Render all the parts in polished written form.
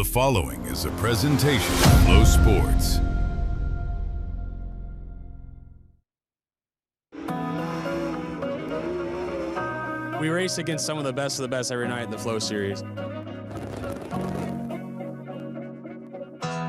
following is a presentation of Flow Sports. We race against some of the best every night in the Flow Series.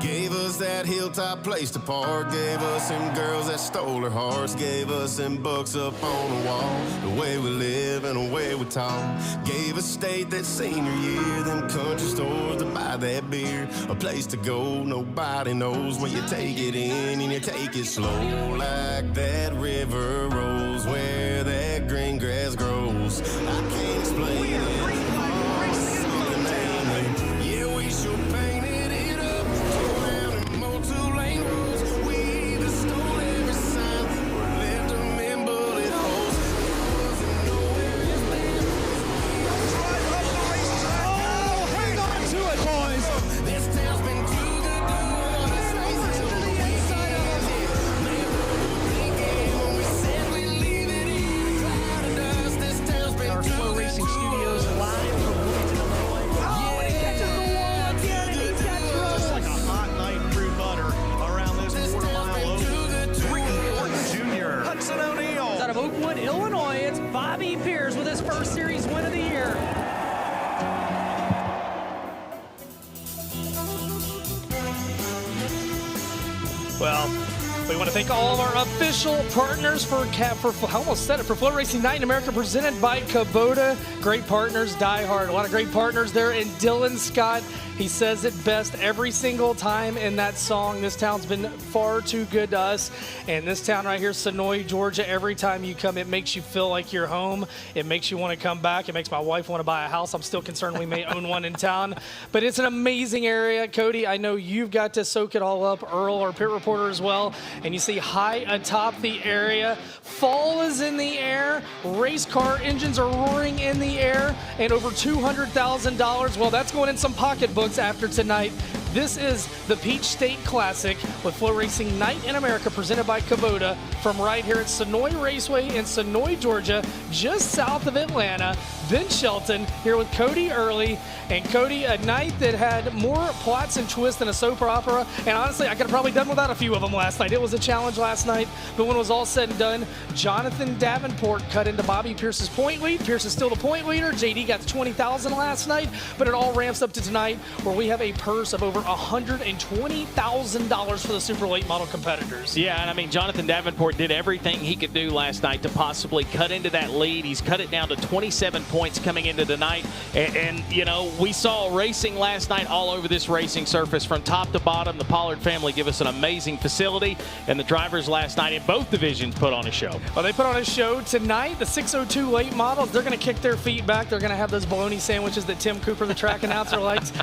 Gave us that hilltop place to park, gave us them girls that stole our hearts, gave us them books up on the wall, the way we live and the way we talk. Gave us state that senior year, them country stores to buy that beer, a place to go nobody knows when you take it in and you take it slow, like that river rolls where that green grass grows. I can't explain it. Yeah, we sure painted it up. Two-lane roads, we either stole every sign or left them in bullet holes. Wasn't nowhere in there. Drive up the racetrack. Oh, hang on to it, boys. This town's been too good to us. Over to the inside of us. Never thinking when we said we leave it in a cloud of dust. This town's been too good. Our FloRacing Studios live from Wilmington, Illinois. Oh, and he catches the wall again, and he gets rose. Like a hot night through butter around this quarter-mile oval. Ricky Horton Jr. Hudson O'Neal. Out of Oakwood, Illinois, it's Bobby Pierce with his first series win of the year. Well, we want to thank all of our official partners for I almost said it, for FloRacing Night in America, presented by Kubota. Great partners, Die Hard. A lot of great partners there. And Dylan Scott, he says it best every single time in that song. This town's been far too good to us. And this town right here, Senoia, Georgia, every time you come, it makes you feel like you're home. It makes you want to come back. It makes my wife want to buy a house. I'm still concerned we may own one in town. But it's an amazing area. Cody, I know you've got to soak it all up. Earl, our pit reporter, as well. And you see high atop the area, fall is in the air, race car engines are roaring in the air, and over $200,000. Well, that's going in some pocketbooks after tonight. This is the Peach State Classic with FloRacing Night in America, presented by Kubota, from right here at Senoia Raceway in Senoia, Georgia, just south of Atlanta. Ben Shelton here with Cody Early. And Cody, a night that had more plots and twists than a soap opera. And honestly, I could have probably done without a few of them last night. It was a challenge last night. But when it was all said and done, Jonathan Davenport cut into Bobby Pierce's point lead. Pierce is still the point leader. JD got to $20,000 last night. But it all ramps up to tonight, where we have a purse of over $120,000 for the super late model competitors. Yeah, and I mean, Jonathan Davenport did everything he could do last night to possibly cut into that lead. He's cut it down to 27 points coming into tonight. And you know, we saw racing last night all over this racing surface from top to bottom. The Pollard family give us an amazing facility, and the drivers last night in both divisions put on a show. Well, they put on a show tonight. The 602 late models, they're going to kick their feet back. They're going to have those bologna sandwiches that Tim Cooper, the track announcer, likes.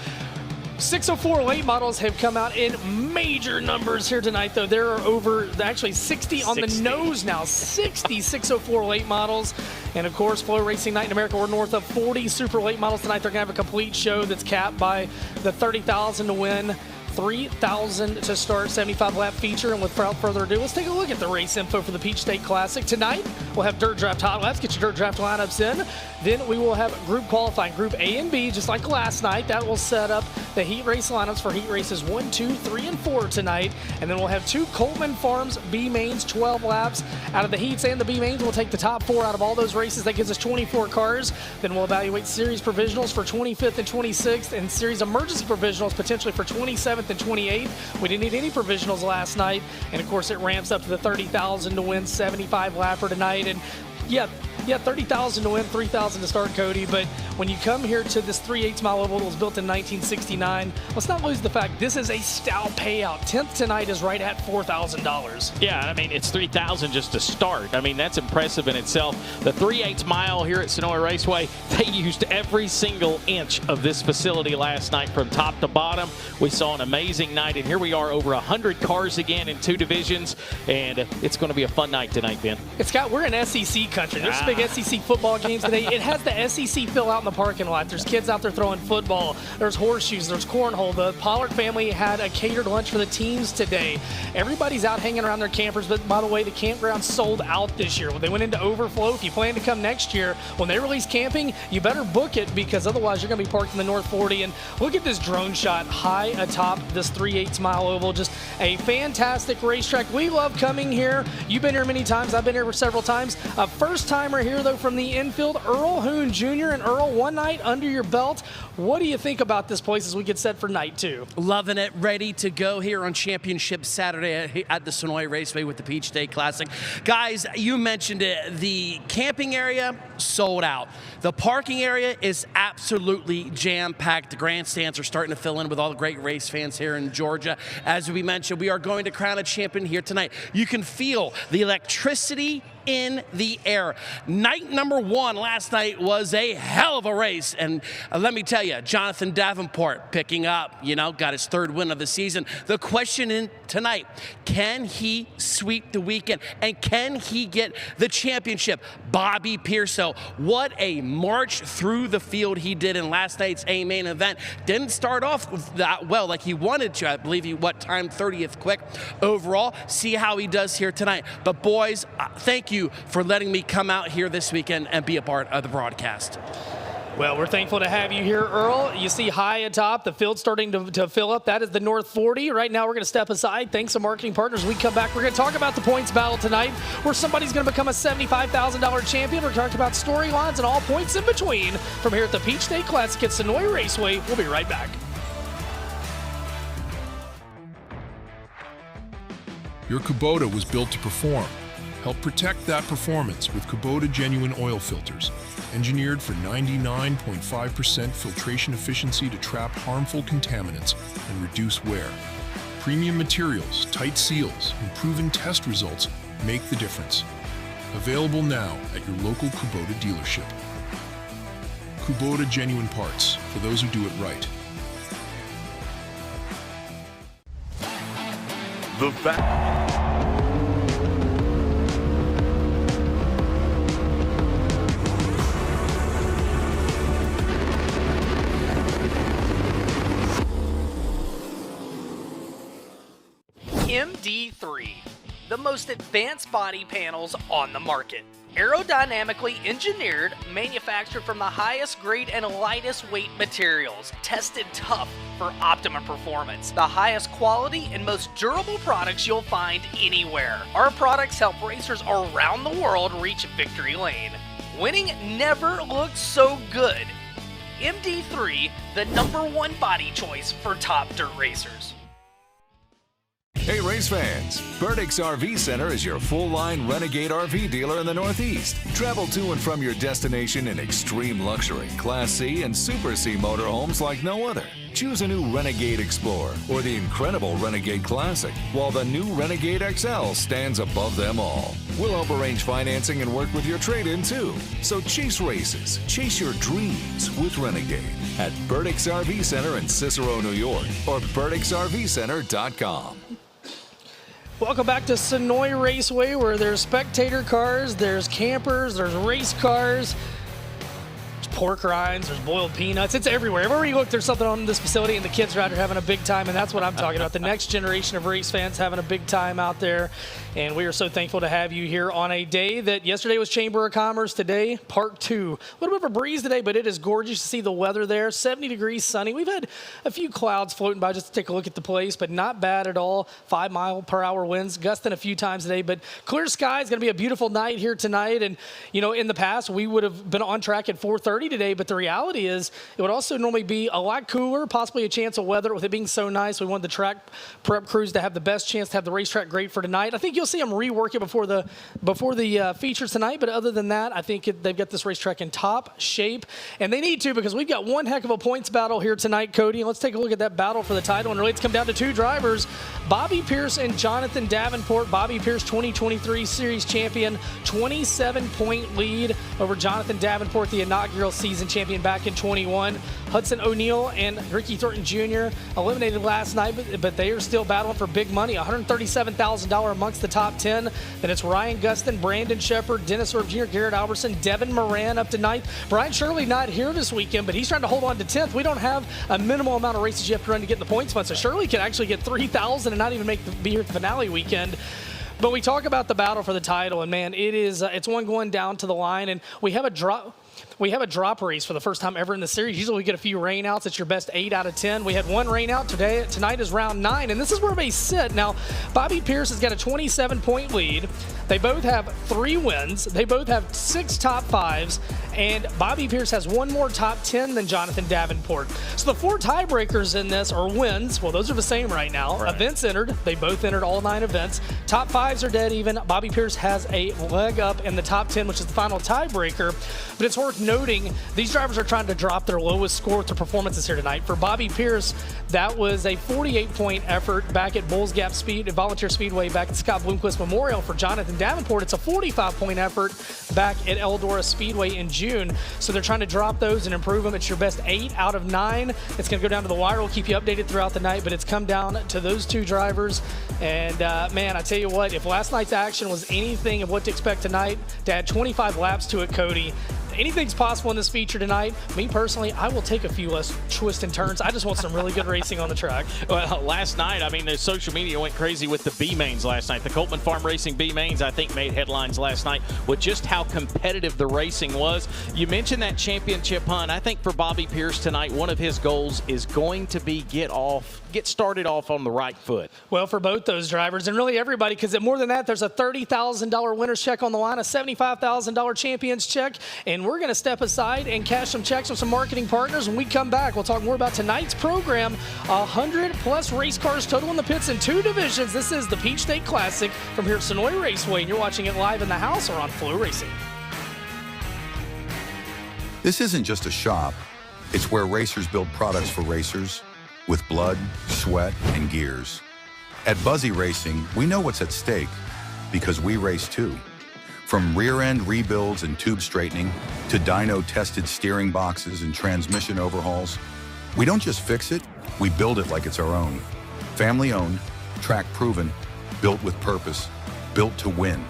604 late models have come out in major numbers here tonight, though. There are over, actually 60 on the nose now. 60 604 late models. And, of course, FloRacing Night in America, we're north of 40 super late models tonight. They're going to have a complete show that's capped by the $30,000 to win, $3,000 to start, 75-lap feature. And without further ado, let's take a look at the race info for the Peach State Classic. Tonight, we'll have Dirt Draft Hot Laps. Get your Dirt Draft lineups in. Then we will have group qualifying, Group A and B, just like last night. That will set up the heat race lineups for heat races 1, 2, 3, and 4 tonight. And then we'll have 2 Coleman Farms B mains, 12 laps. Out of the heats and the B mains, we'll take the top 4 out of all those races. That gives us 24 cars. Then we'll evaluate series provisionals for 25th and 26th, and series emergency provisionals potentially for 27th and 28th. We didn't need any provisionals last night. And of course, it ramps up to the $30,000 to win, 75 lapper tonight. And yeah, 30,000 to win, 3,000 to start, Cody. But when you come here to this 3/8 mile oval that was built in 1969, let's not lose the fact this is a stout payout. 10th tonight is right at $4,000. Yeah, I mean, it's $3,000 just to start. I mean, that's impressive in itself. The 3/8 mile here at Senoia Raceway, they used every single inch of this facility last night from top to bottom. We saw an amazing night, and here we are, over 100 cars again in 2 divisions, and it's going to be a fun night tonight, Ben. We're in SEC country. There's some big like SEC football games today. It has the SEC feel out in the parking lot. There's kids out there throwing football. There's horseshoes. There's cornhole. The Pollard family had a catered lunch for the teams today. Everybody's out hanging around their campers. But by the way, the campground sold out this year. When they went into overflow, if you plan to come next year, when they release camping, you better book it because otherwise you're going to be parked in the North 40. And look at this drone shot high atop this 3/8 mile oval. Just a fantastic racetrack. We love coming here. You've been here many times. I've been here several times. A first-timer here, though, from the infield, Earl Hoon Jr. And Earl, one night under your belt. What do you think about this place as we get set for night two? Loving it. Ready to go here on Championship Saturday at the Senoia Raceway with the Peach State Classic. Guys, you mentioned it. The camping area sold out. The parking area is absolutely jam-packed. The grandstands are starting to fill in with all the great race fans here in Georgia. As we mentioned, we are going to crown a champion here tonight. You can feel the electricity in the air. Night number one last night was a hell of a race. And let me tell you, Jonathan Davenport picking up, got his third win of the season. The question tonight, can he sweep the weekend? And can he get the championship? Bobby Pearso, what a march through the field he did in last night's A-main event. Didn't start off that well like he wanted to. I believe he, timed 30th quick overall. See how he does here tonight. But boys, thank you for letting me come out here this weekend and be a part of the broadcast. Well, we're thankful to have you here, Earl. You see high atop, the field starting to fill up. That is the North 40. Right now, we're going to step aside. Thanks to marketing partners. We come back. We're going to talk about the points battle tonight, where somebody's going to become a $75,000 champion. We're talking about storylines and all points in between from here at the Peach State Classic at Senoia Raceway. We'll be right back. Your Kubota was built to perform. Help protect that performance with Kubota Genuine Oil Filters, engineered for 99.5% filtration efficiency to trap harmful contaminants and reduce wear. Premium materials, tight seals, and proven test results make the difference. Available now at your local Kubota dealership. Kubota Genuine Parts, for those who do it right. The fact. MD3, the most advanced body panels on the market. Aerodynamically engineered, manufactured from the highest grade and lightest weight materials, tested tough for optimum performance. The highest quality and most durable products you'll find anywhere. Our products help racers around the world reach victory lane. Winning never looked so good. MD3, the #1 body choice for top dirt racers. Hey race fans, Burdick's RV Center is your full-line Renegade RV dealer in the Northeast. Travel to and from your destination in extreme luxury, Class C and Super C motorhomes like no other. Choose a new Renegade Explorer or the incredible Renegade Classic, while the new Renegade XL stands above them all. We'll help arrange financing and work with your trade-in too. So chase races, chase your dreams with Renegade at Burdick's RV Center in Cicero, New York, or Burdick'sRVCenter.com. Welcome back to Senoia Raceway, where there's spectator cars, there's campers, there's race cars, there's pork rinds, there's boiled peanuts. It's everywhere. Everywhere you look, there's something on this facility, and the kids are out there having a big time, and that's what I'm talking about. The next generation of race fans having a big time out there, and we are so thankful to have you here on a day that yesterday was Chamber of Commerce. Today, part 2. A little bit of a breeze today, but it is gorgeous to see the weather there. 70 degrees, sunny. We've had a few clouds floating by just to take a look at the place, but not bad at all. 5-mile-per-hour winds, gusting a few times today, but clear skies. Going to be a beautiful night here tonight. And, in the past, we would have been on track at 4:30 today, but the reality is it would also normally be a lot cooler, possibly a chance of weather. With it being so nice, we wanted the track prep crews to have the best chance to have the racetrack great for tonight. I think you'll see them rework it before the features tonight, but other than that, I think they've got this racetrack in top shape, and they need to, because we've got one heck of a points battle here tonight, Cody. Let's take a look at that battle for the title, and really it's come down to 2 drivers, Bobby Pierce and Jonathan Davenport. Bobby Pierce, 2023 Series champion, 27-point lead over Jonathan Davenport, the inaugural inaugural season champion back in 21. Hudson O'Neal and Ricky Thornton Jr. eliminated last night, but they are still battling for big money, $137,000 amongst the top 10. Then it's Ryan Gustin, Brandon Shepard, Dennis Orb Jr., Garrett Albertson, Devin Moran up to 9th. Brian Shirley not here this weekend, but he's trying to hold on to 10th. We don't have a minimal amount of races you have to run to get in the points fund, so Shirley can actually get 3,000 and not even be here at the finale weekend. But we talk about the battle for the title, and man, it's one going down to the line, and we have a drop race for the first time ever in the series. Usually we get a few rainouts. It's your best 8 out of 10. We had one rainout today. Tonight is round 9, and this is where they sit. Now, Bobby Pierce has got a 27-point lead. They both have 3 wins. They both have 6 top 5s, and Bobby Pierce has one more top 10 than Jonathan Davenport. So the 4 tiebreakers in this are wins. Well, those are the same right now. Right. Events entered. They both entered all 9 events. Top 5s are dead even. Bobby Pierce has a leg up in the top 10, which is the final tiebreaker. But it's worth noting these drivers are trying to drop their lowest score with their performances here tonight. For Bobby Pierce, that was a 48-point effort back at Bulls Gap Volunteer Speedway back at Scott Bloomquist Memorial. For Jonathan Davenport, it's a 45-point effort back at Eldora Speedway in June. So they're trying to drop those and improve them. It's your best 8 out of 9. It's going to go down to the wire. We'll keep you updated throughout the night, but it's come down to those 2 drivers. And man, I tell you what, if last night's action was anything of what to expect tonight, to add 25 laps to it, Cody, anything's possible in this feature tonight. Me personally, I will take a few less twists and turns. I just want some really good racing on the track. Well, last night, I mean, the social media went crazy with the B-mains last night. The Coltman Farm Racing B-mains, I think, made headlines last night with just how competitive the racing was. You mentioned that championship hunt. I think for Bobby Pierce tonight, one of his goals is going to be get started off on the right foot. Well, for both those drivers and really everybody, because more than that, there's a $30,000 winner's check on the line, a $75,000 champions check, and we're going to step aside and cash some checks with some marketing partners. When we come back, we'll talk more about tonight's program. 100-plus race cars total in the pits in 2 divisions. This is the Peach State Classic from here at Senoia Raceway, and you're watching it live in the house or on FloRacing. This isn't just a shop. It's where racers build products for racers with blood, sweat, and gears. At Buzzy Racing, we know what's at stake because we race too. From rear-end rebuilds and tube straightening to dyno-tested steering boxes and transmission overhauls, we don't just fix it, we build it like it's our own. Family-owned, track-proven, built with purpose, built to win.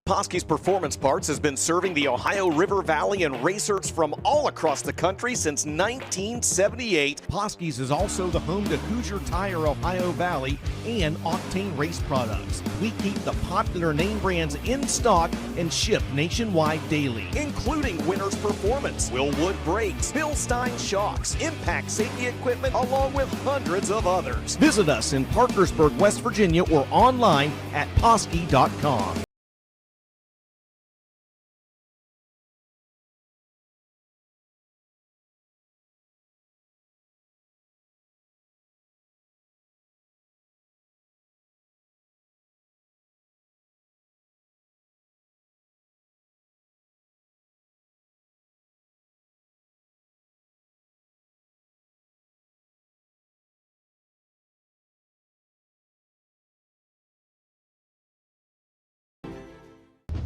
Poske's Performance Parts has been serving the Ohio River Valley and racers from all across the country since 1978. Poske's is also the home to Hoosier Tire Ohio Valley and Octane Race Products. We keep the popular name brands in stock and ship nationwide daily, including Winners Performance, Willwood Brakes, Bill Stein Shocks, Impact Safety Equipment, along with hundreds of others. Visit us in Parkersburg, West Virginia, or online at Poske.com.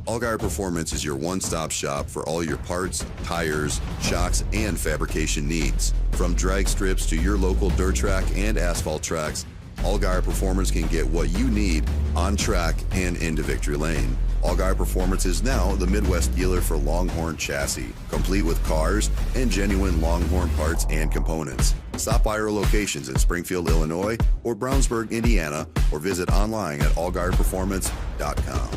Allgaier Performance is your one-stop shop for all your parts, tires, shocks, and fabrication needs. From drag strips to your local dirt track and asphalt tracks, Allgaier Performance can get what you need on track and into victory lane. Allgaier Performance is now the Midwest dealer for Longhorn chassis, complete with cars and genuine Longhorn parts and components. Stop by our locations in Springfield, Illinois, or Brownsburg, Indiana, or visit online at allgaierperformance.com.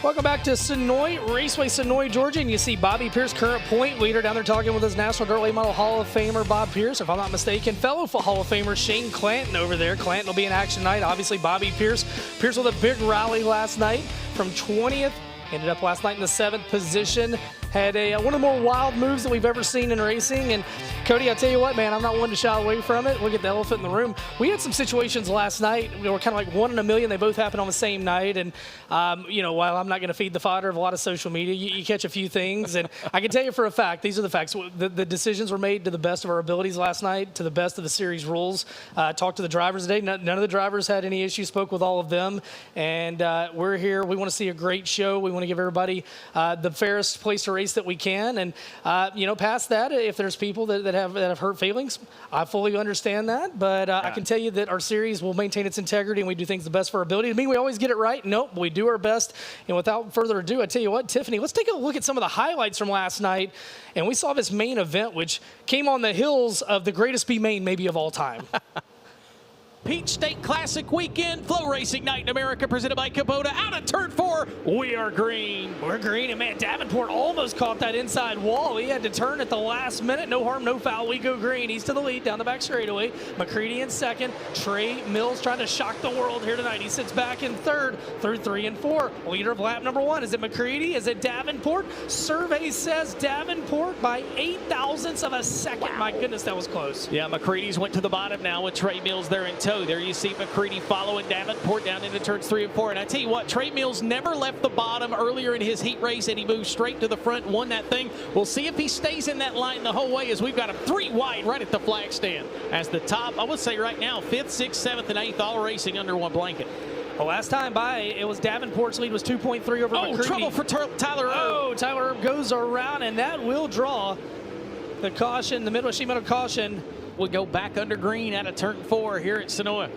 Welcome back to Senoia Raceway, Senoia, Georgia, and you see Bobby Pierce, current point leader, down there talking with his National Dirt Late Model Hall of Famer Bob Pierce, if I'm not mistaken. Fellow Hall of Famer Shane Clanton over there. Clanton will be in action tonight. Obviously, Bobby Pierce. Pierce with a big rally last night from 20th. Ended up last night in the 7th position. had one of the more wild moves that we've ever seen in racing. And Cody, I tell you what, man, I'm not one to shy away from it. Look at the elephant in the room. We had some situations last night. We were kind of like 1 in a million. They both happened on the same night. And, while I'm not going to feed the fodder of a lot of social media, you catch a few things. And I can tell you for a fact, these are the facts. The decisions were made to the best of our abilities last night, to the best of the series rules. Talked to the drivers today. None of the drivers had any issues. Spoke with all of them. And we're here. We want to see a great show. We want to give everybody the fairest place to race that we can. And, past that, if there's people that have hurt feelings, I fully understand that. But I can tell you that our series will maintain its integrity and we do things the best for our ability. I mean, we always get it right. Nope, we do our best. And without further ado, I tell you what, Tiffany, let's take a look at some of the highlights from last night. And we saw this main event, which came on the heels of the greatest B main maybe of all time. Peach State Classic weekend, FloRacing Night in America, presented by Kubota. Out of turn 4, we are green. We're green, and man, Davenport almost caught that inside wall. He had to turn at the last minute. No harm, no foul. We go green. He's to the lead down the back straightaway. McCready in second. Trey Mills trying to shock the world here tonight. He sits back in third through 3 and 4. Leader of lap number 1. Is it McCready? Is it Davenport? Survey says Davenport by 8 thousandths of a second. Wow. My goodness, that was close. Yeah, McCready's went to the bottom now with Trey Mills there in tow. There you see McCready following Davenport down into turns 3 and 4. And I tell you what, Trey Mills never left the bottom earlier in his heat race, and he moved straight to the front and won that thing. We'll see if he stays in that line the whole way, as we've got him 3 wide right at the flag stand. As the top, I would say right now, 5th, 6th, 7th, and 8th, all racing under one blanket. The last time by, it was Davenport's lead was 2.3 over McCready. Trouble for Tyler Erb. Oh, Tyler Erb goes around, and that will draw the caution, the Midwest Sheet Metal caution. We'll go back under green out of turn 4 here at Senoia.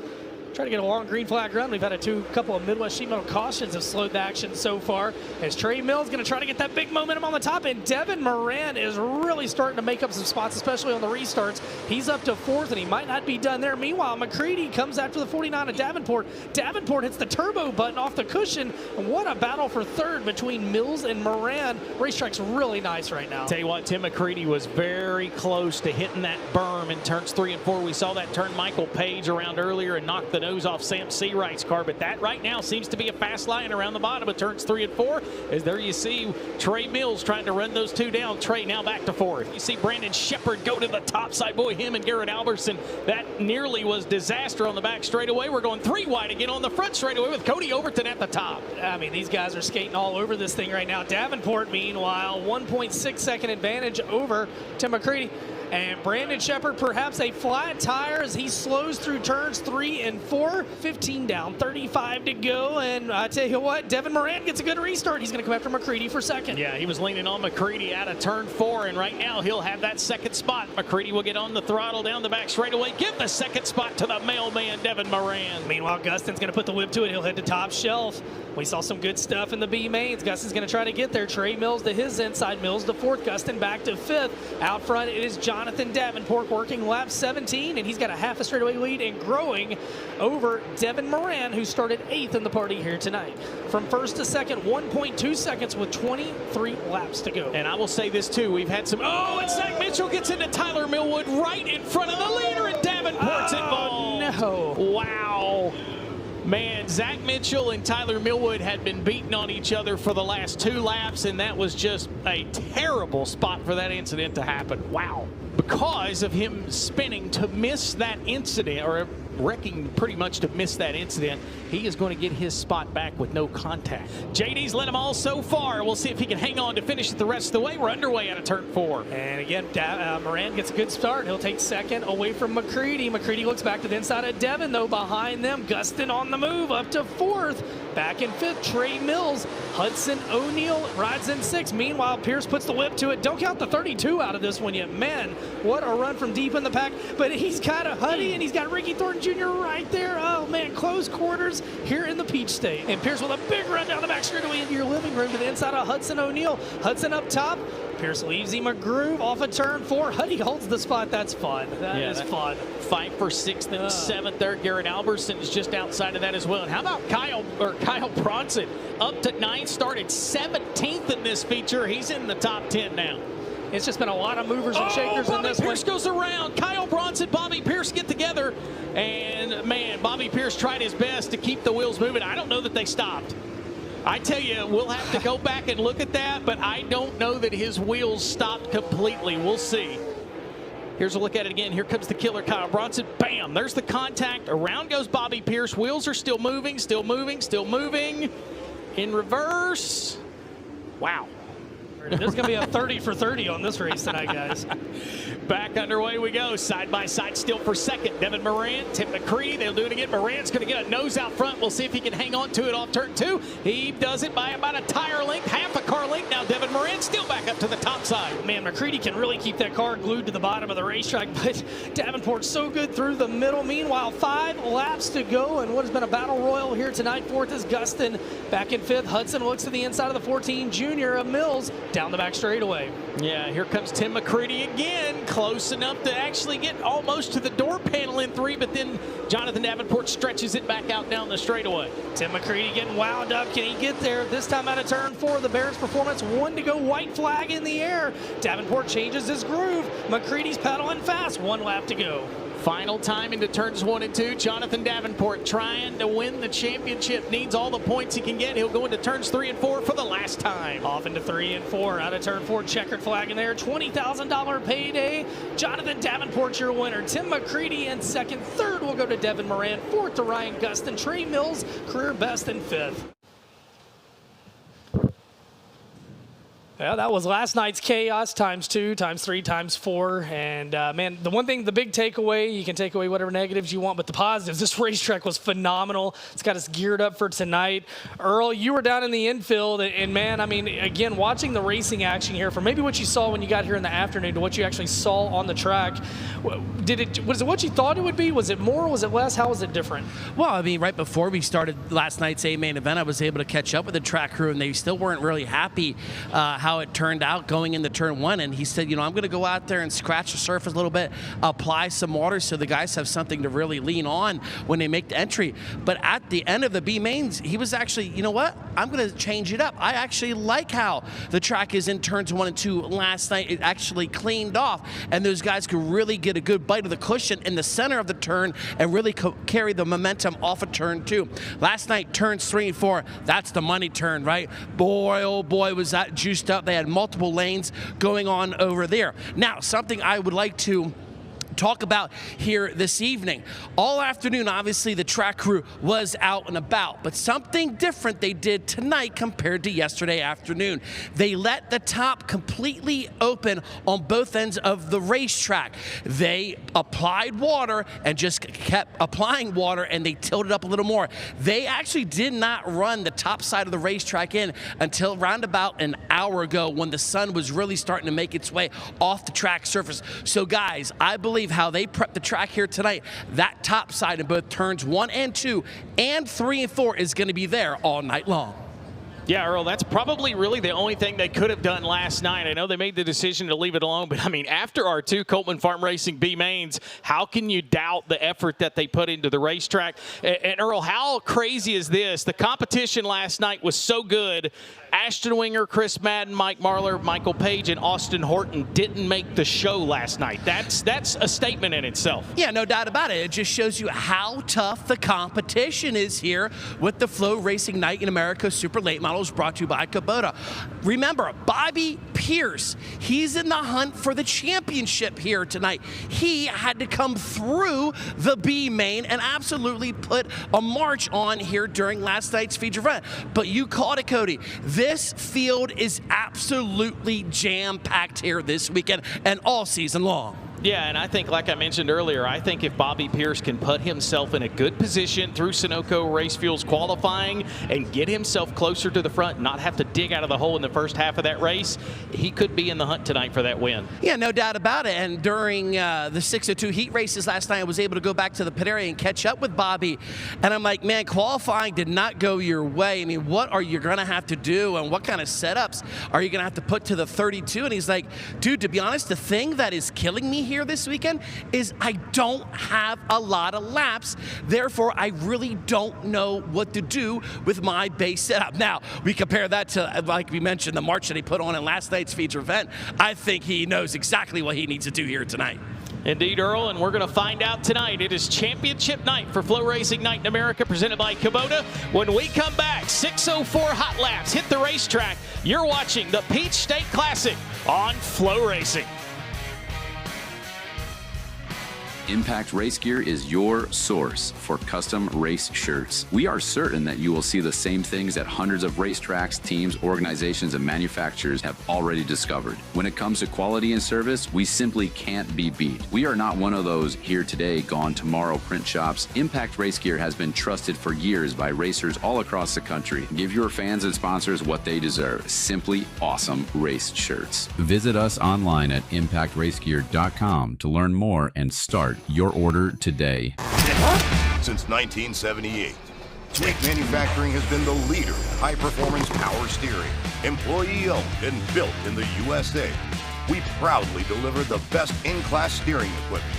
Try to get a long green flag run. We've had a couple of Midwest Sheet Metal cautions have slowed the action so far. As Trey Mills going to try to get that big momentum on the top, and Devin Moran is really starting to make up some spots, especially on the restarts. He's up to 4th, and he might not be done there. Meanwhile, McCready comes after the 49 of Davenport. Davenport hits the turbo button off the cushion. And what a battle for 3rd between Mills and Moran. Racetrack's really nice right now. Tell you what, Tim McCready was very close to hitting that berm in turns 3 and 4. We saw that turn Michael Page around earlier and knocked the nose off Sam Seawright's car, but that right now seems to be a fast line around the bottom of turns 3 and 4. As there you see Trey Mills trying to run those 2 down. Trey now back to 4th. You see Brandon Shepard go to the top side. Boy, him and Garrett Albertson, that nearly was disaster on the back straightaway. We're going 3 wide again on the front straightaway with Cody Overton at the top. I mean, these guys are skating all over this thing right now. Davenport, meanwhile, 1.6 second advantage over Tim McCready. And Brandon Shepard, perhaps a flat tire as he slows through turns 3 and 4. 15 down, 35 to go. And I tell you what, Devin Moran gets a good restart. He's going to come after McCready for 2nd. Yeah, he was leaning on McCready out of turn 4, and right now he'll have that 2nd spot. McCready will get on the throttle down the back straightaway. Give the 2nd spot to the mailman, Devin Moran. Meanwhile, Gustin's going to put the whip to it. He'll head to top shelf. We saw some good stuff in the B mains. Gustin's going to try to get there. Trey Mills to his inside. Mills to 4th. Gustin back to 5th. Out front, it is Jonathan Davenport working lap 17, and he's got a half a straightaway lead and growing over Devin Moran, who started 8th in the party here tonight. From 1st to 2nd, 1.2 seconds with 23 laps to go. And I will say this too, we've had some, and Zach Mitchell gets into Tyler Millwood right in front of the leader, and Davenport's involved. No. Wow. Man, Zach Mitchell and Tyler Millwood had been beating on each other for the last 2 laps, and that was just a terrible spot for that incident to happen. Wow. Because of him spinning to miss that incident, or wrecking pretty much to miss that incident, he is going to get his spot back with no contact. JD's led him all so far. We'll see if he can hang on to finish it the rest of the way. We're underway out of turn 4. And again, Moran gets a good start. He'll take 2nd away from McCready. McCready looks back to the inside of Devin, though, behind them. Gustin on the move up to 4th. Back in 5th, Trey Mills. Hudson O'Neill rides in 6th. Meanwhile, Pierce puts the whip to it. Don't count the 32 out of this one yet. Man, what a run from deep in the pack. But he's got a Huddy, and he's got Ricky Thornton Jr. right there. Oh, man, close quarters here in the Peach State. And Pierce with a big run down the back straightaway into your living room to the inside of Hudson O'Neill. Hudson up top. Pierce leaves him a groove off of turn 4. Huddy holds the spot. That's fun. That is fun. Fight for 6th and 7th there. Garrett Albertson is just outside of that as well. And how about Kyle Bronson up to 9th, started 17th in this feature. He's in the top 10 now. It's just been a lot of movers and shakers in this one. Pierce goes around. Kyle Bronson, Bobby Pierce get together. And, man, Bobby Pierce tried his best to keep the wheels moving. I don't know that they stopped. I tell you, we'll have to go back and look at that, but I don't know that his wheels stopped completely. We'll see. Here's a look at it again. Here comes the killer Kyle Bronson. Bam, there's the contact. Around goes Bobby Pierce. Wheels are still moving, still moving, still moving. In reverse. Wow. There's going to be a 30 for 30 on this race tonight, guys. Back underway we go. Side by side still for second. Devin Moran, Tim McCready. They'll do it again. Moran's going to get a nose out front. We'll see if he can hang on to it off turn 2. He does it by about a tire length, half a car length. Now Devin Moran still back up to the top side. Man, McCready can really keep that car glued to the bottom of the racetrack, but Davenport's so good through the middle. Meanwhile, 5 laps to go, and what has been a battle royal here tonight. 4th is Gustin. Back in 5th, Hudson looks to the inside of the 14 junior of Mills down the back straightaway. Yeah, here comes Tim McCready again. Close enough to actually get almost to the door panel in 3, but then Jonathan Davenport stretches it back out down the straightaway. Tim McCready getting wound up. Can he get there? This time out of turn 4, the Barrett's Performance. 1 to go, white flag in the air. Davenport changes his groove. McCready's pedaling fast. 1 lap to go. Final time into turns 1 and 2. Jonathan Davenport trying to win the championship. Needs all the points he can get. He'll go into turns 3 and 4 for the last time. Off into 3 and 4. Out of turn 4, checkered flag in there. $20,000 payday. Jonathan Davenport, your winner. Tim McCready in second. Third will go to Devin Moran. 4th to Ryan Gustin. Trey Mills, career best in 5th. Yeah, that was last night's chaos times 2, times 3, times 4. And, man, the one thing, the big takeaway, you can take away whatever negatives you want, but the positives, this racetrack was phenomenal. It's got us geared up for tonight. Earl, you were down in the infield, and man, I mean, again, watching the racing action here, from maybe what you saw when you got here in the afternoon to what you actually saw on the track, was it what you thought it would be? Was it more? Was it less? How was it different? Well, I mean, right before we started last night's A-main event, I was able to catch up with the track crew, and they still weren't really happy how it turned out going into turn 1. And he said, I'm going to go out there and scratch the surface a little bit, apply some water so the guys have something to really lean on when they make the entry. But at the end of the B-mains, he was actually, you know what? I'm going to change it up. I actually like how the track is in turns 1 and 2 last night. It actually cleaned off, and those guys could really get a good bite of the cushion in the center of the turn and really carry the momentum off of turn 2. Last night, turns 3 and 4, that's the money turn, right? Boy, oh boy, was that juiced up. They had multiple lanes going on over there. Now, something I would like to talk about here this evening. All afternoon, obviously, the track crew was out and about, but something different they did tonight compared to yesterday afternoon. They let the top completely open on both ends of the racetrack. They applied water and just kept applying water, and they tilted up a little more. They actually did not run the top side of the racetrack in until around about an hour ago, when the sun was really starting to make its way off the track surface. So guys, I believe how they prepped the track here tonight, that top side in both turns 1 and 2 and 3 and 4 is going to be there all night long. Yeah, Earl, that's probably really the only thing they could have done last night. I know they made the decision to leave it alone, but I mean, after our 2 Coltman Farm Racing B-mains, how can you doubt the effort that they put into the racetrack? And Earl, how crazy is this? The competition last night was so good. Ashton Winger, Chris Madden, Mike Marlar, Michael Page, and Austin Horton didn't make the show last night. That's a statement in itself. Yeah, no doubt about it. It just shows you how tough the competition is here with the FloRacing Night in America Super Late Models, brought to you by Kubota. Remember, Bobby Pierce, he's in the hunt for the championship here tonight. He had to come through the B-main and absolutely put a march on here during last night's feature event. But you called it, Cody. This field is absolutely jam-packed here this weekend and all season long. Yeah, and I think, like I mentioned earlier, I think if Bobby Pierce can put himself in a good position through Sunoco Race Fuels qualifying and get himself closer to the front, not have to dig out of the hole in the first half of that race, he could be in the hunt tonight for that win. Yeah, no doubt about it. And during the 602 heat races last night, I was able to go back to the pit area and catch up with Bobby. And I'm like, man, qualifying did not go your way. I mean, what are you going to have to do, and what kind of setups are you going to have to put to the 32? And he's like, dude, to be honest, the thing that is killing me here this weekend is I don't have a lot of laps. Therefore, I really don't know what to do with my base setup. Now, we compare that to, like we mentioned, the march that he put on in last night's feature event. I think he knows exactly what he needs to do here tonight. Indeed, Earl, and we're going to find out tonight. It is championship night for FloRacing Night in America, presented by Kubota. When we come back, 6:04 hot laps hit the racetrack. You're watching the Peach State Classic on FloRacing. Impact Race Gear is your source for custom race shirts. We are certain that you will see the same things that hundreds of racetracks, teams, organizations, and manufacturers have already discovered. When it comes to quality and service, we simply can't be beat. We are not one of those here today, gone tomorrow print shops. Impact Race Gear has been trusted for years by racers all across the country. Give your fans and sponsors what they deserve. Simply awesome race shirts. Visit us online at impactracegear.com to learn more and start your order today. Since 1978, Sweet Manufacturing has been the leader in high-performance power steering. Employee-owned and built in the USA, we proudly deliver the best in-class steering equipment.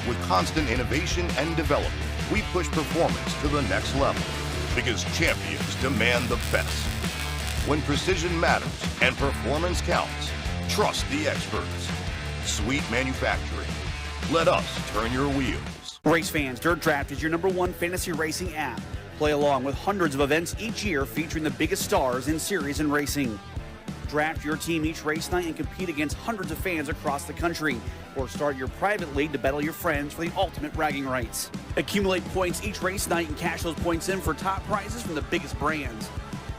With constant innovation and development, we push performance to the next level because champions demand the best. When precision matters and performance counts, trust the experts. Sweet Manufacturing. Let us turn your wheels. Race fans, Dirt Draft is your #1 fantasy racing app. Play along with hundreds of events each year featuring the biggest stars in series and racing. Draft your team each race night and compete against hundreds of fans across the country. Or start your private league to battle your friends for the ultimate bragging rights. Accumulate points each race night and cash those points in for top prizes from the biggest brands.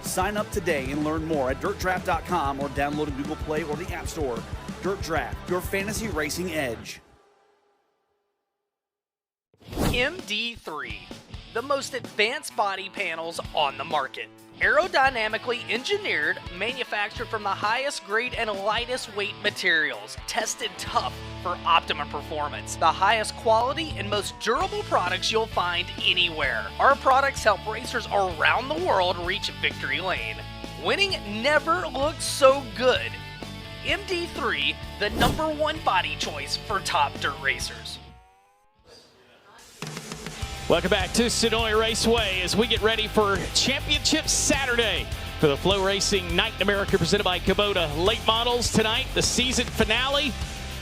Sign up today and learn more at dirtdraft.com or download a Google Play or the App Store. Dirt Draft, your fantasy racing edge. MD3, the most advanced body panels on the market. Aerodynamically engineered, manufactured from the highest grade and lightest weight materials, tested tough for optimum performance. The highest quality and most durable products you'll find anywhere. Our products help racers around the world reach victory lane. Winning never looked so good. MD3, the #1 body choice for top dirt racers. Welcome back to Senoia Raceway as we get ready for Championship Saturday for the FloRacing Night in America presented by Kubota. Late models tonight, the season finale,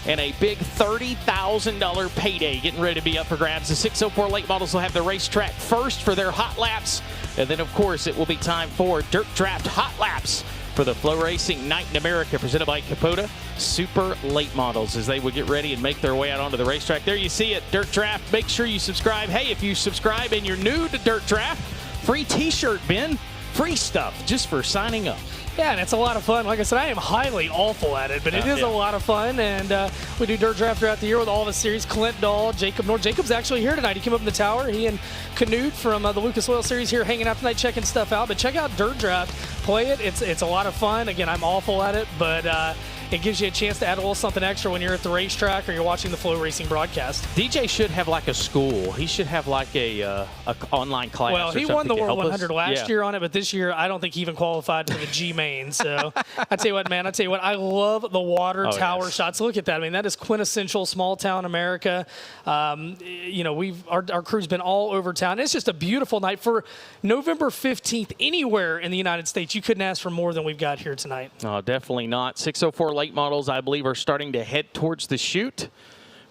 and a big $30,000 payday getting ready to be up for grabs. The 604 late models will have the racetrack first for their hot laps, and then of course it will be time for Dirt Draft hot laps for the FloRacing Night in America presented by Kubota. Super late models as they would get ready and make their way out onto the racetrack. There you see it, Dirt Draft. Make sure you subscribe. Hey, if you subscribe and you're new to Dirt Draft, free t-shirt bin, free stuff just for signing up. Yeah, and it's a lot of fun. Like I said, I am highly awful at it, but it is a lot of fun. And we do Dirt Draft throughout the year with all of the series. Clint Dahl, Jacob North. Jacob's actually here tonight. He came up in the tower. He and Canute from the Lucas Oil Series here hanging out tonight, checking stuff out. But check out Dirt Draft. Play it. It's a lot of fun. Again, I'm awful at it, but it gives you a chance to add a little something extra when you're at the racetrack or you're watching the FloRacing broadcast. DJ should have like a school. He should have like a online class. Well, he won the World 100 last year on it, but this year I don't think he even qualified for the G main. So I tell you what, man, I love the water tower shots. Look at that. I mean, that is quintessential small town America. You know, our crew's been all over town. It's just a beautiful night for November 15th. Anywhere in the United States, you couldn't ask for more than we've got here tonight. Oh, definitely not. 604 late models, I believe, are starting to head towards the chute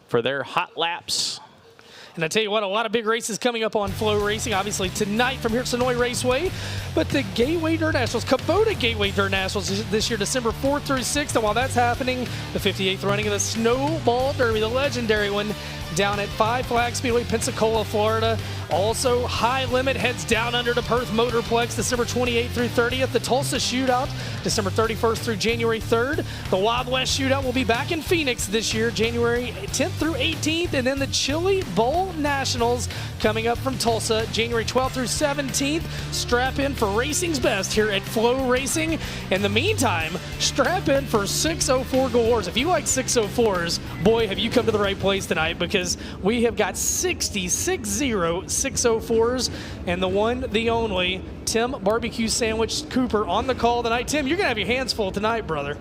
for their hot laps. And I tell you what, a lot of big races coming up on FloRacing, obviously tonight from here at Senoia Raceway. But the Gateway Dirt Nationals, Kubota Gateway Dirt Nationals this year, December 4th through 6th. And while that's happening, the 58th running of the Snowball Derby, the legendary one, down at Five Flag Speedway, Pensacola, Florida. Also, High Limit heads down under to Perth Motorplex, December 28th through 30th. The Tulsa Shootout, December 31st through January 3rd. The Wild West Shootout will be back in Phoenix this year, January 10th through 18th. And then the Chili Bowl Nationals coming up from Tulsa, January 12th through 17th. Strap in for racing's best here at FloRacing. In the meantime, strap in for 604 galores. If you like 604s, boy, have you come to the right place tonight, because we have got 66 604s, and the one, the only, Tim Barbecue Sandwich Cooper on the call tonight. Tim, you're going to have your hands full tonight, brother.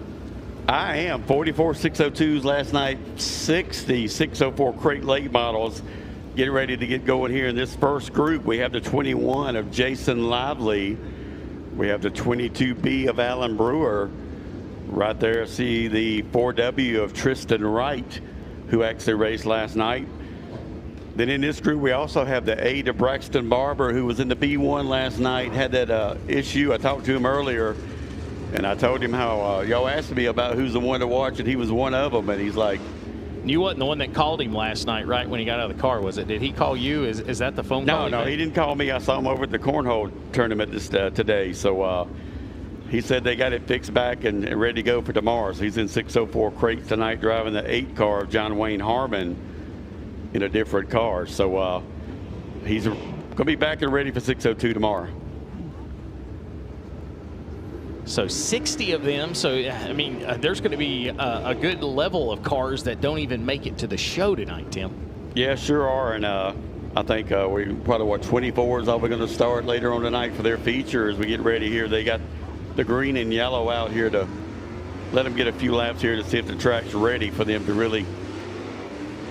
I am. 44 602s last night, 60 604 crate late models. Getting ready to get going here in this first group. We have the 21 of Jason Lively. We have the 22B of Alan Brewer. Right there, see the 4W of Tristan Wright. who actually raced last night. Then in this group, we also have the 8 of Braxton Barber, who was in the B1 last night, had that issue. I talked to him earlier, and I told him how y'all asked me about who's the one to watch, and he was one of them, and he's like, you wasn't the one that called him last night, right, when he got out of the car, was it? Did he call you? Is that the phone call? No, he didn't call me. I saw him over at the cornhole tournament today. So he said they got it fixed back and ready to go for tomorrow. So he's in 604 crate tonight, driving the 8 car of John Wayne Harmon in a different car. So he's going to be back and ready for 602 tomorrow. So 60 of them. So, I mean, there's going to be a good level of cars that don't even make it to the show tonight, Tim. Yeah, sure are. And I think we probably, 24 is all we're going to start later on tonight for their feature as we get ready here. They got the green and yellow out here to let them get a few laps here to see if the track's ready for them to really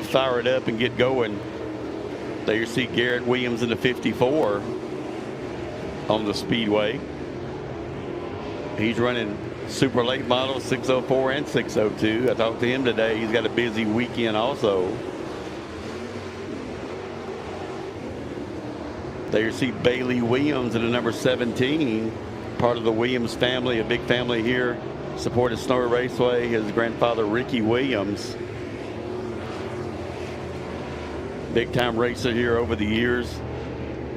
fire it up and get going. There you see Garrett Williams in the 54 on the speedway. He's running super late models 604 and 602. I talked to him today. He's got a busy weekend also. There you see Bailey Williams in the number 17, part of the Williams family, a big family here, supported Senoia Raceway. His grandfather, Ricky Williams, big time racer here over the years.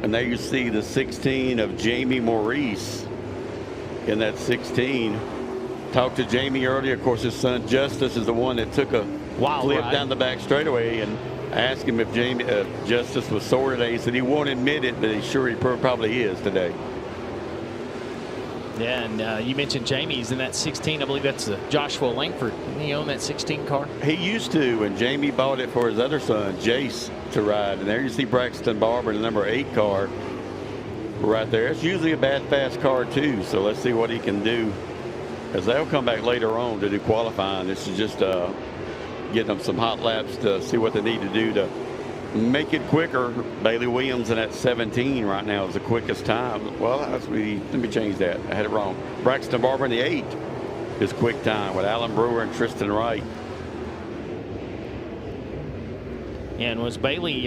And there you see the 16 of Jamie Maurice in that 16. Talked to Jamie earlier. Of course, his son Justice is the one that took a flip down the back straightaway, and asked him if Justice was sore today. He said he won't admit it, but he's sure he probably is today. Yeah, and you mentioned Jamie's in that 16. I believe that's Joshua Langford. Didn't he own that 16 car? He used to, and Jamie bought it for his other son, Jace, to ride. And there you see Braxton Barber in the number 8 car right there. It's usually a bad, fast car, too. So let's see what he can do, as they'll come back later on to do qualifying. This is just getting them some hot laps to see what they need to do to make it quicker. Bailey Williams in that 17 right now is the quickest time. Well, let me change that. I had it wrong. Braxton Barber in the 8 is quick time with Alan Brewer and Tristan Wright. And was Bailey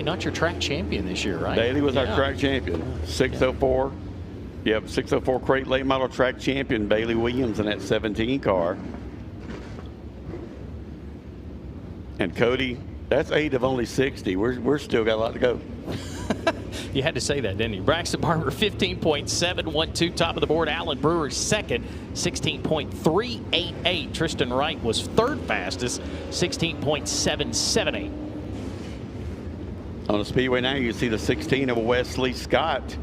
not your track champion this year, right? Bailey was our track champion. 604. Yep, 604 crate late model track champion Bailey Williams in that 17 car. And Cody, that's 8 of only 60. We're still got a lot to go. You had to say that, didn't you? Braxton Barber 15.712, top of the board. Alan Brewer second, 16.388. Tristan Wright was third fastest, 16.778. On the speedway now, you see the 16 of Wesley Scott.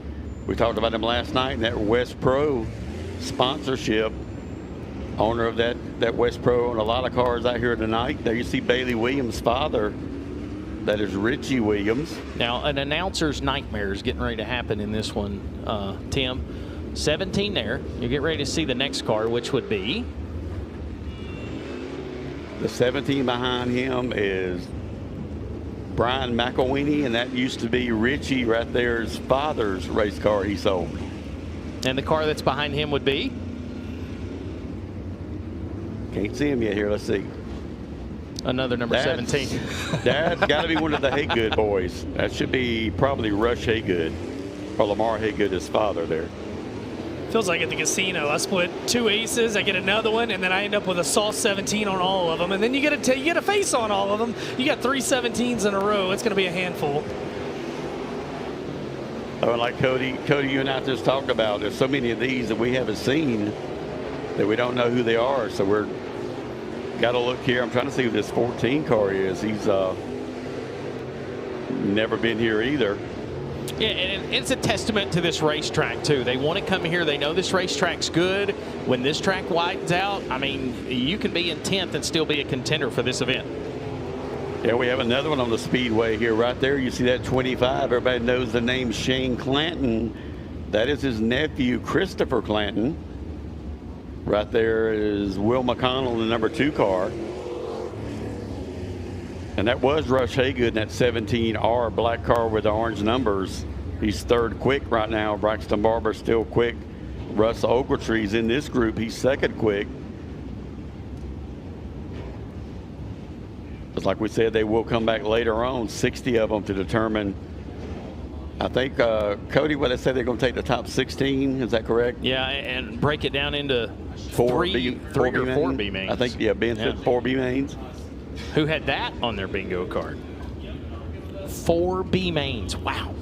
We talked about him last night in that West Pro sponsorship. Owner of that West Pro and a lot of cars out here tonight. There you see Bailey Williams' father. That is Richie Williams. Now, an announcer's nightmare is getting ready to happen in this one, Tim. 17 there. You get ready to see the next car, which would be? The 17 behind him is Brian McElweeney, and that used to be Richie right there's father's race car he sold. And the car that's behind him would be? Can't see him yet here. Let's see. Another number 17. That's got to be one of the Haygood boys. That should be probably Rush Haygood or Lamar Haygood, his father there. Feels like at the casino, I split 2 aces, I get another one, and then I end up with a sauce 17 on all of them, and then you get a face on all of them. You got 3 17s in a row. It's going to be a handful. Oh, like Cody, you and I just talked about, there's so many of these that we haven't seen that we don't know who they are. So we're got to look here. I'm trying to see who this 14 car is. He's never been here either. Yeah, and it's a testament to this racetrack, too. They want to come here. They know this racetrack's good. When this track widens out, I mean, you can be in 10th and still be a contender for this event. Yeah, we have another one on the speedway here. Right there, you see that 25. Everybody knows the name Shane Clanton. That is his nephew, Christopher Clanton. Right there is Will McConnell in the number 2 car. And that was Rush Haygood in that 17R black car with the orange numbers. He's third quick right now. Braxton Barber still quick. Russ Ogletree's in this group. He's second quick. It's like we said, they will come back later on, 60 of them to determine. I think, Cody, what they say they're going to take the top 16. Is that correct? Yeah, and break it down into four B mains. I think, yeah, Ben said 4 B mains. Who had that on their bingo card? 4 B mains. Wow.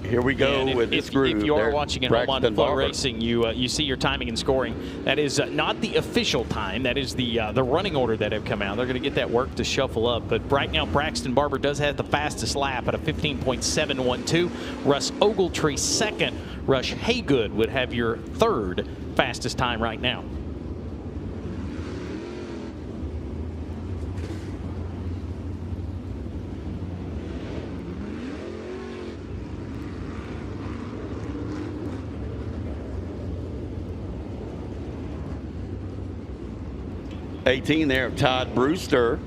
Here we go with this group. If you are watching at home on FloRacing, FloRacing, you see your timing and scoring. That is not the official time. That is the running order that have come out. They're going to get that work to shuffle up. But right now, Braxton Barber does have the fastest lap at a 15.712. Russ Ogletree second. Rush Haygood would have your third fastest time right now. '18 there of Todd Brewster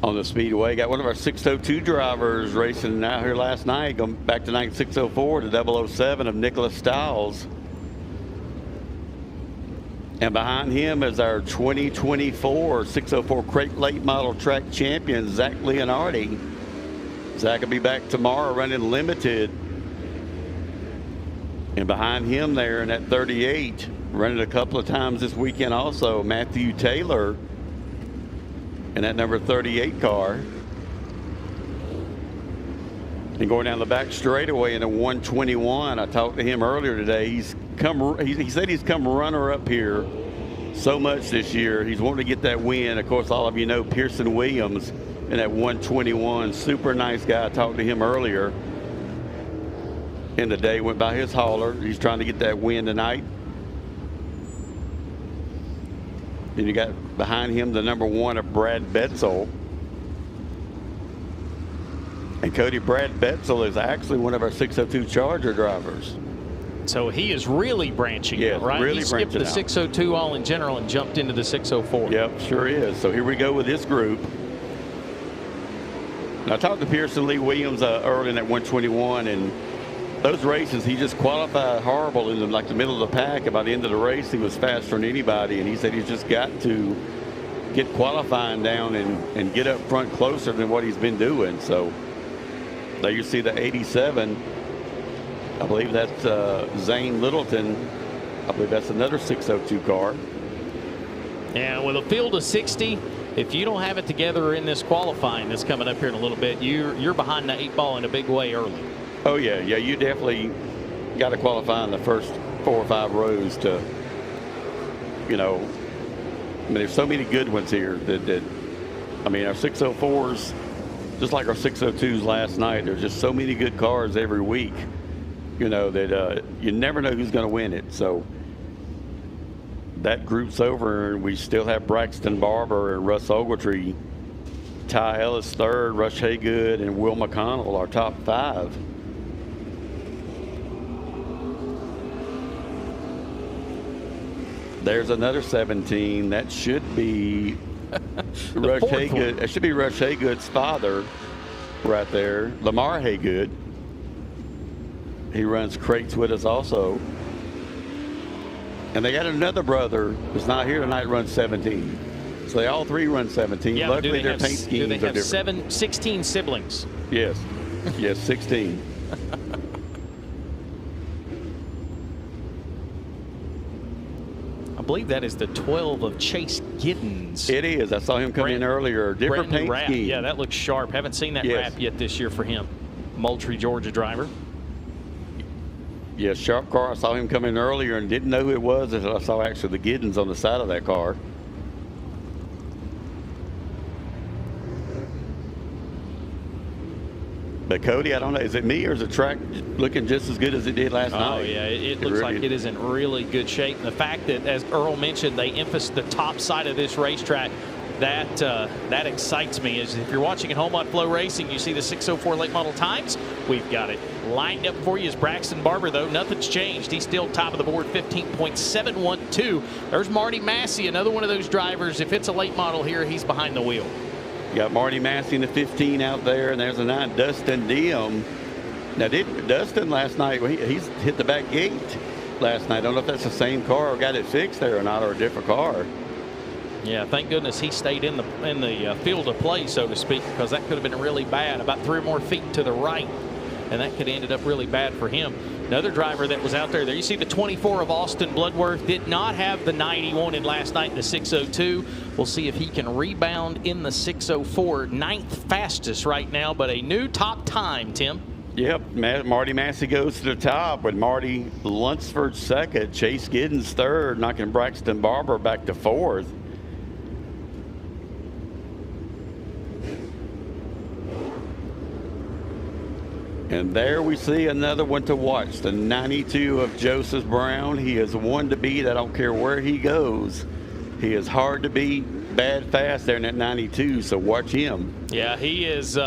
on the speedway. Got one of our 602 drivers racing out here last night, going back to 9604 to 007 of Nicholas Stiles. And behind him is our 2024 604 Crate Late Model Track champion, Zach Leonardi. Zach will be back tomorrow running limited. And behind him there in that 38, running a couple of times this weekend also, Matthew Taylor in that number 38 car. And going down the back straightaway in a 121. I talked to him earlier today. He said he's come runner up here so much this year. He's wanting to get that win. Of course, all of you know Pearson Williams in that 121. Super nice guy. I talked to him earlier in the day. Went by his hauler. He's trying to get that win tonight. Then you got behind him the number 1 of Brad Betzel. And Cody, Brad Betzel is actually one of our 602 Charger drivers. So he is really branching out, right? Really he skipped the 602 all in general and jumped into the 604. Yep, sure is. So here we go with this group. And I talked to Pearson Lee Williams early in that 121, and those races, he just qualified horrible in the middle of the pack. And by the end of the race, he was faster than anybody. And he said he's just got to get qualifying down and get up front closer than what he's been doing. So there you see the 87. I believe that's Zane Littleton. I believe that's another 602 car. Yeah, with a field of 60, if you don't have it together in this qualifying that's coming up here in a little bit, you're behind the 8 ball in a big way early. Oh, yeah. Yeah, you definitely got to qualify in the first 4 or 5 rows to, you know, I mean, there's so many good ones here that I mean, our 604s, just like our 602s last night, there's just so many good cars every week, you know, that you never know who's going to win it. So that group's over, and we still have Braxton Barber and Russ Ogletree, Ty Ellis third, Rush Haygood, and Will McConnell, our top 5. There's another 17. That should be Rush Haygood. It should be Rush Haygood's father right there, Lamar Haygood. He runs crates with us also. And they got another brother who's not here tonight, runs 17. So they all 3 run 17. Yeah, luckily their paint schemes do they are have 16 siblings? Yes. Yes, 16. I believe that is the 12 of Chase Giddens. It is. I saw him come in earlier. Different paint wrap. scheme. Yeah, that looks sharp. Haven't seen that wrap yet this year for him. Moultrie, Georgia driver. Yeah, sharp car. I saw him come in earlier and didn't know who it was until I saw actually the Giddens on the side of that car. But Cody, I don't know, is it me or is the track looking just as good as it did last night? Oh, yeah, it looks like it is in really good shape. And the fact that, as Earl mentioned, they emphasized the top side of this racetrack, that excites me. Is if you're watching at home on FloRacing, you see the 604 late model times. We've got it lined up for you. As Braxton Barber, though, nothing's changed. He's still top of the board, 15.712. There's Marty Massey, another one of those drivers. If it's a late model here, he's behind the wheel. You got Marty Massey in the 15 out there, and there's a 9, Dustin Diem. Now, Dustin last night, he's hit the back gate. last night. I don't know if that's the same car or got it fixed there or not, or a different car. Yeah, thank goodness he stayed in the field of play, so to speak, because that could have been really bad. About 3 or more feet to the right, and that could have ended up really bad for him. Another driver that was out there, you see the 24 of Austin Bloodworth did not have the 90 wanted last night in the 602. We'll see if he can rebound in the 604. 9th fastest right now, but a new top time, Tim. Yep, Marty Massey goes to the top with Marty Lunsford second, Chase Giddens third, knocking Braxton Barber back to 4th. And there we see another one to watch, the 92 of Joseph Brown. He is one to beat. I don't care where he goes. He is hard to beat, bad fast there in that 92, so watch him. Yeah, he is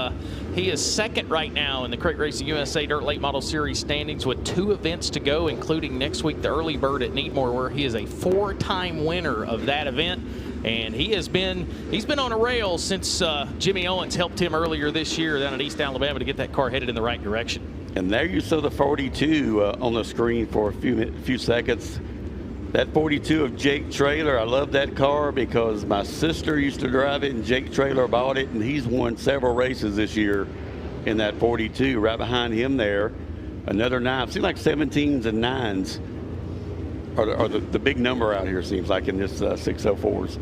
second right now in the Crate Racing USA Dirt Late Model Series standings with 2 events to go, including next week the Early Bird at Needmore, where he is a 4-time winner of that event. And he's been on a rail since Jimmy Owens helped him earlier this year down at East Alabama to get that car headed in the right direction. And there you saw the 42 on the screen for a few seconds. That 42 of Jake Traylor, I love that car because my sister used to drive it and Jake Traylor bought it, and he's won several races this year in that 42. Right behind him there, another 9. Seems like 17s and 9s are the big number out here, seems like, in this 604s.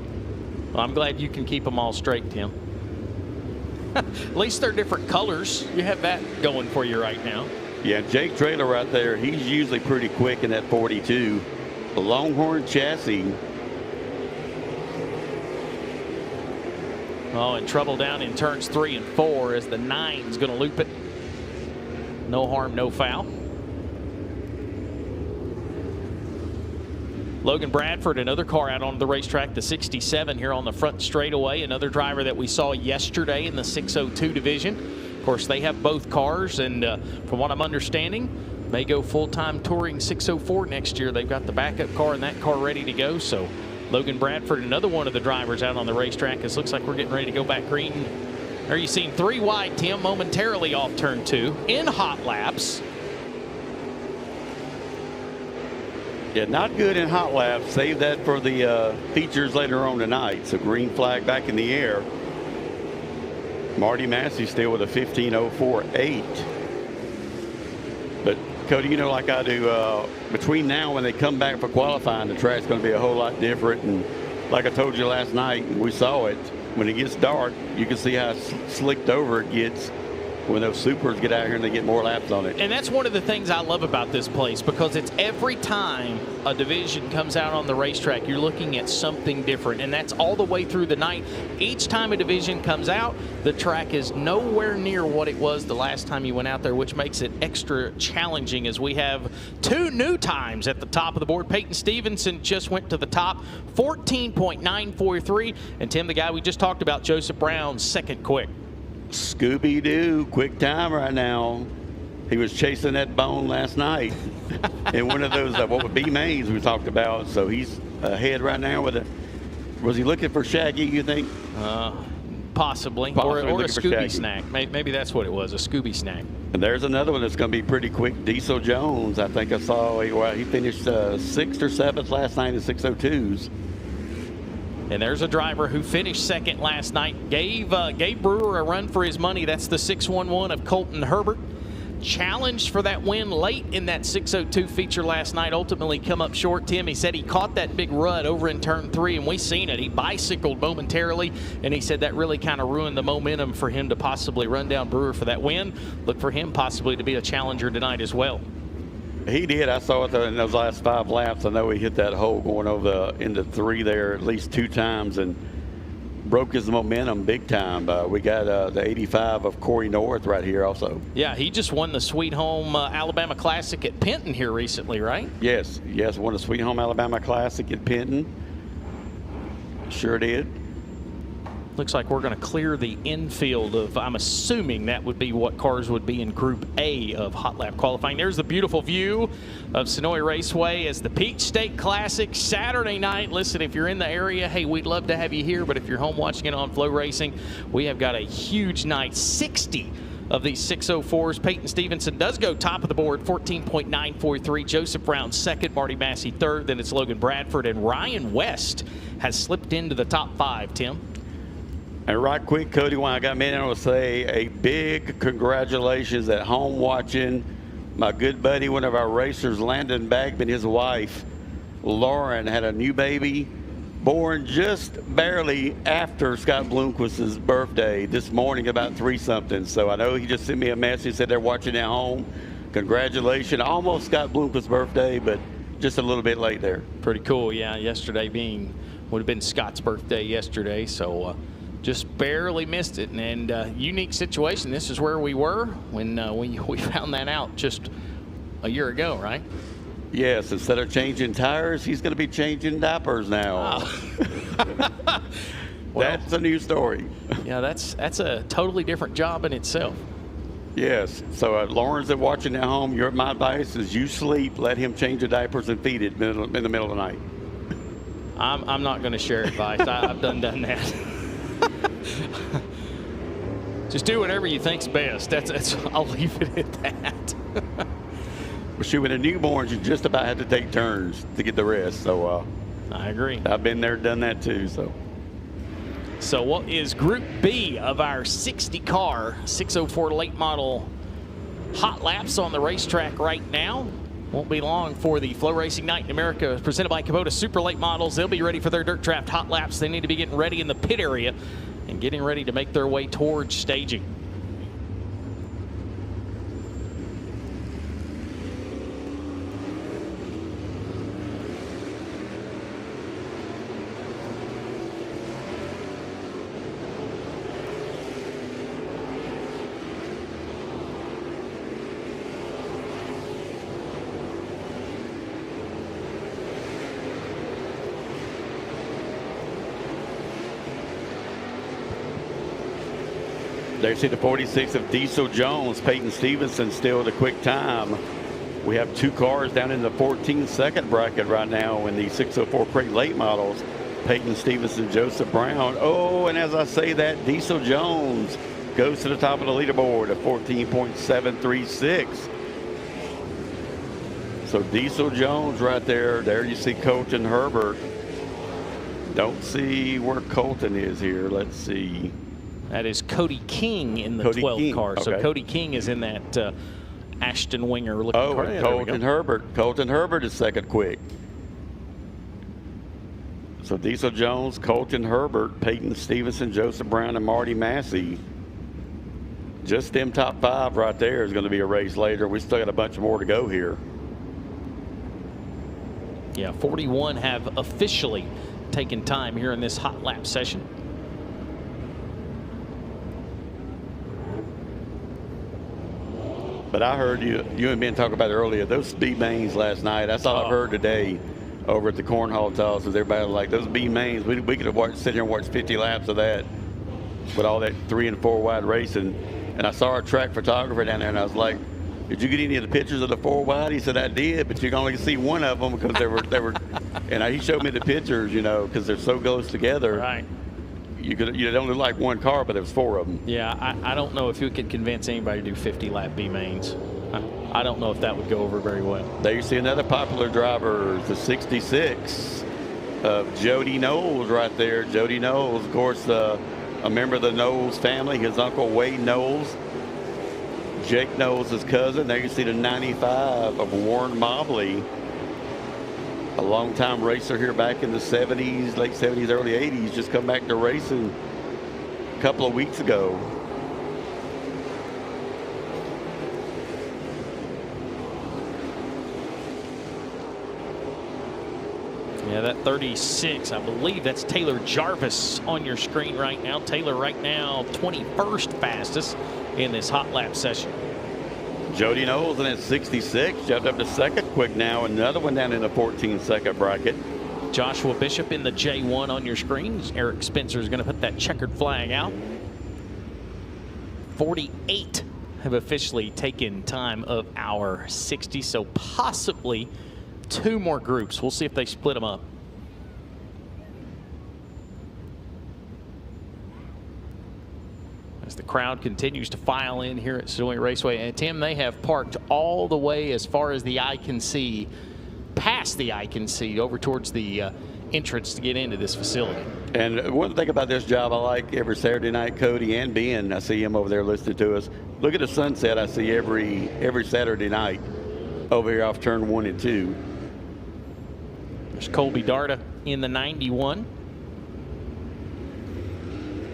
Well, I'm glad you can keep them all straight, Tim. At least they're different colors. You have that going for you right now. Yeah, Jake Traylor right there, he's usually pretty quick in that 42. The Longhorn chassis. Oh, and trouble down in turns 3 and 4 as the 9's going to loop it. No harm, no foul. Logan Bradford, another car out on the racetrack, the 67 here on the front straightaway. Another driver that we saw yesterday in the 602 division. Of course, they have both cars, and from what I'm understanding, they go full-time touring 604 next year. They've got the backup car and that car ready to go. So Logan Bradford, another one of the drivers out on the racetrack. It looks like we're getting ready to go back green. There you seen 3 wide, Tim, momentarily off turn 2 in hot laps. Yeah, not good in hot laps. Save that for the features later on tonight. So green flag back in the air. Marty Massey still with a 15:04.8. But Cody, you know, like I do, between now and when they come back for qualifying, the track's going to be a whole lot different. And like I told you last night, we saw it. When it gets dark, you can see how slicked over it gets when those supers get out here and they get more laps on it. And that's one of the things I love about this place, because it's every time a division comes out on the racetrack, you're looking at something different, and that's all the way through the night. Each time a division comes out, the track is nowhere near what it was the last time you went out there, which makes it extra challenging as we have 2 new times at the top of the board. Peyton Stevenson just went to the top, 14.943, and Tim, the guy we just talked about, Joseph Brown, second quick. Scooby-Doo, quick time right now. He was chasing that bone last night in one of those, what would be mains we talked about. So he's ahead right now with a, was he looking for Shaggy, you think? Possibly. Or a Scooby snack. Maybe that's what it was, a Scooby snack. And there's another one that's going to be pretty quick. Diesel Jones, I think I saw, he finished 6th or 7th last night in 602s. And there's a driver who finished second last night. Gave Brewer a run for his money. That's the 611 of Colton Herbert. Challenged for that win late in that 602 feature last night. Ultimately come up short, Tim. He said he caught that big rut over in turn 3, and we seen it. He bicycled momentarily, and he said that really kind of ruined the momentum for him to possibly run down Brewer for that win. Look for him possibly to be a challenger tonight as well. He did. I saw it in those last 5 laps. I know he hit that hole going over into 3 there at least 2 times and broke his momentum big time. We got the 85 of Corey North right here also. Yeah, he just won the Sweet Home Alabama Classic at Penton here recently, right? Yes, won the Sweet Home Alabama Classic at Penton. Sure did. Looks like we're going to clear the infield of, I'm assuming that would be what cars would be in Group A of hot lap qualifying. There's the beautiful view of Senoia Raceway as the Peach State Classic Saturday night. Listen, if you're in the area, hey, we'd love to have you here, but if you're home watching it on FloRacing, we have got a huge night. 60 of these 604s. Peyton Stevenson does go top of the board, 14.943. Joseph Brown second, Marty Massey third. Then it's Logan Bradford, and Ryan West has slipped into the top 5, Tim. And right quick, Cody, when I got me in, I will say a big congratulations at home watching my good buddy, one of our racers, Landon Bagman, his wife, Lauren, had a new baby born just barely after Scott Bloomquist's birthday this morning, about 3-something. So I know he just sent me a message, said they're watching at home. Congratulations. Almost Scott Bloomquist's birthday, but just a little bit late there. Pretty cool, yeah. Yesterday would have been Scott's birthday yesterday, so just barely missed it. And unique situation. This is where we were when we found that out just a year ago, right? Yes, instead of changing tires, he's going to be changing diapers now. Oh. That's a new story. Yeah, that's a totally different job in itself. Yes. So Lauren's watching at home. My advice is you sleep, let him change the diapers and feed it in the middle of the night. I'm not going to share advice. I've done that. Just do whatever you think's best. That's I'll leave it at that. Well, shoot, with a newborn, you just about have to take turns to get the rest. So I agree. I've been there, done that too. So what is Group B of our 60-car 604 late model hot laps on the racetrack right now? Won't be long for the FloRacing Night in America presented by Kubota Super Late Models. They'll be ready for their dirt draft hot laps. They need to be getting ready in the pit area and getting ready to make their way towards staging. There you see the 46 of Diesel Jones. Peyton Stevenson still at a quick time. We have 2 cars down in the 14-second bracket right now in the 604 crate late models. Peyton Stevenson, Joseph Brown. Oh, and as I say that, Diesel Jones goes to the top of the leaderboard at 14.736. So Diesel Jones right there. There you see Colton Herbert. Don't see where Colton is here. Let's see. That is Cody King in the 12 car. Okay. So Cody King is in that Ashton Winger looking car. Oh, Colton Herbert. Colton Herbert is second quick. So Diesel Jones, Colton Herbert, Peyton Stevenson, Joseph Brown, and Marty Massey. Just them top 5 right there is going to be a race later. We still got a bunch more to go here. Yeah, 41 have officially taken time here in this hot lap session. But I heard you and Ben talk about it earlier. Those B mains last night. That's all I've heard today over at the cornhole tosses. Everybody was like, those B mains. We could have sit here and watched 50 laps of that with all that 3 and 4 wide racing. And I saw our track photographer down there, and I was like, "Did you get any of the pictures of the 4 wide?" He said, "I did, but you can only see one of them because they were." And he showed me the pictures, because they're so close together. Right. You only like one car, but there was 4 of them. Yeah, I don't know if you could convince anybody to do 50 lap B mains. I don't know if that would go over very well. There you see another popular driver, the 66 of Jody Knowles right there. Jody Knowles, of course, a member of the Knowles family. His uncle Wade Knowles, Jake Knowles' his cousin. There you see the 95 of Warren Mobley, a longtime racer here back in the 70s, late 70s, early 80s. Just come back to racing a couple of weeks ago. Yeah, that 36, I believe that's Taylor Jarvis on your screen right now. Taylor right now 21st fastest in this hot lap session. Jody Knowles in at 66, jumped up to second quick now. Another one down in the 14-second bracket. Joshua Bishop in the J1 on your screen. Eric Spencer is going to put that checkered flag out. 48 have officially taken time of our 60, so possibly 2 more groups. We'll see if they split them up. as the crowd continues to file in here at Senoia Raceway. And Tim, they have parked all the way as far as the eye can see, past the eye can see, over towards the entrance to get into this facility. And one thing about this job I like every Saturday night, Cody and Ben, I see him over there listening to us. Look at the sunset I see every Saturday night over here off turn 1 and 2. There's Colby Darda in the 91.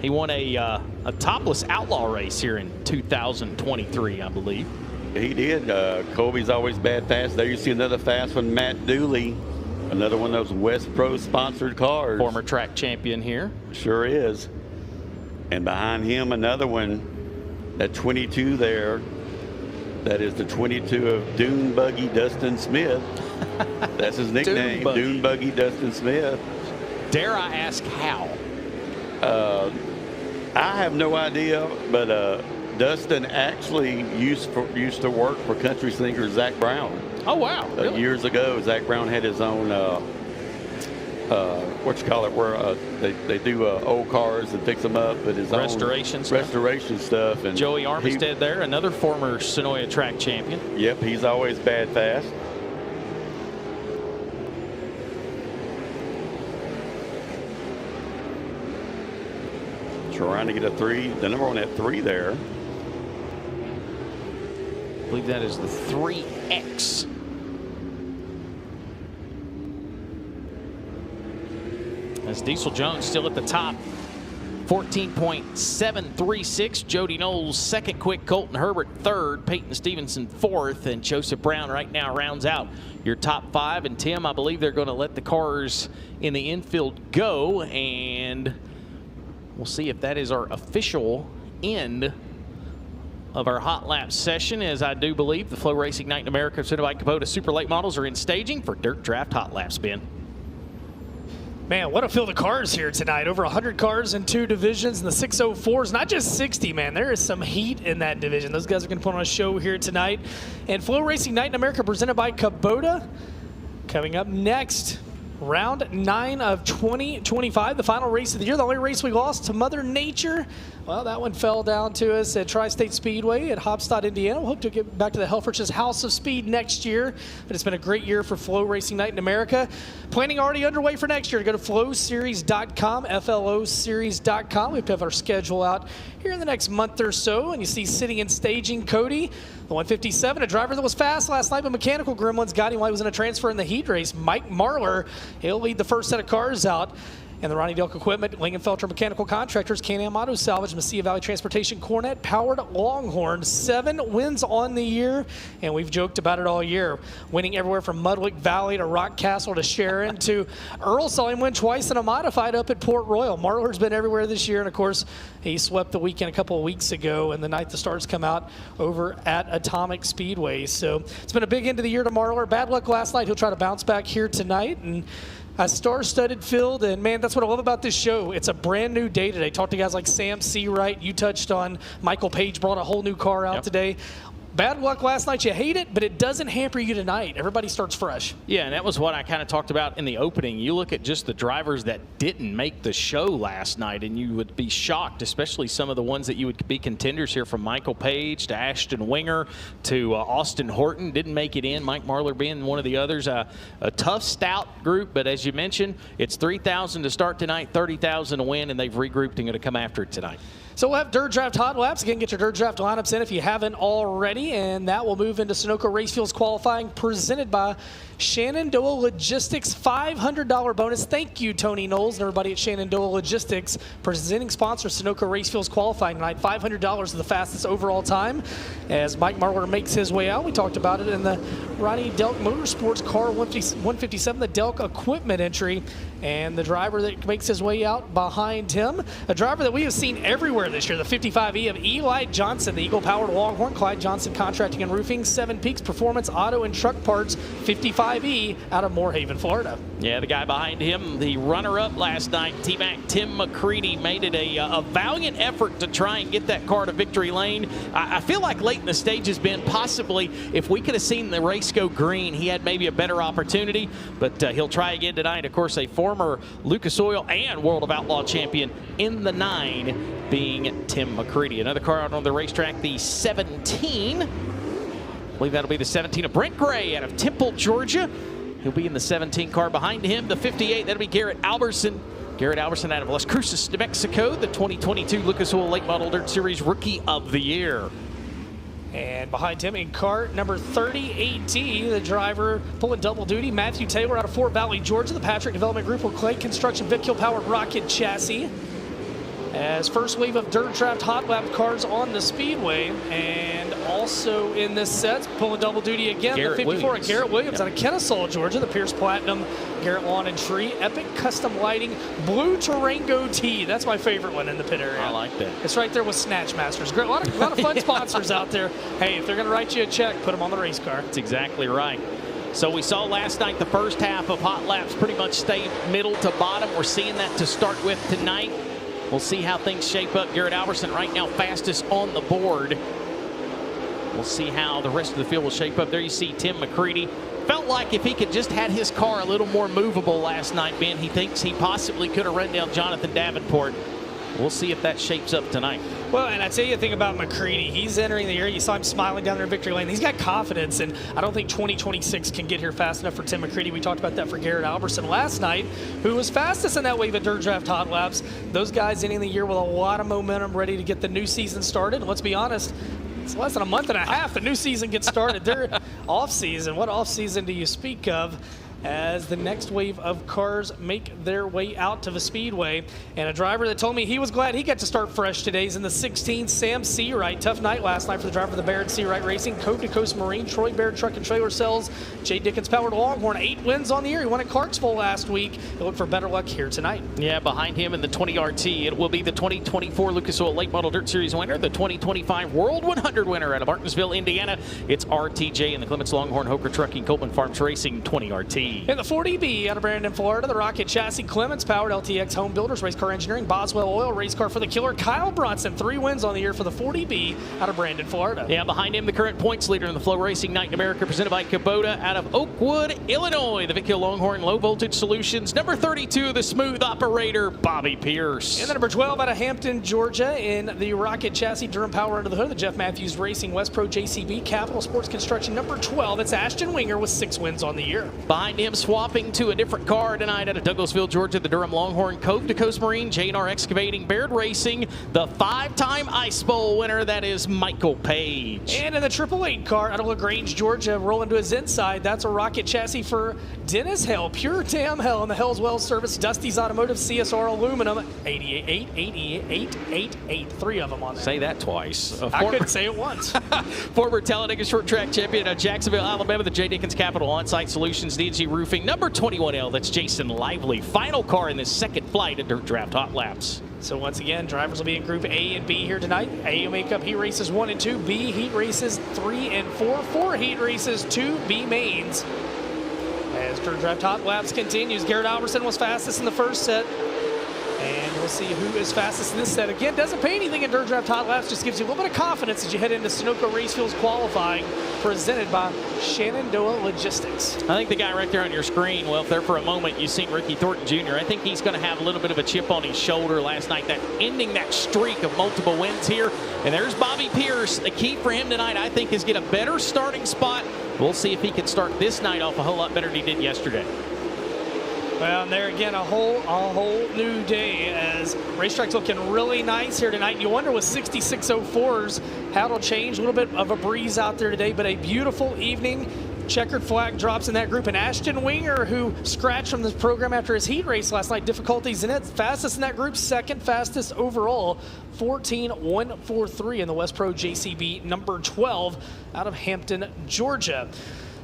He won a topless outlaw race here in 2023, I believe. He did. Colby's always bad fast. There you see another fast one, Matt Dooley. Another one of those West Pro sponsored cars. Former track champion here. Sure is. And behind him, another one, that 22 there. That is the 22 of Dune Buggy Dustin Smith. That's his nickname, Dune Buggy Dustin Smith. Dare I ask how? I have no idea, but Dustin actually used to work for country singer Zach Brown. Oh, wow. Really? Years ago, Zach Brown had his own, where they do old cars and fix them up, but his restoration stuff. And Joey Armistead there, another former Senoia track champion. Yep, he's always bad fast. Trying to get the number one at 3 there. I believe that is the 3X. As Diesel Jones still at the top. 14.736. Jody Knowles second quick, Colton Herbert third, Peyton Stevenson fourth, and Joseph Brown right now rounds out your top 5. And Tim, I believe they're going to let the cars in the infield go, and we'll see if that is our official end of our hot lap session, as I do believe the FloRacing Night in America presented by Kubota Super Late Models are in staging for Dirt Draft Hot Laps, Ben. Man, what a field of cars here tonight. Over 100 cars in 2 divisions, and the 604s, not just 60, man. There is some heat in that division. Those guys are going to put on a show here tonight. And FloRacing Night in America presented by Kubota. Coming up next, round 9 of 2025, the final race of the year. The only race we lost to Mother Nature. Well, that one fell down to us at Tri-State Speedway at Hopstad, Indiana. We'll hope to get back to the Helfrich's House of Speed next year. But it's been a great year for FloRacing Night in America. Planning already underway for next year. Go to FloSeries.com, FLOSeries.com. We have our schedule out here in the next month or so. And you see sitting in staging Cody, the 157, a driver that was fast last night, but Mechanical Gremlins got him while he was in a transfer in the heat race. Mike Marlar, he'll lead the first set of cars out. And the Ronnie Delk Equipment, Lingenfelter Mechanical Contractors, Can-Am Auto Salvage, Mesilla Valley Transportation, Cornet, Powered Longhorn. 7 wins on the year, and we've joked about it all year. Winning everywhere from Mudwick Valley to Rock Castle to Sharon to Earl saw him win twice in a modified up at Port Royal. Marlar's been everywhere this year, and of course, he swept the weekend a couple of weeks ago, and the night the stars come out over at Atomic Speedway. So it's been a big end of the year to Marlar. Bad luck last night. He'll try to bounce back here tonight, and a star-studded field, and man, that's what I love about this show. It's a brand new day today. Talk to guys like Sam Seawright. You touched on Michael Page brought a whole new car out today. Bad luck last night. You hate it, but it doesn't hamper you tonight. Everybody starts fresh. Yeah, and that was what I kind of talked about in the opening. You look at just the drivers that didn't make the show last night, and you would be shocked, especially some of the ones that you would be contenders here, from Michael Page to Ashton Winger to Austin Horton. Didn't make it in. Mike Marlar being one of the others. A tough, stout group, but as you mentioned, it's $3,000 to start tonight, $30,000 to win, and they've regrouped and going to come after it tonight. So we'll have Dirt Draft Hot Laps. Again, get your Dirt Draft lineups in if you haven't already. And that will move into Sunoco Race Fuels qualifying presented by Shenandoah Logistics. $500 bonus. Thank you, Tony Knowles and everybody at Shenandoah Logistics. Presenting sponsor, Sunoco Race Fuels qualifying tonight. $500 is the fastest overall time. As Mike Marlar makes his way out, we talked about it in the Ronnie Delk Motorsports Car 157, the Delk equipment entry. And the driver that makes his way out behind him, a driver that we have seen everywhere this year, the 55E of Eli Johnson, the Eagle-powered Longhorn, Clyde Johnson Contracting and Roofing, 7 Peaks Performance Auto and Truck Parts, 55E out of Moorhaven, Florida. Yeah, the guy behind him, the runner-up last night, T-Mac Tim McCready, made it a valiant effort to try and get that car to victory lane. I feel like late in the stage has been possibly, if we could have seen the race go green, he had maybe a better opportunity, but he'll try again tonight. Of course, a former Lucas Oil and World of Outlaw champion in the 9. being Tim McCready. Another car out on the racetrack, the 17. I believe that'll be the 17 of Brent Gray out of Temple, Georgia. He'll be in the 17 car. Behind him, the 58, that'll be Garrett Alberson. Garrett Alberson out of Las Cruces, New Mexico, the 2022 Lucas Oil Late Model Dirt Series Rookie of the Year. And behind him in car number 38T, the driver pulling double duty, Matthew Taylor out of Fort Valley, Georgia. The Patrick Development Group will Clay Construction Vic-Hill-powered rocket chassis. As first wave of dirt draft hot lap cars on the speedway, and also in this set, pulling double duty again, Garrett the 54 Williams. Garrett Williams Yep. out of Kennesaw, Georgia, the Pierce Platinum, Garrett Lawn and Tree, Epic Custom Lighting, Blue Tarango T. That's my favorite one in the pit area. I like that. It's right there with Snatch Masters. Great, a lot of fun sponsors out there. Hey, if they're going to write you a check, put them on the race car. That's exactly right. So we saw last night the first half of hot laps pretty much stay middle to bottom. We're seeing that to start with tonight. We'll see how things shape up. Garrett Alberson right now fastest on the board. We'll see how the rest of the field will shape up. There you see Tim McCready. Felt like if he could just had his car a little more movable last night, Ben, he thinks he possibly could have run down Jonathan Davenport. We'll see if that shapes up tonight. Well, and I tell you the thing about McCready, he's entering the year. You saw him smiling down there in victory lane. He's got confidence, and I don't think 2026 can get here fast enough for Tim McCready. We talked about that for Garrett Alberson last night, who was fastest in that wave of dirt draft hot laps. Those guys ending the year with a lot of momentum, ready to get the new season started. And let's be honest, it's less than a month and a half. The new season gets started. They're off season. What off season do you speak of? As the next wave of cars make their way out to the speedway. And a driver that told me he was glad he got to start fresh today is in the 16, Sam Seawright. Tough night last night for the driver of the Baird Seawright Racing, Cove to Coast Marine, Troy Baird Truck and Trailer Sales, Jay Dickens powered Longhorn, 8 wins on the year. He won at Clarksville last week. He'll look for better luck here tonight. Yeah, behind him in the 20 RT, it will be the 2024 Lucas Oil Late Model Dirt Series winner, the 2025 World 100 winner out of Martinsville, Indiana. It's RTJ in the Clements Longhorn Hoker Trucking Coleman Farms Racing 20 RT. In the 40B out of Brandon, Florida, the Rocket Chassis Clements powered LTX Home Builders, Race Car Engineering, Boswell Oil, Race Car for the Killer, Kyle Bronson, 3 wins on the year for the 40B out of Brandon, Florida. Yeah, behind him, the current points leader in the FloRacing Night in America, presented by Kubota out of Oakwood, Illinois. The Vic-Hill Longhorn Low Voltage Solutions, number 32, the smooth operator, Bobby Pierce. And the number 12 out of Hampton, Georgia, in the Rocket Chassis Durham Power Under the Hood, the Jeff Matthews Racing West Pro JCB Capital Sports Construction, number 12. It's Ashton Winger with 6 wins on the year. Behind him, swapping to a different car tonight out of Douglasville, Georgia, the Durham Longhorn, Cove to Coast Marine, J&R Excavating, Baird Racing, the 5-time Ice Bowl winner, that is Michael Page. And in the 888 car out of LaGrange, Georgia, rolling to his inside, that's a Rocket Chassis for Dennis Hell, Pure Damn Hell in the Hell's Well Service, Dusty's Automotive, CSR Aluminum, 88, 3 of them on there. Say that twice. I couldn't say it once. Former Talladega Short Track Champion of Jacksonville, Alabama, the J. Dickens Capital On-Site Solutions, DG Roofing, number 21L, that's Jason Lively. Final car in this second flight of Dirt Draft Hot Laps. So once again, drivers will be in Group A and B here tonight. A will make up heat races 1 and 2. B heat races 3 and 4. 4 heat races, 2 B mains. As Dirt Draft Hot Laps continues, Garrett Alberson was fastest in the first set. And we'll see who is fastest in this set. Again, doesn't pay anything in Dirt Draft Hot Laps, just gives you a little bit of confidence as you head into Sunoco Racefield's qualifying, presented by Shenandoah Logistics. I think the guy right there on your screen, well, if there for a moment you've seen Ricky Thornton Jr., I think he's going to have a little bit of a chip on his shoulder last night, that ending that streak of multiple wins here. And there's Bobby Pierce. The key for him tonight, I think, is get a better starting spot. We'll see if he can start this night off a whole lot better than he did yesterday. Well, and there again, a whole new day as racetrack's looking really nice here tonight. And you wonder with 6604s how it'll change. A little bit of a breeze out there today, but a beautiful evening. Checkered flag drops in that group, and Ashton Winger, who scratched from this program after his heat race last night, difficulties in it, fastest in that group, second fastest overall, 14.143 in the West Pro JCB, number 12 out of Hampton, Georgia.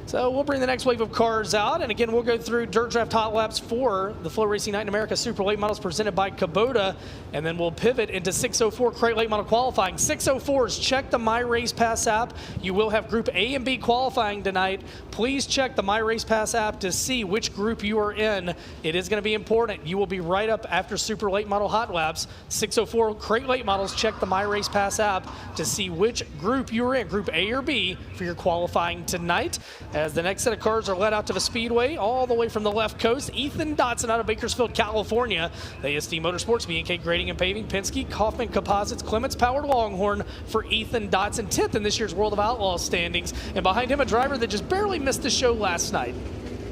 So we'll bring the next wave of cars out, and again, we'll go through Dirt Draft Hot Laps for the FloRacing Night in America Super Late Models presented by Kubota, and then we'll pivot into 604 Crate Late Model Qualifying. 604s, check the My Race Pass app. You will have Group A and B qualifying tonight. Please check the My Race Pass app to see which group you are in. It is going to be important. You will be right up after Super Late Model Hot Laps. 604 Crate Late Models, check the My Race Pass app to see which group you are in, Group A or B, for your qualifying tonight. As the next set of cars are led out to the speedway, all the way from the left coast, Ethan Dotson out of Bakersfield, California. The ASD Motorsports, B&K Grading and Paving, Penske, Kaufman Composites, Clements Powered Longhorn for Ethan Dotson, 10th in this year's World of Outlaws standings. And behind him, a driver that just barely missed the show last night.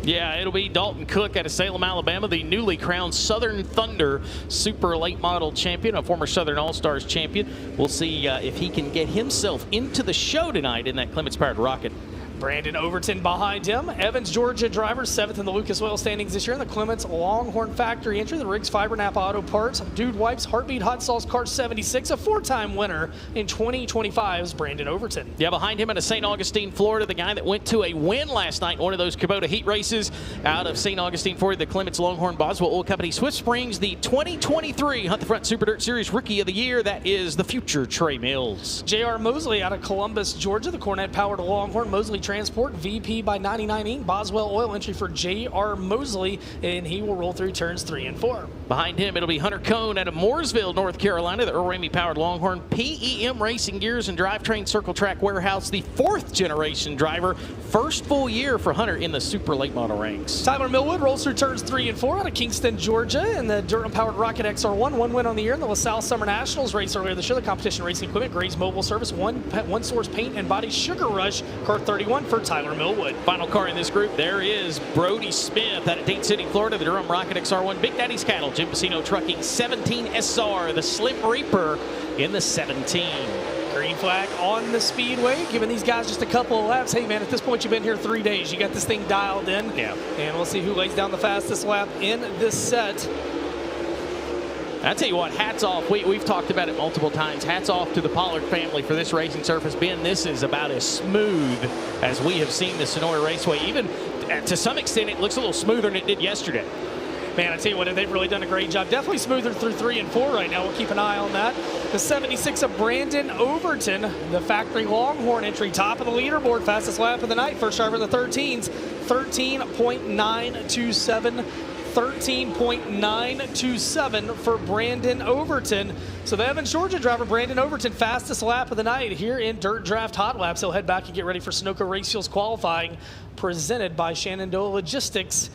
Yeah, it'll be Dalton Cook out of Salem, Alabama, the newly crowned Southern Thunder Super Late Model champion, a former Southern All-Stars champion. We'll see if he can get himself into the show tonight in that Clements-powered rocket. Brandon Overton behind him. Evans, Georgia driver, 7th in the Lucas Oil standings this year in the Clements Longhorn Factory entry. The Riggs Fiber Napa Auto Parts, Dude Wipes, Heartbeat Hot Sauce Car 76, a 4-time winner in 2025's Brandon Overton. Yeah, behind him out of St. Augustine, Florida, the guy that went to a win last night, one of those Kubota heat races out of St. Augustine, Florida, the Clements Longhorn Boswell Oil Company. Swift Springs, the 2023 Hunt the Front Super Dirt Series Rookie of the Year. That is the future Trey Mills. J.R. Mosley out of Columbus, Georgia, the Cornette Powered Longhorn Mosley Transport, VP by 99 Inc. Boswell Oil entry for J.R. Mosley, and he will roll through turns 3 and 4. Behind him, it'll be Hunter Cohn out of Mooresville, North Carolina, the Earl Ramey Powered Longhorn, PEM Racing Gears and Drivetrain Circle Track Warehouse, the 4th generation driver. First full year for Hunter in the super late model ranks. Tyler Millwood rolls through turns 3 and 4 out of Kingston, Georgia, in the Durham Powered Rocket XR1. 1 win on the year in the LaSalle Summer Nationals race earlier this year. The competition racing equipment, Graves Mobile Service, one source paint and body, Sugar Rush, car 31 for Tyler Millwood. Final car in this group, there is Brody Smith out of Dade City, Florida, the Durham Rocket XR1, Big Daddy's Cattle, Jim Pacino Trucking, 17 SR, the Slim Reaper in the 17. Green flag on the speedway, giving these guys just a couple of laps. Hey, man, at this point, you've been here 3 days. You got this thing dialed in. Yeah. And we'll see who lays down the fastest lap in this set. I tell you what, hats off. We've talked about it multiple times. Hats off to the Pollard family for this racing surface. Ben, this is about as smooth as we have seen the Senoia Raceway. Even to some extent, it looks a little smoother than it did yesterday. Man, I tell you what, they've really done a great job. Definitely smoother through 3 and 4 right now. We'll keep an eye on that. The 76 of Brandon Overton, the factory Longhorn entry, top of the leaderboard, fastest lap of the night. First driver of the 13s, 13.927. 13.927 for Brandon Overton. So the Evans, Georgia driver, Brandon Overton, fastest lap of the night here in Dirt Draft Hot Laps. He'll head back and get ready for Sunoco Race Fuels qualifying, presented by Shenandoah Logistics.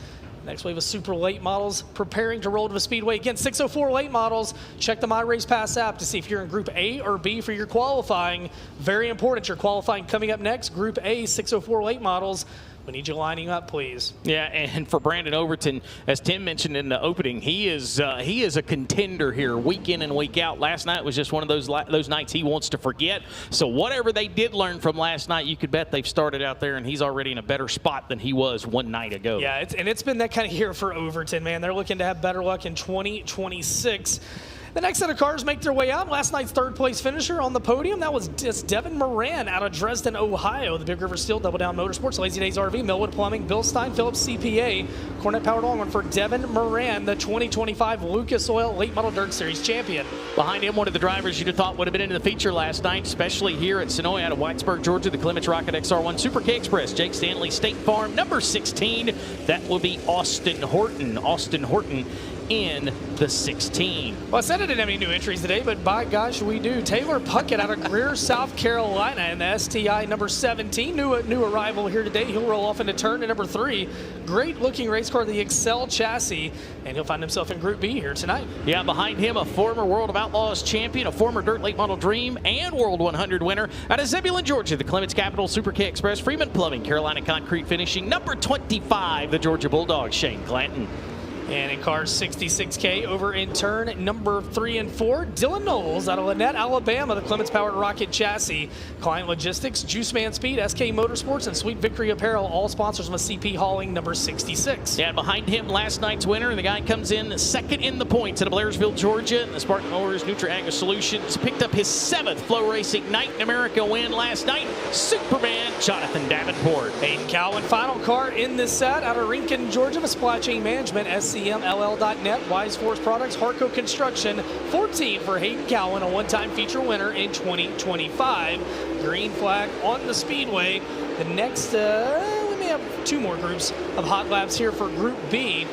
Next wave of super late models preparing to roll to the speedway. Again, 604 late models. Check the My Race Pass app to see if you're in Group A or B for your qualifying. Very important. Your qualifying coming up next. Group A, 604 late models. We need you lining up, please. Yeah, and for Brandon Overton, as Tim mentioned in the opening, he is a contender here week in and week out. Last night was just one of those nights he wants to forget. So whatever they did learn from last night, you could bet they've started out there, and he's already in a better spot than he was one night ago. Yeah, it's been that kind of year for Overton, man. They're looking to have better luck in 2026. The next set of cars make their way out. Last night's third-place finisher on the podium, that was Devin Moran out of Dresden, Ohio. The Big River Steel, Double Down Motorsports, Lazy Days RV, Millwood Plumbing, Bill Stein, Phillips CPA, Cornette Powered Longhorn for Devin Moran, the 2025 Lucas Oil Late Model Dirt Series champion. Behind him, one of the drivers you'd have thought would have been in the feature last night, especially here at Senoia out of Whitesburg, Georgia, the Clements Rocket XR1 Super K Express, Jake Stanley State Farm, number 16. That will be Austin Horton. Austin Horton in the 16. Well, I said I didn't have any new entries today, but by gosh, we do. Taylor Puckett out of Greer, South Carolina in the STI number 17. New arrival here today. He'll roll off into turn to number 3. Great looking race car, the Excel chassis, and he'll find himself in Group B here tonight. Yeah, behind him, a former World of Outlaws champion, a former Dirt Late Model Dream, and World 100 winner out of Zebulon, Georgia, the Clements Capital Super K Express, Freeman Plumbing, Carolina Concrete Finishing, number 25, the Georgia Bulldogs, Shane Clanton. And in cars 66K over in turn number 3 and 4, Dylan Knowles out of Lynette, Alabama, the Clements Powered Rocket Chassis, Client Logistics, Juice Man Speed, SK Motorsports, and Sweet Victory Apparel, all sponsors of CP Hauling number 66. Yeah, behind him, last night's winner, and the guy comes in second in the points out of Blairsville, Georgia. The Spartan Motors Nutri-Agri Solutions picked up his 7th FloRacing Night in America win last night. Superman Jonathan Davenport. Hayden Cowan, final car in this set out of Rincon, Georgia, the Supply Chain Management, SCMLL.net, Wise Force Products, Harco Construction, 14 for Hayden Cowan, a one-time feature winner in 2025. Green flag on the speedway. The next, we may have 2 more groups of hot laps here for Group B.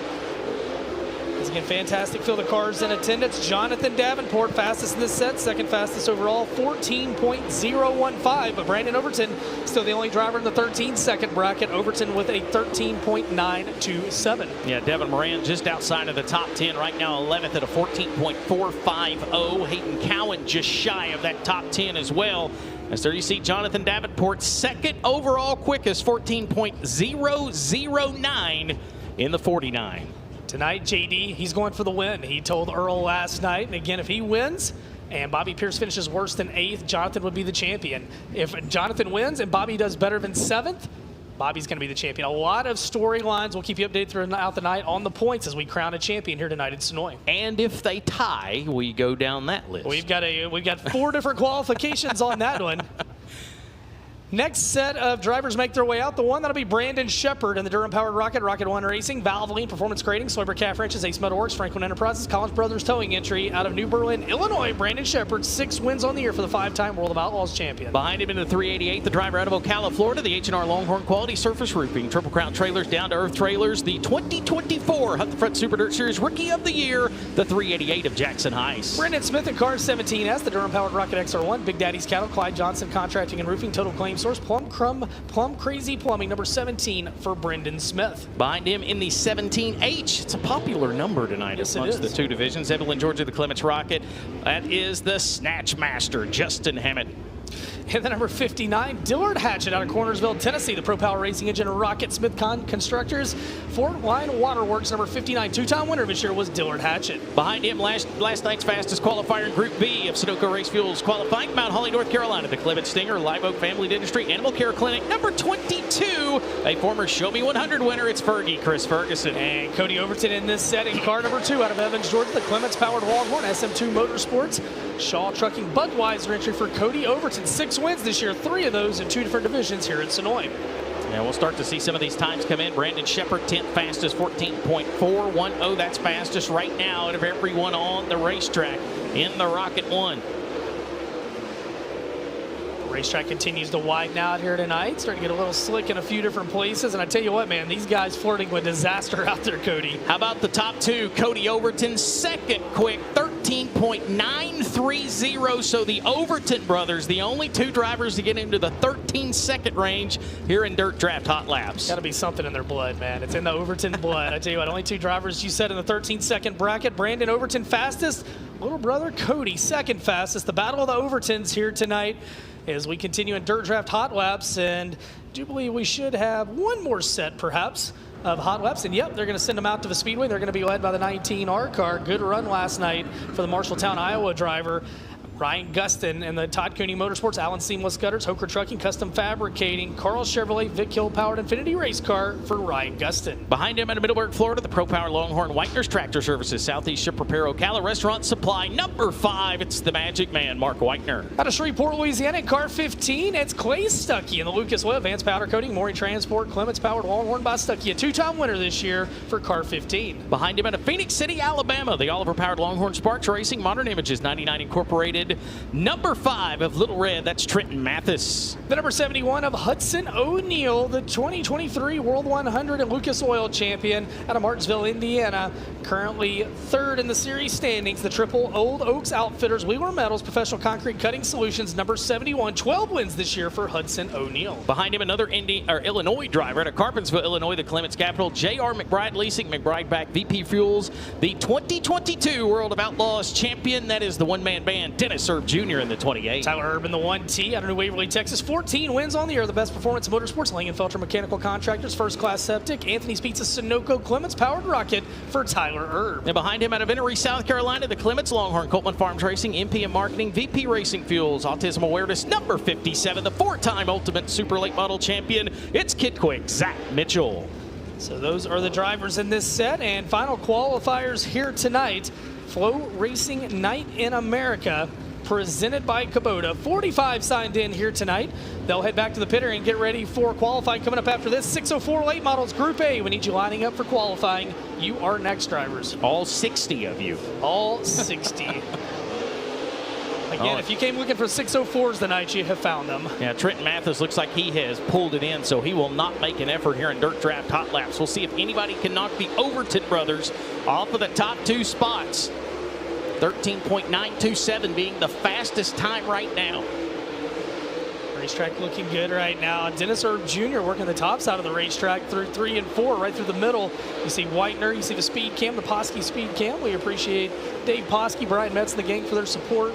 Once again, fantastic field of cars in attendance. Jonathan Davenport, fastest in this set, second fastest overall, 14.015. But Brandon Overton, still the only driver in the 13-second bracket. Overton with a 13.927. Yeah, Devin Moran just outside of the top 10 right now, 11th at a 14.450. Hayden Cowan just shy of that top 10 as well. As there you see Jonathan Davenport, second overall quickest, 14.009 in the 49. Tonight, JD, he's going for the win. He told Earl last night, and again, if he wins and Bobby Pierce finishes worse than 8th, Jonathan would be the champion. If Jonathan wins and Bobby does better than 7th, Bobby's going to be the champion. A lot of storylines. We'll keep you updated throughout the night on the points as we crown a champion here tonight in Senoia. And if they tie, we go down that list. We've got 4 different qualifications on that one. Next set of drivers make their way out. The one that'll be Brandon Shepard in the Durham-powered Rocket, Rocket One Racing, Valvoline Performance Grading, Soyber Calf Wrenches, Ace Metal Works, Franklin Enterprises, Collins Brothers Towing Entry out of New Berlin, Illinois. Brandon Shepard, 6 wins on the year for the 5-time World of Outlaws champion. Behind him in the 388, the driver out of Ocala, Florida, the H&R Longhorn Quality Surface Roofing, Triple Crown Trailers, Down to Earth Trailers, the 2024 Hunt the Front Super Dirt Series Rookie of the Year, the 388 of Jackson Heiss. Brendan Smith and Cars 17S, the Durham-powered Rocket XR1, Big Daddy's Cattle, Clyde Johnson Contracting and Roofing, Total Claim Source, Plum Crazy Plumbing, number 17 for Brendan Smith. Behind him in the 17H, it's a popular number tonight amongst the 2 divisions. Evelyn, Georgia, the Clements Rocket. That is the Snatch Master, Justin Hammett. And the number 59, Dillard Hatchett out of Cornersville, Tennessee, the Pro Power Racing Engine Rocket Smith Constructors, Fort Line Waterworks, number 59, 2-time winner this year was Dillard Hatchett. Behind him, last night's fastest qualifier in Group B of Sunoco Race Fuels qualifying, Mount Holly, North Carolina, the Clement Stinger, Live Oak Family Dentistry Animal Care Clinic, number 22, a former Show Me 100 winner, it's Fergie, Chris Ferguson. And Cody Overton in this set in car number 2 out of Evans, Georgia, the Clements Powered Longhorn, SM2 Motorsports, Shaw Trucking Budweiser entry for Cody Overton. 6 wins this year, 3 of those in 2 different divisions here at Senoia. Yeah, we'll start to see some of these times come in. Brandon Shepard, 10th fastest, 14.410. That's fastest right now out of everyone on the racetrack in the Rocket One. Racetrack continues to widen out here tonight. Starting to get a little slick in a few different places. And I tell you what, man, these guys flirting with disaster out there, Cody. How about the top 2? Cody Overton, second quick, 13.930. So the Overton brothers, the only 2 drivers to get into the 13-second range here in Dirt Draft Hot Laps. Got to be something in their blood, man. It's in the Overton blood. I tell you what, only 2 drivers you said in the 13-second bracket. Brandon Overton fastest. Little brother Cody second fastest. The battle of the Overtons here tonight as we continue in Dirt Draft Hot Laps, and I do believe we should have one more set perhaps of Hot Laps. And yep, they're going to send them out to the Speedway. They're going to be led by the 19R car. Good run last night for the Marshalltown, Iowa driver Ryan Gustin, and the Todd Cooney Motorsports, Allen Seamless Gutters, Hoker Trucking, Custom Fabricating, Carl Chevrolet, Vic Hill Powered Infinity Race Car for Ryan Gustin. Behind him out of Middleburg, Florida, the Pro Power Longhorn Whitener's Tractor Services, Southeast Ship Repair, Ocala Restaurant Supply, number 5. It's the Magic Man, Mark Whitener. Out of Shreveport, Louisiana, car 15, it's Clay Stuckey in the Lucas Oil, Advanced Powder Coating, Maury Transport, Clements Powered Longhorn by Stuckey, a 2-time winner this year for car 15. Behind him out of Phoenix City, Alabama, the Oliver Powered Longhorn Sparks Racing, Modern Images 99 Incorporated, number 5 of Little Red, that's Trenton Mathis. The number 71 of Hudson O'Neill, the 2023 World 100 and Lucas Oil champion out of Martinsville, Indiana. Currently 3rd in the series standings. The triple Old Oaks Outfitters, Wheeler Metals, Professional Concrete Cutting Solutions, number 71. 12 wins this year for Hudson O'Neill. Behind him, another Illinois driver out of Carpentersville, Illinois, the Clements capital, J.R. McBride Leasing, McBride back, VP Fuels, the 2022 World of Outlaws champion. That is the one-man band, Dennis Erb Jr. in the 28. Tyler Erb in the 1T out of New Waverly, Texas. 14 wins on the year. The best performance motorsports, Langenfelter Mechanical Contractors, First Class Septic, Anthony's Pizza, Sunoco, Clements Powered Rocket for Tyler Erb. And behind him out of Enoree, South Carolina, the Clements Longhorn, Coltman Farms Racing, MPM Marketing, VP Racing Fuels, Autism Awareness, number 57, the 4-time Ultimate Super Late Model champion. It's Kid Quick, Zach Mitchell. So those are the drivers in this set, and final qualifiers here tonight. FloRacing Night in America, presented by Kubota. 45 signed in here tonight. They'll head back to the pit area and get ready for qualifying. Coming up after this, 604 late models, Group A. We need you lining up for qualifying. You are next, drivers. All 60 of you. All 60. Again, if you came looking for 604s tonight, you have found them. Yeah, Trenton Mathis looks like he has pulled it in, so he will not make an effort here in Dirt Draft Hot Laps. We'll see if anybody can knock the Overton brothers off of the top 2 spots. 13.927 being the fastest time right now. Racetrack looking good right now. Dennis Erb Jr. working the top side of the racetrack through 3 and 4, right through the middle. You see Whitener, you see the speed cam, the Posky speed cam. We appreciate Dave Posky, Brian Metz, and the gang for their support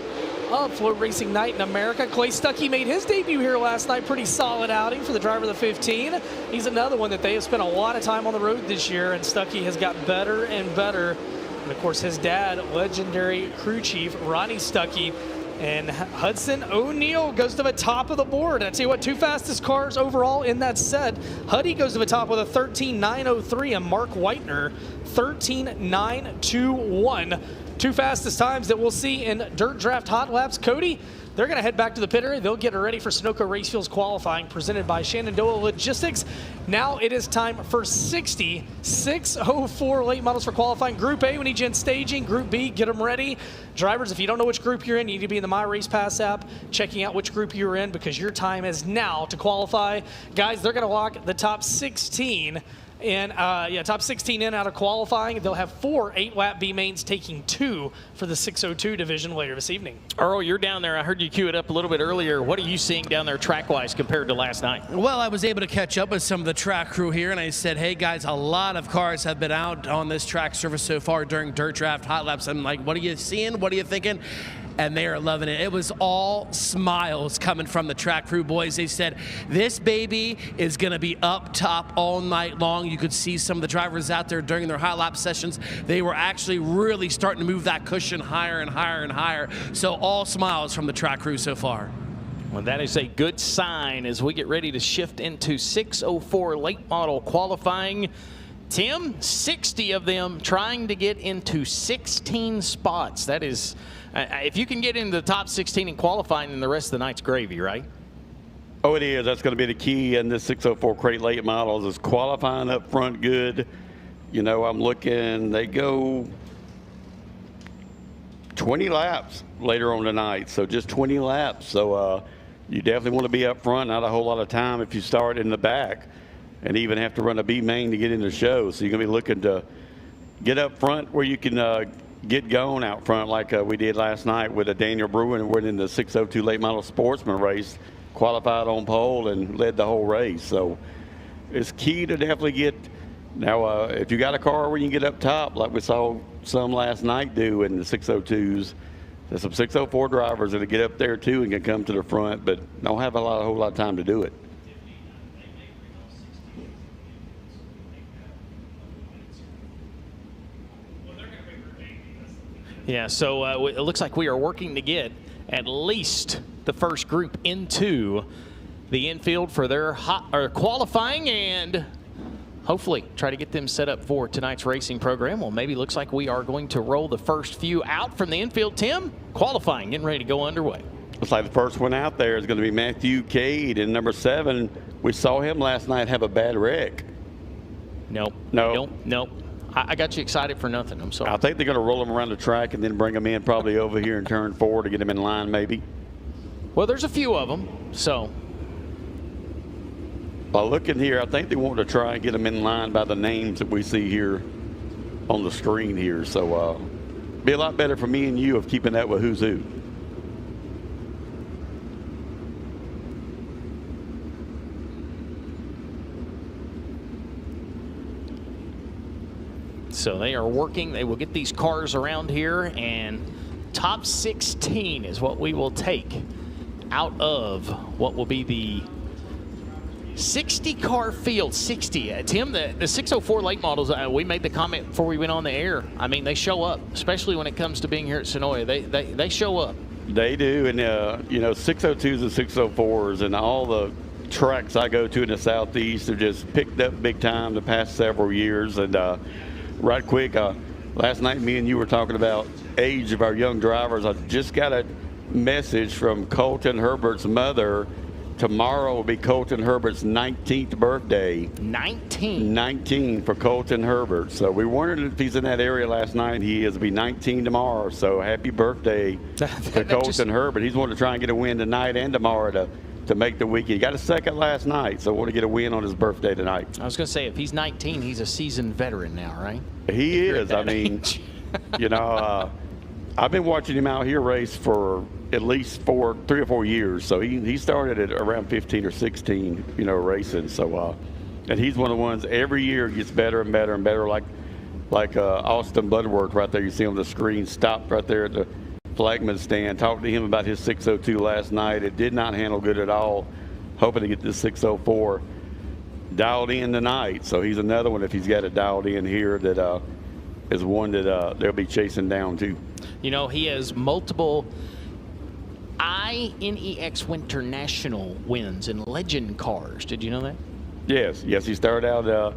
of FloRacing Night in America. Clay Stuckey made his debut here last night. Pretty solid outing for the driver of the 15. He's another one that they have spent a lot of time on the road this year, and Stuckey has got better and better. And of course, his dad, legendary crew chief Ronnie Stuckey. And Hudson O'Neal goes to the top of the board. I tell you what, 2 fastest cars overall in that set. Huddy goes to the top with a 13.903, and Mark Whitener 13.921. 2 fastest times that we'll see in Dirt Draft Hot Laps. Cody, they're going to head back to the pit area. They'll get ready for Sunoco Racefield's qualifying presented by Shenandoah Logistics. Now it is time for 604 late models for qualifying. Group A, we need you in staging. Group B, get them ready. Drivers, if you don't know which group you're in, you need to be in the My Race Pass app, checking out which group you're in, because your time is now to qualify. Guys, they're going to lock the top 16 and top 16 in out of qualifying. They'll have 4 8-lap B mains, taking 2 for the 602 division later this evening. Earl, you're down there. I heard you cue it up a little bit earlier. What are you seeing down there track-wise compared to last night? Well, I was able to catch up with some of the track crew here, and I said, hey, guys, a lot of cars have been out on this track surface so far during Dirt Draft Hot Laps. I'm like, what are you seeing? What are you thinking? And they are loving it. It was all smiles coming from the track crew boys. They said, this baby is going to be up top all night long. You could see some of the drivers out there during their hot lap sessions. They were actually really starting to move that cushion higher and higher and higher. So all smiles from the track crew so far. Well, that is a good sign as we get ready to shift into 604 late model qualifying. Tim, 60 of them trying to get into 16 spots. That is, if you can get into the top 16 in qualifying, then the rest of the night's gravy, right? Oh, it is. That's going to be the key in this 604 crate late models is qualifying up front good. You know, I'm looking, they go 20 laps later on tonight, so just 20 laps. So you definitely want to be up front, not a whole lot of time if you start in the back and even have to run a B main to get in the show. So you're going to be looking to get up front where you can get going out front like we did last night with a Daniel Bruin, and we're in the 602 late model sportsman race, qualified on pole and led the whole race. So it's key to definitely get. Now, if you got a car where you can get up top, like we saw some last night do in the 602s, there's some 604 drivers that get up there too and can come to the front, but don't have a whole lot of time to do it. Yeah, so it looks like we are working to get at least the first group into the infield for their qualifying and hopefully try to get them set up for tonight's racing program. Well, maybe looks like we are going to roll the first few out from the infield. Tim, qualifying getting ready to go underway. Looks like the first one out there is going to be Matthew Cade in number 7. We saw him last night have a bad wreck. Nope. I got you excited for nothing. I'm sorry. I think they're going to roll him around the track and then bring him in probably over here in turn 4 to get him in line maybe. Well, there's a few of them, so. By looking here, I think they want to try and get them in line by the names that we see here on the screen here. So be a lot better for me and you of keeping that with who's who. So they are working. They will get these cars around here, and top 16 is what we will take out of what will be the 60-car field. 60. Tim, the 604 late models, we made the comment before we went on the air. I mean, they show up, especially when it comes to being here at Senoia. They show up. They do, and you know, 602s and 604s and all the tracks I go to in the Southeast have just picked up big time the past several years. And right quick, last night me and you were talking about age of our young drivers. I just got a message from Colton Herbert's mother tomorrow will be Colton Herbert's 19th birthday. 19 for Colton Herbert. So we wondered if he's in that area last night. He is. Will be 19 tomorrow. So happy birthday to Colton Herbert. He's wanting to try and get a win tonight and tomorrow to make the weekend. He got a second last night, so want to get a win on his birthday tonight. I was going to say, if he's 19, he's a seasoned veteran now, right? He is. I mean, you know, I've been watching him out here race for at least 3 or 4 years. So he started at around 15 or 16, you know, racing. So, and he's one of the ones every year gets better and better and better. Like Austin Bloodworth right there, you see on the screen, stopped right there at the flagman stand. Talked to him about his 602 last night. It did not handle good at all. Hoping to get this 604 dialed in tonight. So he's another one, if he's got it dialed in here, that is one that they'll be chasing down too. You know, he has multiple INEX Winter National wins in legend cars. Did you know that? Yes. He started out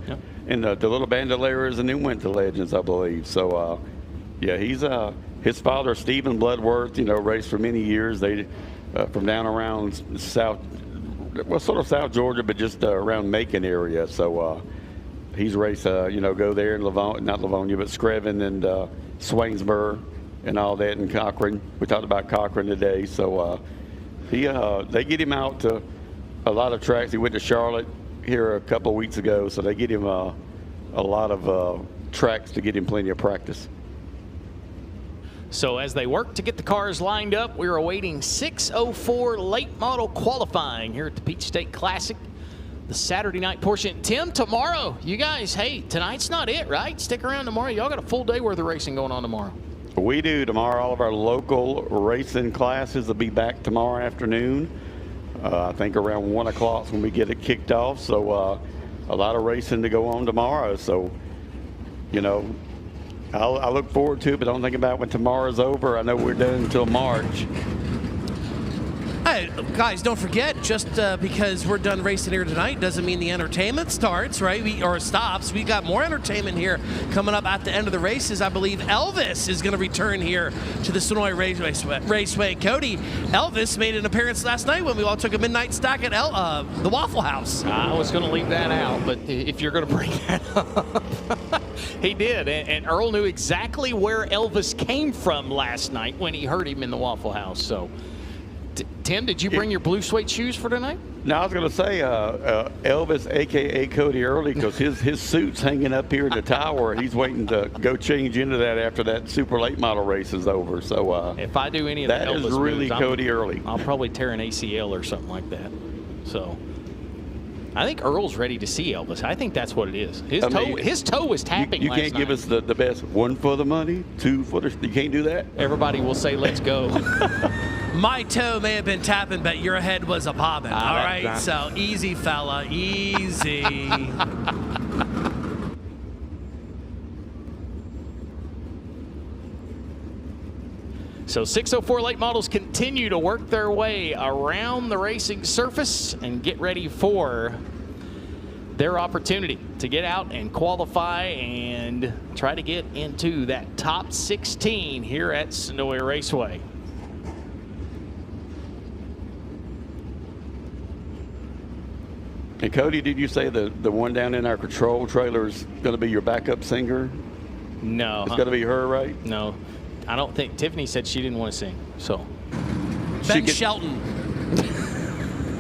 in the little Bandoleras and then went to Legends, I believe. So, yeah, he's his father, Stephen Bloodworth, you know, raced for many years. They from down around South Georgia, but just around Macon area. So he's raced, you know, go there in not Livonia, but Screven and Swainsboro and all that, and Cochran. We talked about Cochran today. So they get him out to a lot of tracks. He went to Charlotte here a couple of weeks ago, so they get him a lot of tracks to get him plenty of practice. So as they work to get the cars lined up, we're awaiting 604 late model qualifying here at the Peach State Classic, the Saturday night portion. Tim, tomorrow, you guys, hey, tonight's not it, right? Stick around tomorrow. Y'all got a full day worth of racing going on tomorrow. We do. Tomorrow, all of our local racing classes will be back tomorrow afternoon. I think around 1 o'clock when we get it kicked off. So a lot of racing to go on tomorrow. So, you know, I look forward to it, but don't think about when tomorrow's over. I know we're done until March. Hey, guys, don't forget, just because we're done racing here tonight doesn't mean the entertainment starts, right? Or stops. We got more entertainment here coming up at the end of the races. I believe Elvis is going to return here to the Senoia Raceway. Cody, Elvis made an appearance last night when we all took a midnight stack at the Waffle House. I was going to leave that out, but if you're going to bring that up, he did. And Earl knew exactly where Elvis came from last night when he heard him in the Waffle House. So, Tim, did you bring your blue suede shoes for tonight? No, I was going to say Elvis, a.k.a. Cody Early, because his suit's hanging up here in the tower. He's waiting to go change into that after that super late model race is over. So if I do any of that, is really moves, Cody Early. I'll probably tear an ACL or something like that. So I think Earl's ready to see Elvis. I think that's what it is. His toe was tapping. You can't give us the best 1 for the money, 2 for the. You can't do that. Everybody will say, "Let's go." My toe may have been tapping, but your head was a popping. All right, so easy, fella, easy. So 604 late models continue to work their way around the racing surface and get ready for their opportunity to get out and qualify and try to get into that top 16 here at Senoia Raceway. And Cody, did you say the one down in our control trailer is going to be your backup singer? No. It's going to be her, right? No. I don't think. Tiffany said she didn't want to sing, so. Ben Shelton.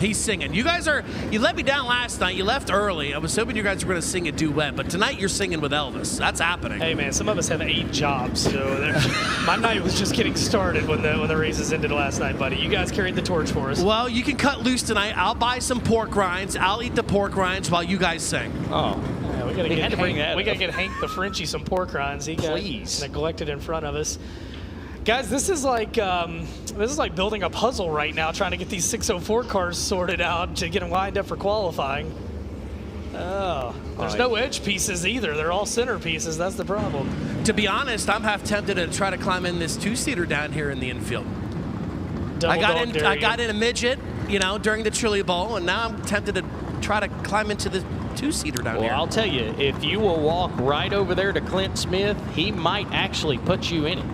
He's singing. You guys you let me down last night. You left early. I was hoping you guys were going to sing a duet, but tonight you're singing with Elvis. That's happening. Hey, man, some of us have 8 jobs, so my night was just getting started when the races ended last night, buddy. You guys carried the torch for us. Well, you can cut loose tonight. I'll buy some pork rinds. I'll eat the pork rinds while you guys sing. Oh. Yeah, we got to get Hank the Frenchie some pork rinds. He got neglected in front of us. Guys, this is like building a puzzle right now, trying to get these 604 cars sorted out to get them lined up for qualifying. Oh, there's no edge pieces either. They're all center pieces. That's the problem. To be honest, I'm half tempted to try to climb in this 2-seater down here in the infield. I got in a midget, you know, during the Chili Bowl, and now I'm tempted to try to climb into the 2-seater down here. Well, I'll tell you, if you will walk right over there to Clint Smith, he might actually put you in it.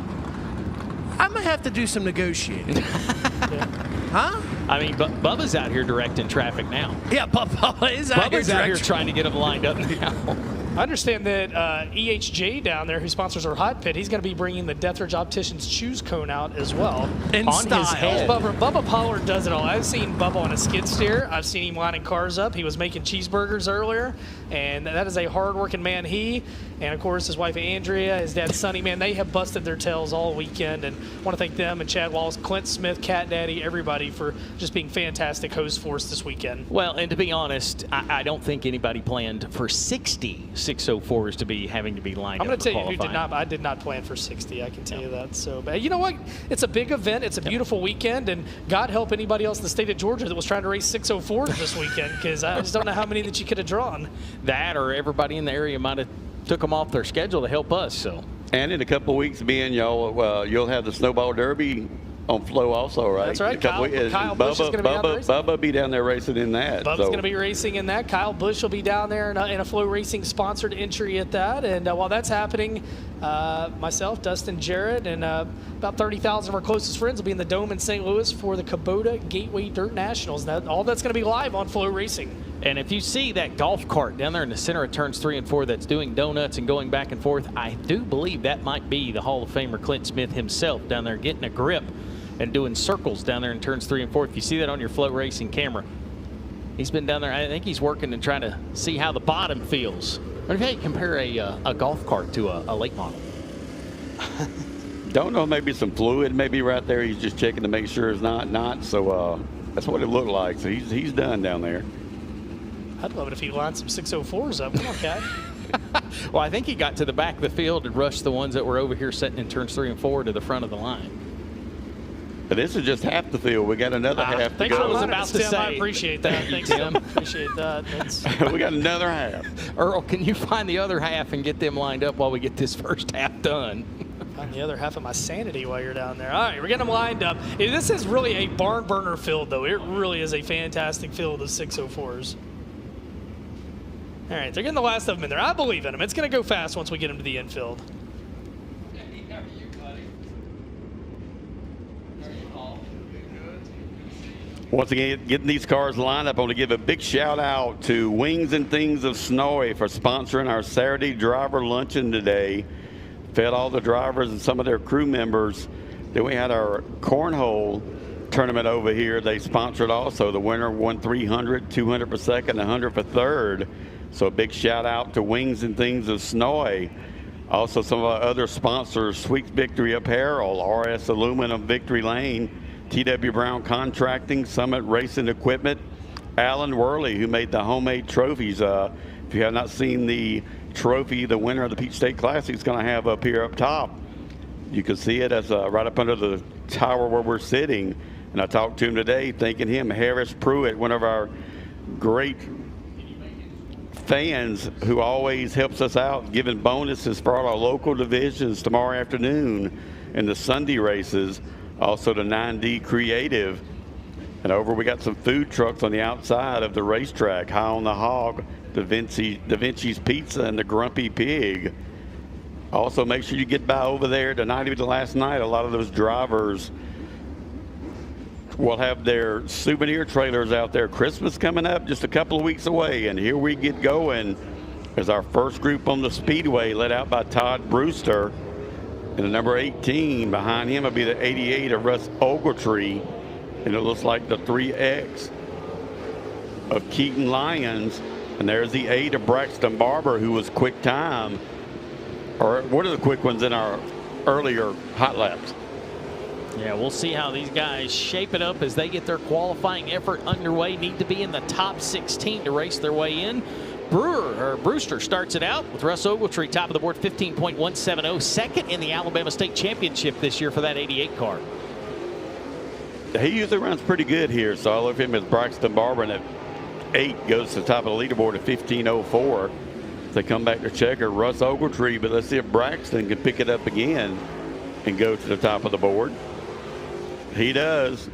I might have to do some negotiating. Yeah. Huh? I mean, Bubba's out here directing traffic now. Yeah, Bubba is out Bubba's out here trying to get them lined up now. I understand that EHJ down there, who sponsors our hot pit, he's going to be bringing the Deathridge Opticians Choose Cone out as well. In on style. his head. Bubba Pollard does it all. I've seen Bubba on a skid steer. I've seen him lining cars up. He was making cheeseburgers earlier, and that is a hard-working man. He, and of course his wife Andrea, his dad Sonny, man, they have busted their tails all weekend, and I want to thank them and Chad Wallace, Clint Smith, Cat Daddy, everybody for just being fantastic hosts for us this weekend. Well, and to be honest, I don't think anybody planned for 60 604s to be having to be lined up. I'm going to tell you who qualifying. did not. I did not plan for 60. I can tell you that. So, but you know what? It's a big event. It's a beautiful weekend, and God help anybody else in the state of Georgia that was trying to race 604s this weekend, because I just don't know how many that you could have drawn. That, or everybody in the area might have took them off their schedule to help us. So. And in a couple of weeks, you'll have the Snowball Derby on Flow also, right? That's right. Kyle Busch is going to be out there racing. Bubba be down there racing in that. Bubba's going to be racing in that. Kyle Busch will be down there in a Flow Racing sponsored entry at that. And while that's happening, myself, Dustin Jarrett, and about 30,000 of our closest friends will be in the Dome in St. Louis for the Kubota Gateway Dirt Nationals. All that's going to be live on Flow Racing. And if you see that golf cart down there in the center of turns 3 and 4 that's doing donuts and going back and forth, I do believe that might be the Hall of Famer Clint Smith himself down there getting a grip and doing circles down there in turns 3 and 4. If you see that on your Flow Racing camera, he's been down there. I think he's working and trying to see how the bottom feels. What if you compare a golf cart to a late model? Don't know, maybe some fluid maybe right there. He's just checking to make sure it's not. So that's what it looked like. So he's done down there. I'd love it if he lined some 604s up. Come on, Cat. Well, I think he got to the back of the field and rushed the ones that were over here sitting in turns 3 and 4 to the front of the line. But this is just half the field. We got another half to Thanks go. for about to say. I appreciate that. Thanks, Tim. Appreciate that. We got another half. Earl, can you find the other half and get them lined up while we get this first half done? Find the other half of my sanity while you're down there. All right, we're getting them lined up. This is really a barn burner field, though. It really is a fantastic field of 604s. All right, they're getting the last of them in there. I believe in them. It's going to go fast once we get them to the infield. Once again, getting these cars lined up, I want to give a big shout out to Wings and Things of Senoia for sponsoring our Saturday driver luncheon today. Fed all the drivers and some of their crew members. Then we had our cornhole tournament over here. They sponsored also. The winner won 300, 200 for second, 100 for third. So a big shout out to Wings and Things of Senoia. Also some of our other sponsors, Sweet Victory Apparel, RS Aluminum Victory Lane, TW Brown Contracting, Summit Racing Equipment, Alan Worley, who made the homemade trophies. If you have not seen the trophy, the winner of the Peach State Classic is going to have up here up top. You can see it as right up under the tower where we're sitting. And I talked to him today, thanking him, Harris Pruitt, one of our great fans who always helps us out, giving bonuses for all our local divisions tomorrow afternoon and the Sunday races. Also the 9D Creative. And over we got some food trucks on the outside of the racetrack. High on the Hog, Da Vinci's Pizza, and the Grumpy Pig. Also make sure you get by over there tonight. Even last night, a lot of those drivers will have their souvenir trailers out there. Christmas coming up just a couple of weeks away, and here we get going as our first group on the Speedway, led out by Todd Brewster. And the number 18 behind him will be the 88 of Russ Ogletree. And it looks like the 3X of Keaton Lyons. And there's the 8 of Braxton Barber, who was quick time, or one of the quick ones in our earlier hot laps. Yeah, we'll see how these guys shape it up as they get their qualifying effort underway. Need to be in the top 16 to race their way in. Brewster starts it out with Russ Ogletree, top of the board, 15.170, second in the Alabama State Championship this year for that 88 car. He usually runs pretty good here, so I look at him as Braxton Barber, and at 8 goes to the top of the leaderboard at 15.04. They come back to checker Russ Ogletree, but let's see if Braxton can pick it up again and go to the top of the board. He does.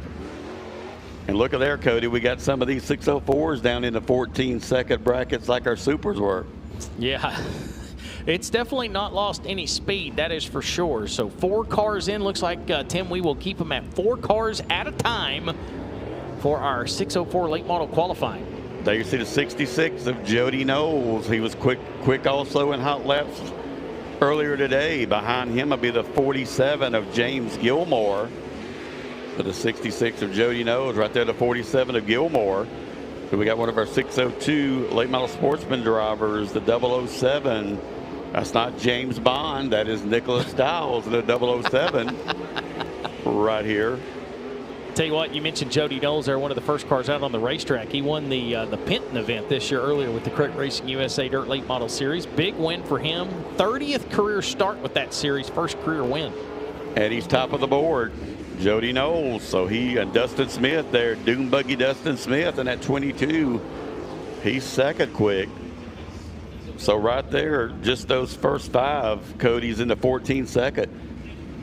And look at there, Cody. We got some of these 604s down in the 14-second brackets like our supers were. Yeah, it's definitely not lost any speed, that is for sure. So 4 cars in. Looks like, Tim, we will keep them at 4 cars at a time for our 604 late model qualifying. There you see the 66 of Jody Knowles. He was quick also in hot laps earlier today. Behind him will be the 47 of James Gilmore. So the 66 of Jody Knowles, right there, the 47 of Gilmore. So we got one of our 602 late model sportsman drivers, the 007. That's not James Bond. That is Nicholas Dowles, the 007 right here. Tell you what, you mentioned Jody Knowles there, one of the first cars out on the racetrack. He won the Penton event this year earlier with the Craig Racing USA Dirt Late Model Series. Big win for him. 30th career start with that series, first career win. And he's top of the board, Jody Knowles. So he and Dustin Smith there, Doom Buggy Dustin Smith, and at 22, he's second quick. So right there, just those first 5, Cody's in the 14 second.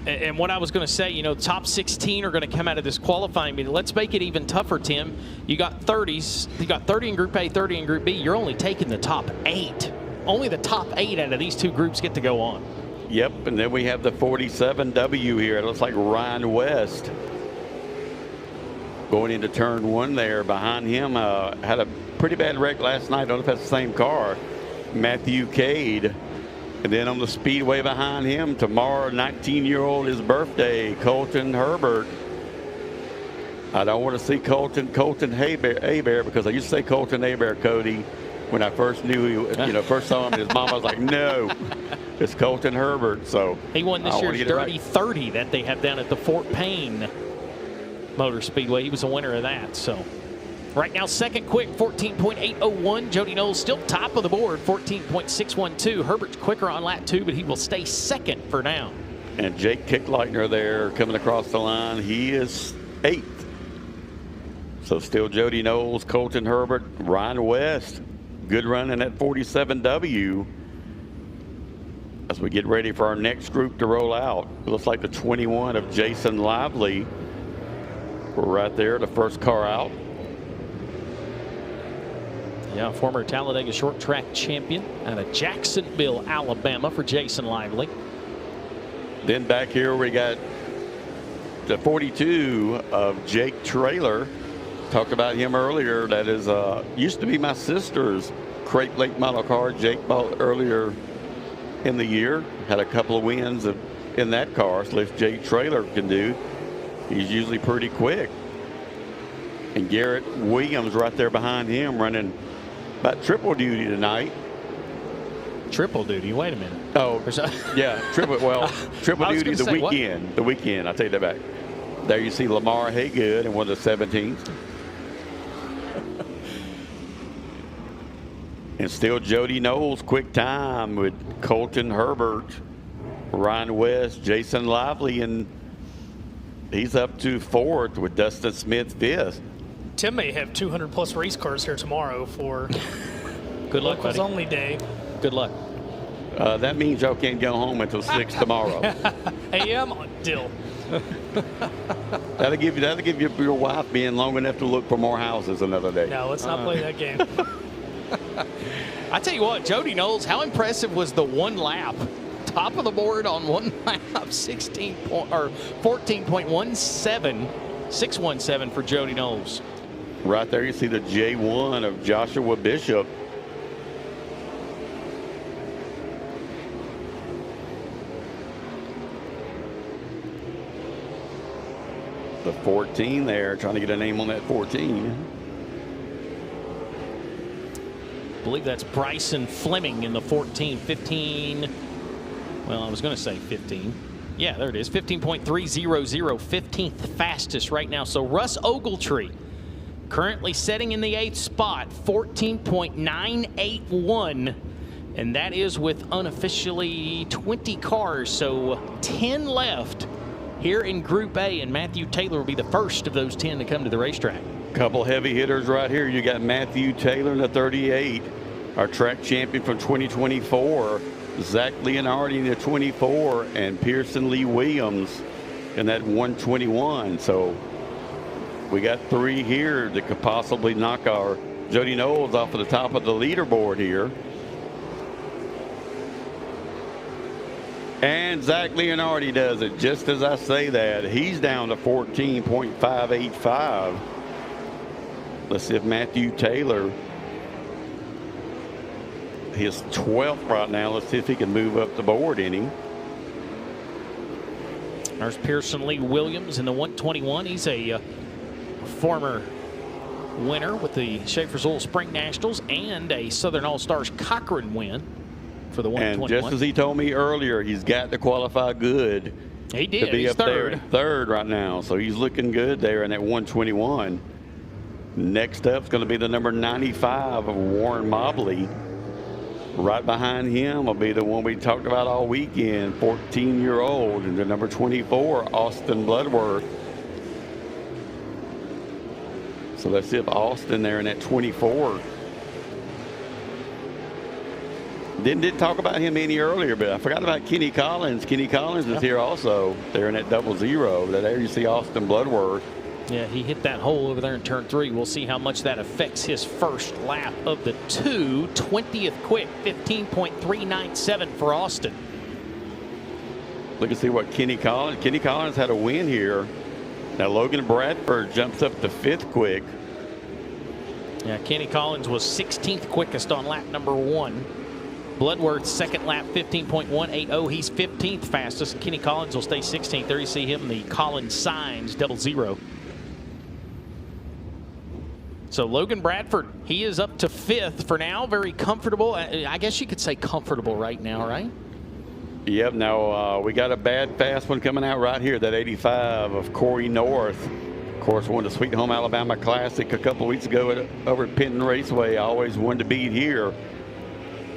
And what I was going to say, you know, top 16 are going to come out of this qualifying meeting. Let's make it even tougher, Tim. You got 30s. You got 30 in Group A, 30 in Group B. You're only taking the top 8. Only the top 8 out of these 2 groups get to go on. Yep, and then we have the 47W here. It looks like Ryan West going into turn 1 there. Behind him, had a pretty bad wreck last night. I don't know if that's the same car. Matthew Cade. And then on the speedway behind him, tomorrow, 19-year-old, his birthday, Colton Herbert. I don't want to see Colton Hebert, because I used to say Colton Hebert, Cody, when I first knew first saw him. His mom was like, no, it's Colton Herbert. So he won this year's Dirty 30 that they have down at the Fort Payne Motor Speedway. He was a winner of that. So right now, second quick, 14.801. Jody Knowles still top of the board, 14.612. Herbert's quicker on lap 2, but he will stay second for now. And Jake Kickleitner there coming across the line. He is 8th. So still Jody Knowles, Colton Herbert, Ryan West. Good run in that 47W. As we get ready for our next group to roll out. It looks like the 21 of Jason Lively. We're right there, the first car out. Yeah, former Talladega short track champion out of Jacksonville, Alabama for Jason Lively. Then back here we got the 42 of Jake Traylor. Talked about him earlier. That is used to be my sister's crate late model car. Jake bought earlier in the year. Had a couple of wins in that car. So if Jake Traylor can do, he's usually pretty quick. And Garrett Williams right there behind him running about triple duty tonight. Triple duty? Wait a minute. Oh, yeah, triple duty the weekend. What? The weekend, I'll take that back. There you see Lamar Haygood in one of the 17s. And still Jody Knowles, quick time with Colton Herbert, Ryan West, Jason Lively, and he's up to 4th with Dustin Smith 5th. Tim may have 200+ race cars here tomorrow for good luck, buddy. Only day. Good luck. That means y'all can't go home until 6 tomorrow. AM deal. That'll give you your wife being long enough to look for more houses another day. No, let's not play that game. I tell you what, Jody Knowles, how impressive was the 1 lap? Top of the board on 1 lap, 14.17, 617 for Jody Knowles. Right there, you see the J1 of Joshua Bishop. The 14 there, trying to get a name on that 14. I believe that's Bryson Fleming in the 14, 15. Well, I was going to say 15. Yeah, there it is, 15.300, 15th fastest right now. So Russ Ogletree currently setting in the 8th spot, 14.981. And that is with unofficially 20 cars, so 10 left here in Group A, and Matthew Taylor will be the first of those 10 to come to the racetrack. Couple heavy hitters right here. You got Matthew Taylor in the 38, our track champion from 2024. Zach Leonardi in the 24, and Pearson Lee Williams in that 121. So we got 3 here that could possibly knock our Jody Knowles off of the top of the leaderboard here. And Zach Leonardi does it just as I say that. He's down to 14.585. Let's see if Matthew Taylor, his 12th right now. Let's see if he can move up the board any. There's Pearson Lee Williams in the 121. He's a former winner with the Schaefer's Oil Spring Nationals and a Southern All-Stars Cochran win for the 121. And just as he told me earlier, he's got to qualify good. He did. To be He's up third. there, third right now. So he's looking good there in that 121. Next up is going to be the number 95 of Warren Mobley. Right behind him will be the one we talked about all weekend, 14-year-old, and the number 24, Austin Bloodworth. So let's see if Austin there in that 24. Didn't talk about him any earlier, but I forgot about Kenny Collins. Kenny Collins is here also. They're in that 00. There you see Austin Bloodworth. Yeah, he hit that hole over there in turn 3. We'll see how much that affects his first lap of the 2. 20th quick, 15.397 for Austin. Look and see what Kenny Collins had a win here. Now Logan Bradford jumps up to 5th quick. Yeah, Kenny Collins was 16th quickest on lap number 1. Bloodworth's second lap, 15.180. He's 15th fastest. Kenny Collins will stay 16th. There you see him, the Collins Signs 00. So Logan Bradford, he is up to 5th for now. Very comfortable. I guess you could say comfortable right now, right? Yep. Now we got a bad fast one coming out right here. That 85 of Corey North. Of course, won the Sweet Home Alabama Classic a couple of weeks ago over at Penton Raceway. I always wanted to beat here.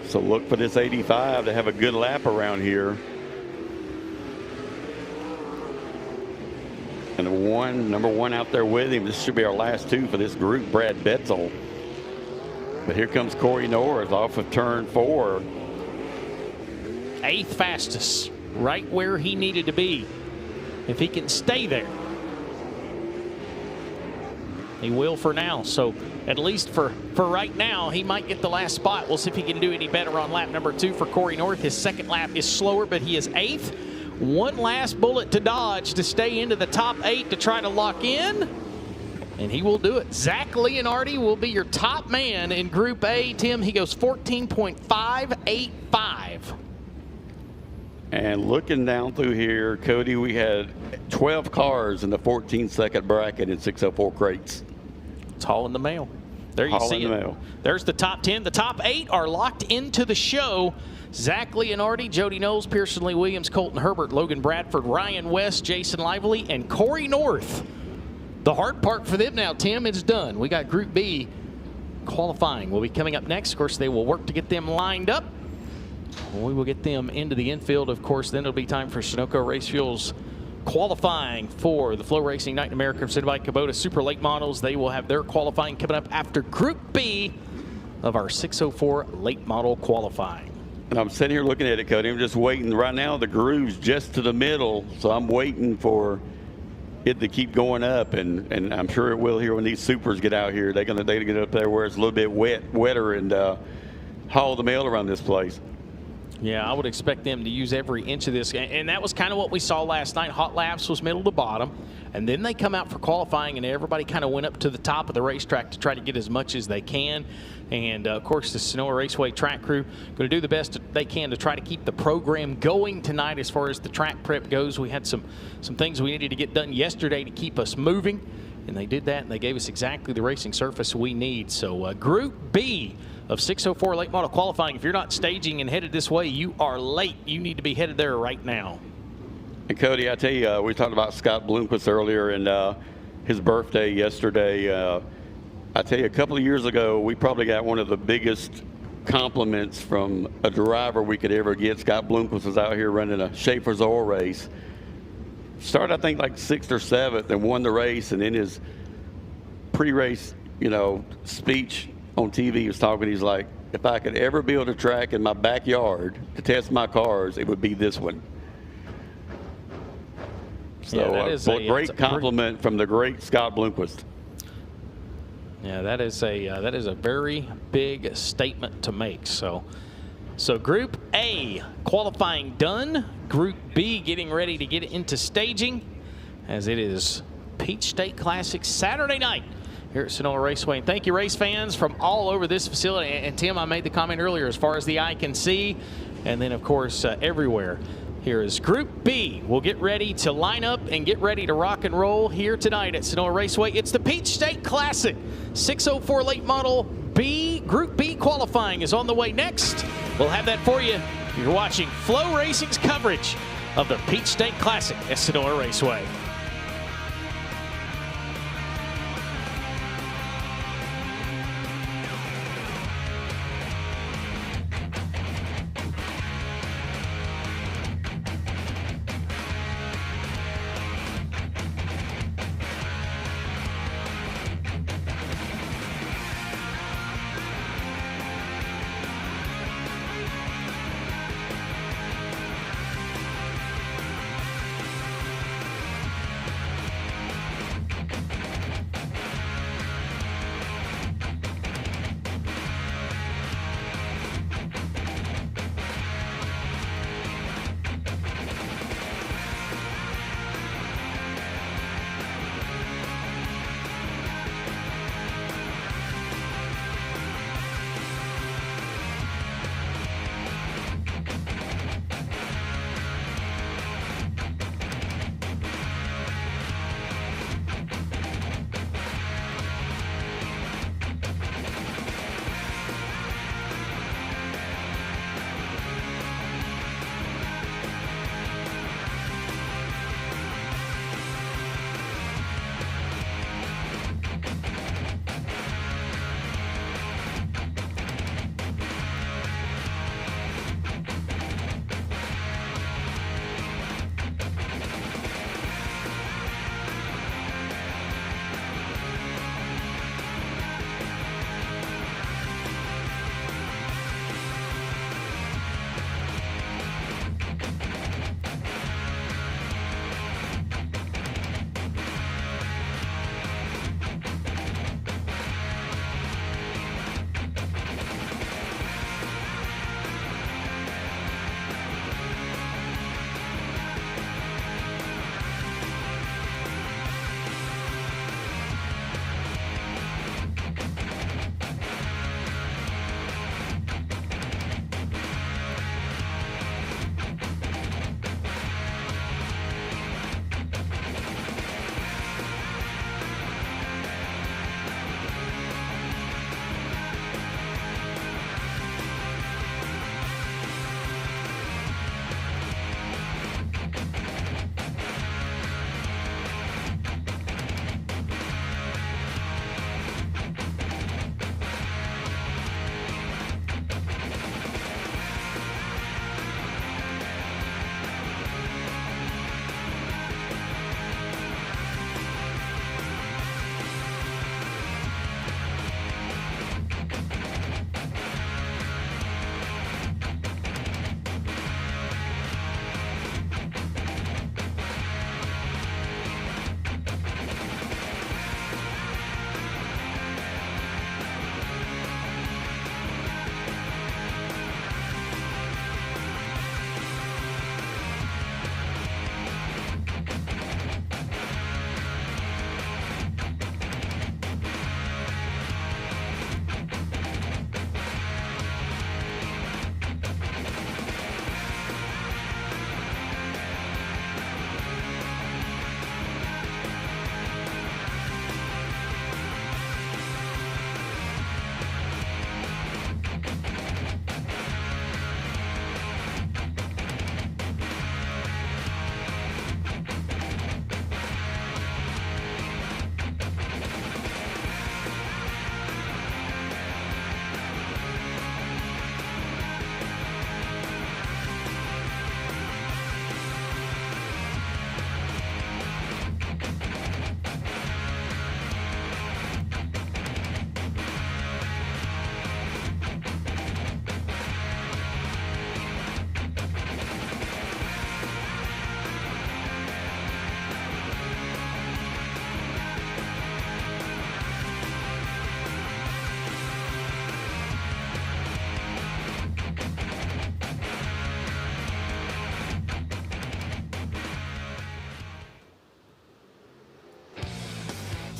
So look for this 85 to have a good lap around here. And the number 1 out there with him. This should be our last 2 for this group, Brad Betzel. But here comes Corey Norris off of turn 4. 8th fastest, right where he needed to be. If he can stay there, he will for now. So at least for right now, he might get the last spot. We'll see if he can do any better on lap number 2 for Corey North. His second lap is slower, but he is 8th. One last bullet to dodge to stay into the top 8 to try to lock in. And he will do it. Zach Leonardi will be your top man in Group A. Tim, he goes 14.585. And looking down through here, Cody, we had 12 cars in the 14-second bracket in 604 crates. It's all in the mail. There you see it. There's the top 10. The top 8 are locked into the show. Zach Leonardi, Jody Knowles, Pearson Lee Williams, Colton Herbert, Logan Bradford, Ryan West, Jason Lively, and Corey North. The hard part for them now, Tim, is done. We got Group B qualifying. Will be coming up next. Of course, they will work to get them lined up. We will get them into the infield. Of course, then it'll be time for Sunoco Race Fuels qualifying for the FloRacing Night in America presented by Kubota Super Late Models. They will have their qualifying coming up after Group B of our 604 Late Model qualifying. And I'm sitting here looking at it, Cody. I'm just waiting. Right now, the groove's just to the middle, so I'm waiting for it to keep going up, and I'm sure it will here when these supers get out here. They're gonna get up there where it's a little bit wetter, and haul the mail around this place. Yeah, I would expect them to use every inch of this. And that was kind of what we saw last night. Hot laps was middle to bottom. And then they come out for qualifying, and everybody kind of went up to the top of the racetrack to try to get as much as they can. And, of course, the Senoia Raceway track crew going to do the best they can to try to keep the program going tonight as far as the track prep goes. We had some things we needed to get done yesterday to keep us moving. And they did that, and they gave us exactly the racing surface we need. So Group B of 604 late model qualifying. If you're not staging and headed this way, you are late. You need to be headed there right now. And Cody, I tell you, we talked about Scott Bloomquist earlier and his birthday yesterday. I tell you, a couple of years ago, we probably got one of the biggest compliments from a driver we could ever get. Scott Bloomquist was out here running a Schaefer's Oil race. Started, I think, like 6th or 7th and won the race. And in his pre-race, speech on TV, he was talking, he's like, if I could ever build a track in my backyard to test my cars, it would be this one. So yeah, that is a great compliment from the great Scott Bloomquist. Yeah, that is a very big statement to make. So Group A qualifying done. Group B getting ready to get into staging as it is Peach State Classic Saturday night here at Senoia Raceway. And thank you, race fans from all over this facility. And Tim, I made the comment earlier, as far as the eye can see, and then, of course, everywhere. Here is Group B. We'll get ready to line up and get ready to rock and roll here tonight at Senoia Raceway. It's the Peach State Classic. 604 late model B. Group B qualifying is on the way next. We'll have that for you. You're watching FloRacing's coverage of the Peach State Classic at Senoia Raceway.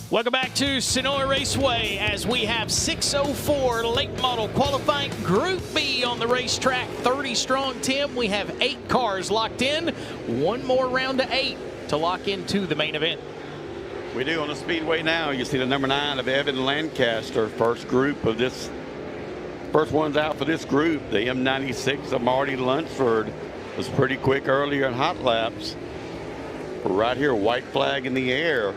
Welcome back to Senoia Raceway as we have 604 late model qualifying Group B on the racetrack. 30 strong, Tim. We have 8 cars locked in. One more round to 8 to lock into the main event. We do on the speedway now. You see the number 9 of Evan Lancaster, first group of this. First one's out for this group. The M96 of Marty Lunsford was pretty quick earlier in hot laps. We're right here, white flag in the air.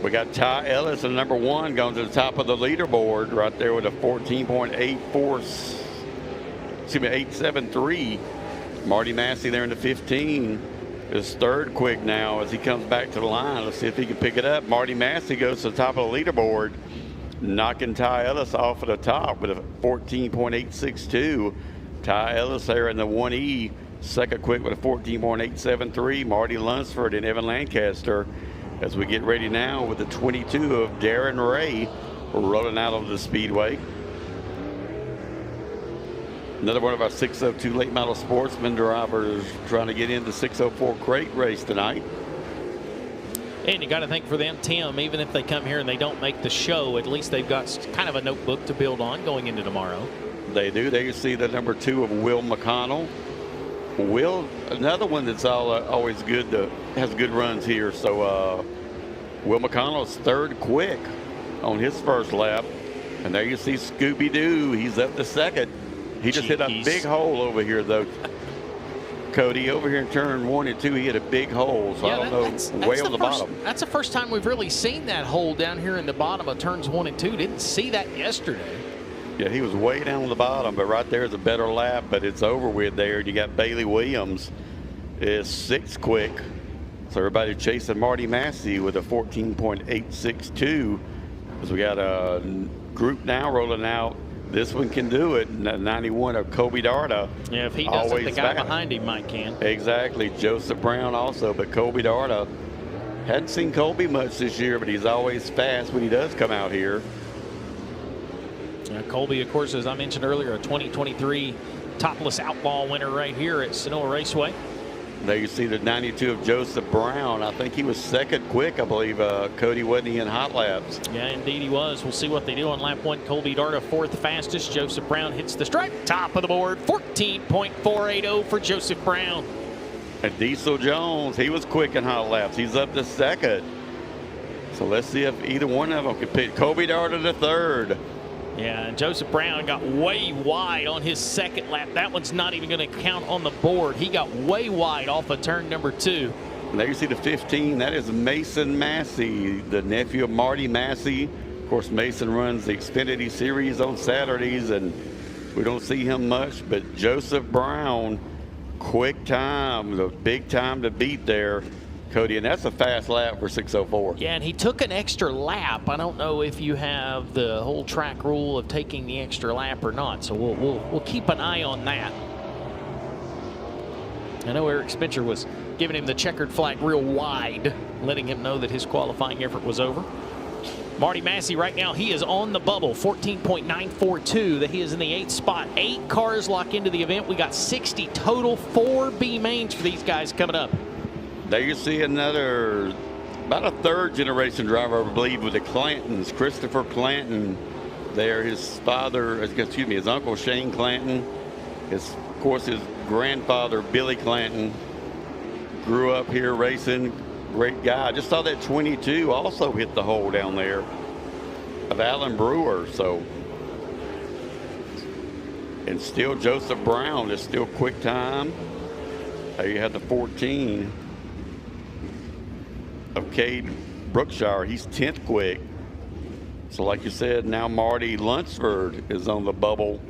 We got Ty Ellis in number 1 going to the top of the leaderboard right there with a 873. Marty Massey there in the 15 is third quick now as he comes back to the line. Let's see if he can pick it up. Marty Massey goes to the top of the leaderboard, knocking Ty Ellis off at the top with a 14.862. Ty Ellis there in the 1E, second quick with a 14.873. Marty Lunsford and Evan Lancaster as we get ready now with the 22 of Darren Ray rolling out of the speedway. Another one of our 602 late model sportsman drivers trying to get into the 604 crate race tonight. And you got to think for them, Tim, even if they come here and they don't make the show, at least they've got kind of a notebook to build on going into tomorrow. They do. There you see the number 2 of Will McConnell. Will, another one that's always good, has good runs here. So Will McConnell's third quick on his first lap. And there you see Scooby-Doo. He's up to second. He just hit a big hole over here, though. Cody, over here in turn 1 and 2, he hit a big hole. So I don't know, way on the bottom. That's the first time we've really seen that hole down here in the bottom of turns 1 and 2. Didn't see that yesterday. Yeah, he was way down on the bottom, but right there is a better lap, but it's over with there. You got Bailey Williams is 6th quick. So everybody chasing Marty Massey with a 14.862. As we got a group now rolling out. This one can do it. 91 of Kobe Darda. Yeah, if he doesn't, the guy behind him might can. Exactly. Joseph Brown also, but Kobe Darda. Hadn't seen Kobe much this year, but he's always fast when he does come out here. Colby, of course, as I mentioned earlier, a 2023 Topless Outlaw winner right here at Senoia Raceway. There you see the 92 of Joseph Brown. I think he was second quick, I believe. Cody, wasn't he, in hot laps? Yeah, indeed he was. We'll see what they do on lap 1. Colby Darda, 4th fastest. Joseph Brown hits the stripe. Top of the board, 14.480 for Joseph Brown. And Diesel Jones, he was quick in hot laps. He's up to second. So let's see if either one of them can pick. Colby Darda to third. Yeah, and Joseph Brown got way wide on his second lap. That one's not even going to count on the board. He got way wide off of turn number 2. And there you see the 15. That is Mason Massey, the nephew of Marty Massey. Of course, Mason runs the Xfinity Series on Saturdays, and we don't see him much. But Joseph Brown, quick time, the big time to beat there, Cody, and that's a fast lap for 604. Yeah, and he took an extra lap. I don't know if you have the whole track rule of taking the extra lap or not, so we'll keep an eye on that. I know Eric Spencer was giving him the checkered flag real wide, letting him know that his qualifying effort was over. Marty Massey right now, he is on the bubble, 14.942, that he is in the 8th spot. 8 cars lock into the event. We got 60 total, 4 B mains for these guys coming up. There you see another, about a third generation driver, I believe, with the Clantons. Christopher Clanton there, his father, excuse me, his uncle Shane Clanton. Of course, his grandfather, Billy Clanton, grew up here racing. Great guy. I just saw that 22 also hit the hole down there of Alan Brewer. So, and still Joseph Brown is still quick time. There you have the 14 of Cade Brookshire. He's 10th quick. So like you said, now Marty Lunsford is on the bubble.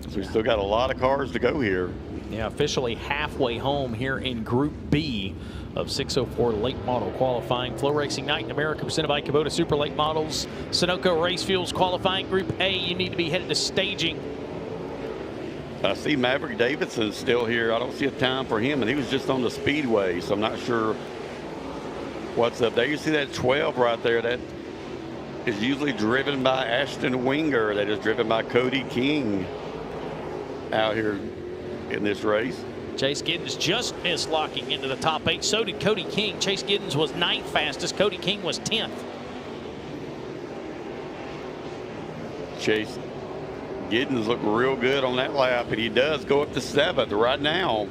So we still got a lot of cars to go here. Yeah, officially halfway home here in Group B of 604 late model qualifying. FloRacing Night in America presented by Kubota Super Late Models. Sunoco Race Fuels qualifying Group A. You need to be headed to staging. I see Maverick Davidson still here. I don't see a time for him, and he was just on the speedway, so I'm not sure what's up there. You see that 12 right there. That is usually driven by Ashton Winger. That is driven by Cody King out here in this race. Chase Giddens just missed locking into the top 8. So did Cody King. Chase Giddens was 9th fastest. Cody King was 10th. Chase Giddens looked real good on that lap, and he does go up to 7th right now.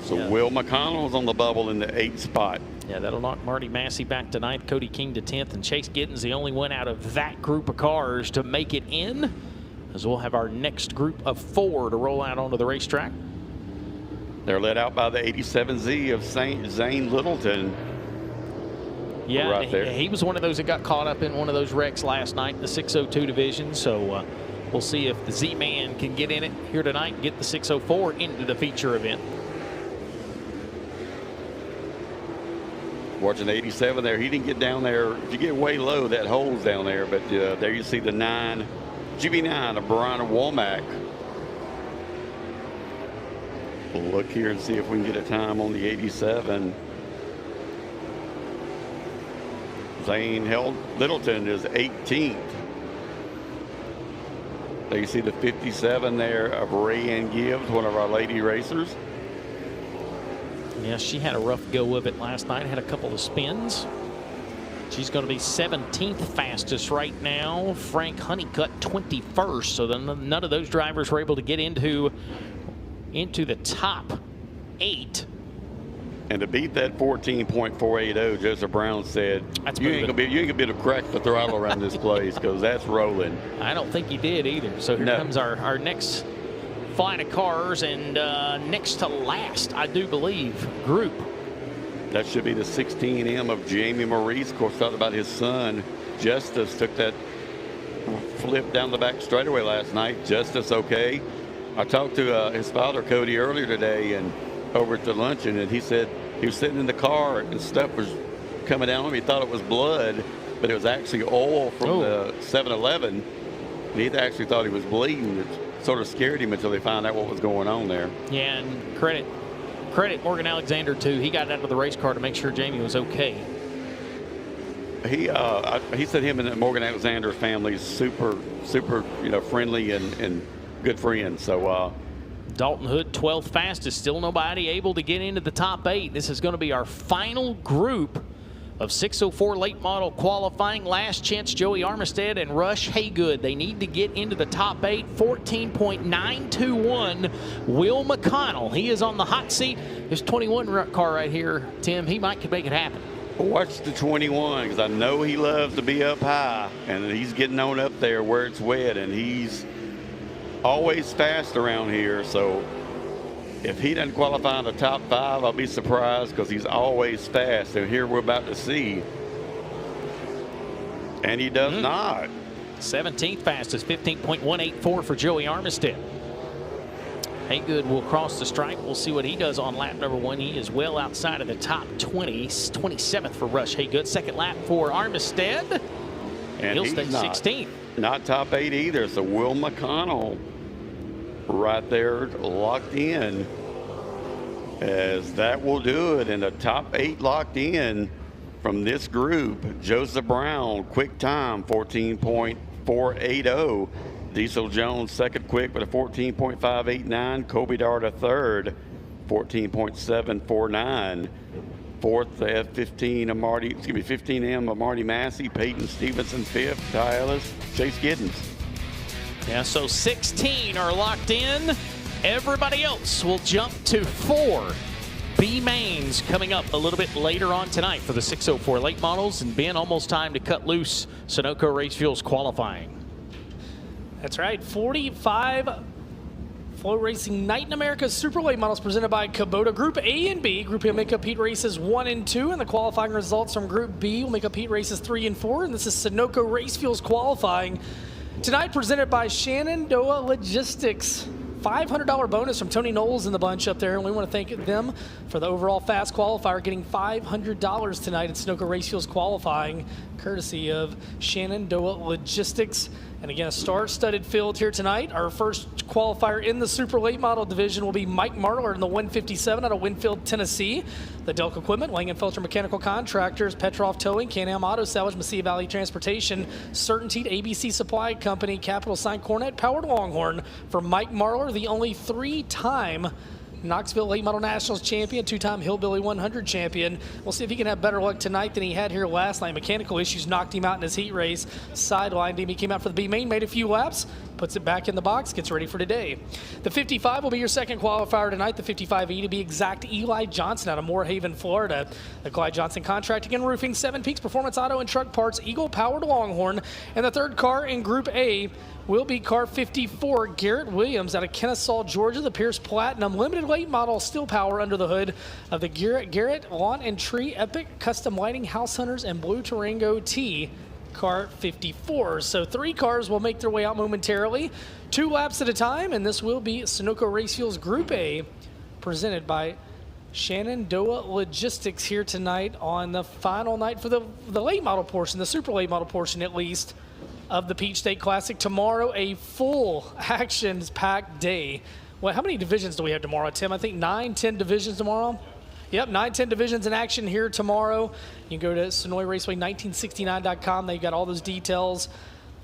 So Will McConnell's on the bubble in the 8th spot. Yeah, that'll knock Marty Massey back to 9th, Cody King to 10th, and Chase Giddens the only one out of that group of cars to make it in, as we'll have our next group of 4 to roll out onto the racetrack. They're led out by the 87Z of Zane Littleton. Yeah, right there. He was one of those that got caught up in one of those wrecks last night in the 602 division, so we'll see if the Z-Man can get in it here tonight and get the 604 into the feature event. Watching the 87 there, he didn't get down there. If you get way low, that hole's down there. But there you see the 9, GB9 of Brian Womack. We'll look here and see if we can get a time on the 87. Zane Littleton is 18th. There you see the 57 there of Rayanne Gibbs, one of our lady racers. Yeah, she had a rough go of it last night, had a couple of spins. She's going to be 17th fastest right now. Frank Honeycutt 21st, so then none of those drivers were able to get into the top 8. And to beat that 14.480, Joseph Brown said, you ain't gonna be able to crack the throttle around this place because that's rolling. I don't think he did either. So here comes our next flight of cars, and next to last, I do believe, group. That should be the 16M of Jamie Maurice. Of course, thought about his son, Justice, took that flip down the back straightaway last night. Justice okay. I talked to his father, Cody, earlier today, and over at the luncheon, and he said he was sitting in the car and stuff was coming down on him. He thought it was blood, but it was actually oil from the 7-Eleven. And he actually thought he was bleeding. It sort of scared him until they found out what was going on there. Yeah, and credit Morgan Alexander too. He got out of the race car to make sure Jamie was okay. He said him and Morgan Alexander's family is super friendly and good friends. So Dalton Hood 12th fastest, still nobody able to get into the top 8. This is going to be our final group of 604 late model qualifying. Last chance, Joey Armistead and Rush Haygood. They need to get into the top 8. 14.921. Will McConnell, he is on the hot seat. This 21 car right here, Tim, he could make it happen. Watch the 21, because I know he loves to be up high, and he's getting on up there where it's wet, and he's always fast around here. So if he doesn't qualify in the top 5, I'll be surprised, because he's always fast. And here we're about to see, and he does not. 17th fastest, 15.184 for Joey Armistead. Haygood will cross the stripe. We'll see what he does on lap number 1. He is well outside of the top 20. 27th for Rush Haygood. Second lap for Armistead. And he'll stay 16th. Not top 8 either. So Will McConnell right there locked in, as that will do it. And the top 8 locked in from this group. Joseph Brown, quick time, 14.480. Diesel Jones second quick with a 14.589. Kobe Dart a third, 14.749. Fourth, the F15 of 15M of Marty Massey. Peyton Stevenson fifth. Ty Ellis, Chase Giddens. Yeah, so 16 are locked in. Everybody else will jump to 4. B mains coming up a little bit later on tonight for the 604 late models. And Ben, almost time to cut loose Sunoco Race Fuels qualifying. That's right, 45 FloRacing Night in America Super Late Models presented by Kubota. Group A and B. Group A will make up heat races 1 and 2, and the qualifying results from Group B will make up heat races 3 and 4. And this is Sunoco Race Fuels qualifying tonight, presented by Shenandoah Logistics. $500 bonus from Tony Knowles in the bunch up there, and we want to thank them for the overall fast qualifier, getting $500 tonight at Sunoco Race Fuels qualifying, courtesy of Shenandoah Logistics. And again, a star-studded field here tonight. Our first qualifier in the super late model division will be Mike Marlar in the 157 out of Winfield, Tennessee. The Delk Equipment, Langenfelter Mechanical Contractors, Petrov Towing, Can-Am Auto Salvage, Mesilla Valley Transportation, Certainty, ABC Supply Company, Capital Sign Cornet, Powered Longhorn. For Mike Marlar, the only 3-time Knoxville Late Model Nationals champion, 2-time Hillbilly 100 champion. We'll see if he can have better luck tonight than he had here last night. Mechanical issues knocked him out in his heat race, sidelined him. He came out for the B main, made a few laps, puts it back in the box, gets ready for today. The 55 will be your second qualifier tonight, the 55E to be exact. Eli Johnson out of Moorhaven, Florida. The Clyde Johnson Contracting and Roofing, 7 Peaks Performance Auto and Truck Parts, Eagle Powered Longhorn. And the third car in Group A will be car 54, Garrett Williams out of Kennesaw, Georgia. The Pierce Platinum Limited Late Model Steel Power under the hood of the Garrett Lawn and Tree Epic Custom Lighting House Hunters and Blue Tarango T. Car 54. So 3 cars will make their way out momentarily, 2 laps at a time, and this will be Sunoco Race Fuels Group A, presented by Shenandoah Logistics here tonight on the final night for the late model portion, the super late model portion at least, of the Peach State Classic. Tomorrow, a full actions-packed day. Well, how many divisions do we have tomorrow, Tim? I think 9, 10 divisions tomorrow. Yep, 9, 10 divisions in action here tomorrow. You can go to Senoia Raceway 1969.com. They've got all those details,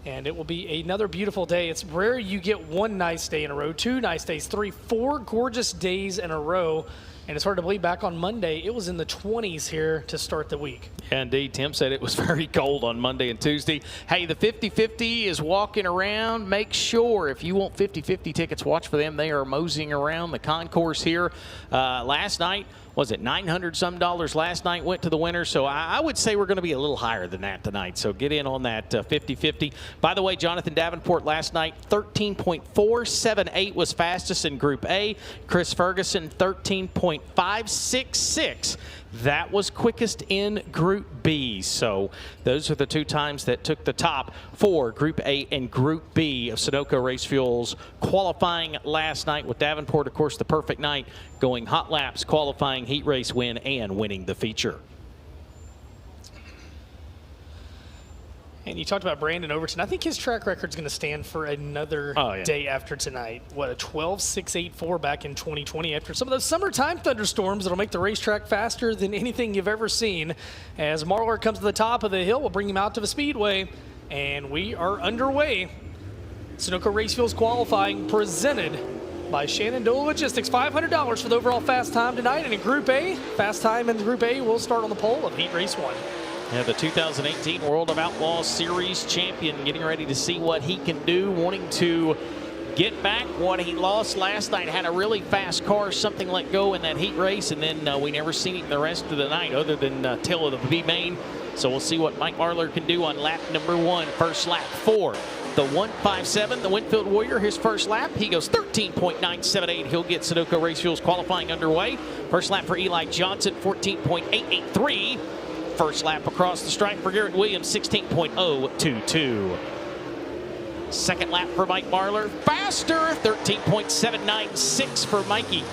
and it will be another beautiful day. It's rare you get 1 nice day in a row, 2 nice days, 3, 4 gorgeous days in a row. And it's hard to believe back on Monday, it was in the 20s here to start the week. Yeah, indeed. Tim said it was very cold on Monday and Tuesday. Hey, the 50-50 is walking around. Make sure if you want 50-50 tickets, watch for them. They are moseying around the concourse here. Last night, was it $900 some last night went to the winner, so I would say we're going to be a little higher than that tonight, so get in on that 50-50. By the way, Jonathan Davenport last night, 13.478 was fastest in Group A. Chris Ferguson, 13.566. That was quickest in Group B. So those are the 2 times that took the top for Group A and Group B of Sunoco Race Fuels qualifying last night, with Davenport, of course, the perfect night, going hot laps, qualifying, heat race win, and winning the feature. And you talked about Brandon Overton. I think his track record's going to stand for another day after tonight. What, a 12.684 back in 2020 after some of those summertime thunderstorms that'll make the racetrack faster than anything you've ever seen. As Marlar comes to the top of the hill, we'll bring him out to the speedway, and we are underway. Sunoco Race Fuels qualifying, presented by Shenandoah Logistics. $500 for the overall fast time tonight. And in Group A, fast time in Group A will start on the pole of Heat Race 1. Yeah, the 2018 World of Outlaws Series champion, getting ready to see what he can do, wanting to get back what he lost last night. Had a really fast car, something let go in that heat race, and then we never seen him the rest of the night other than tail of the B main. So we'll see what Mike Marlar can do on lap number 1, first lap for the 157, the Winfield Warrior. His first lap, he goes 13.978. He'll get Sunoco Race Fuels qualifying underway. First lap for Eli Johnson, 14.883. First lap across the stripe for Garrett Williams, 16.022. Second lap for Mike Marlar, faster, 13.796 for Mikey.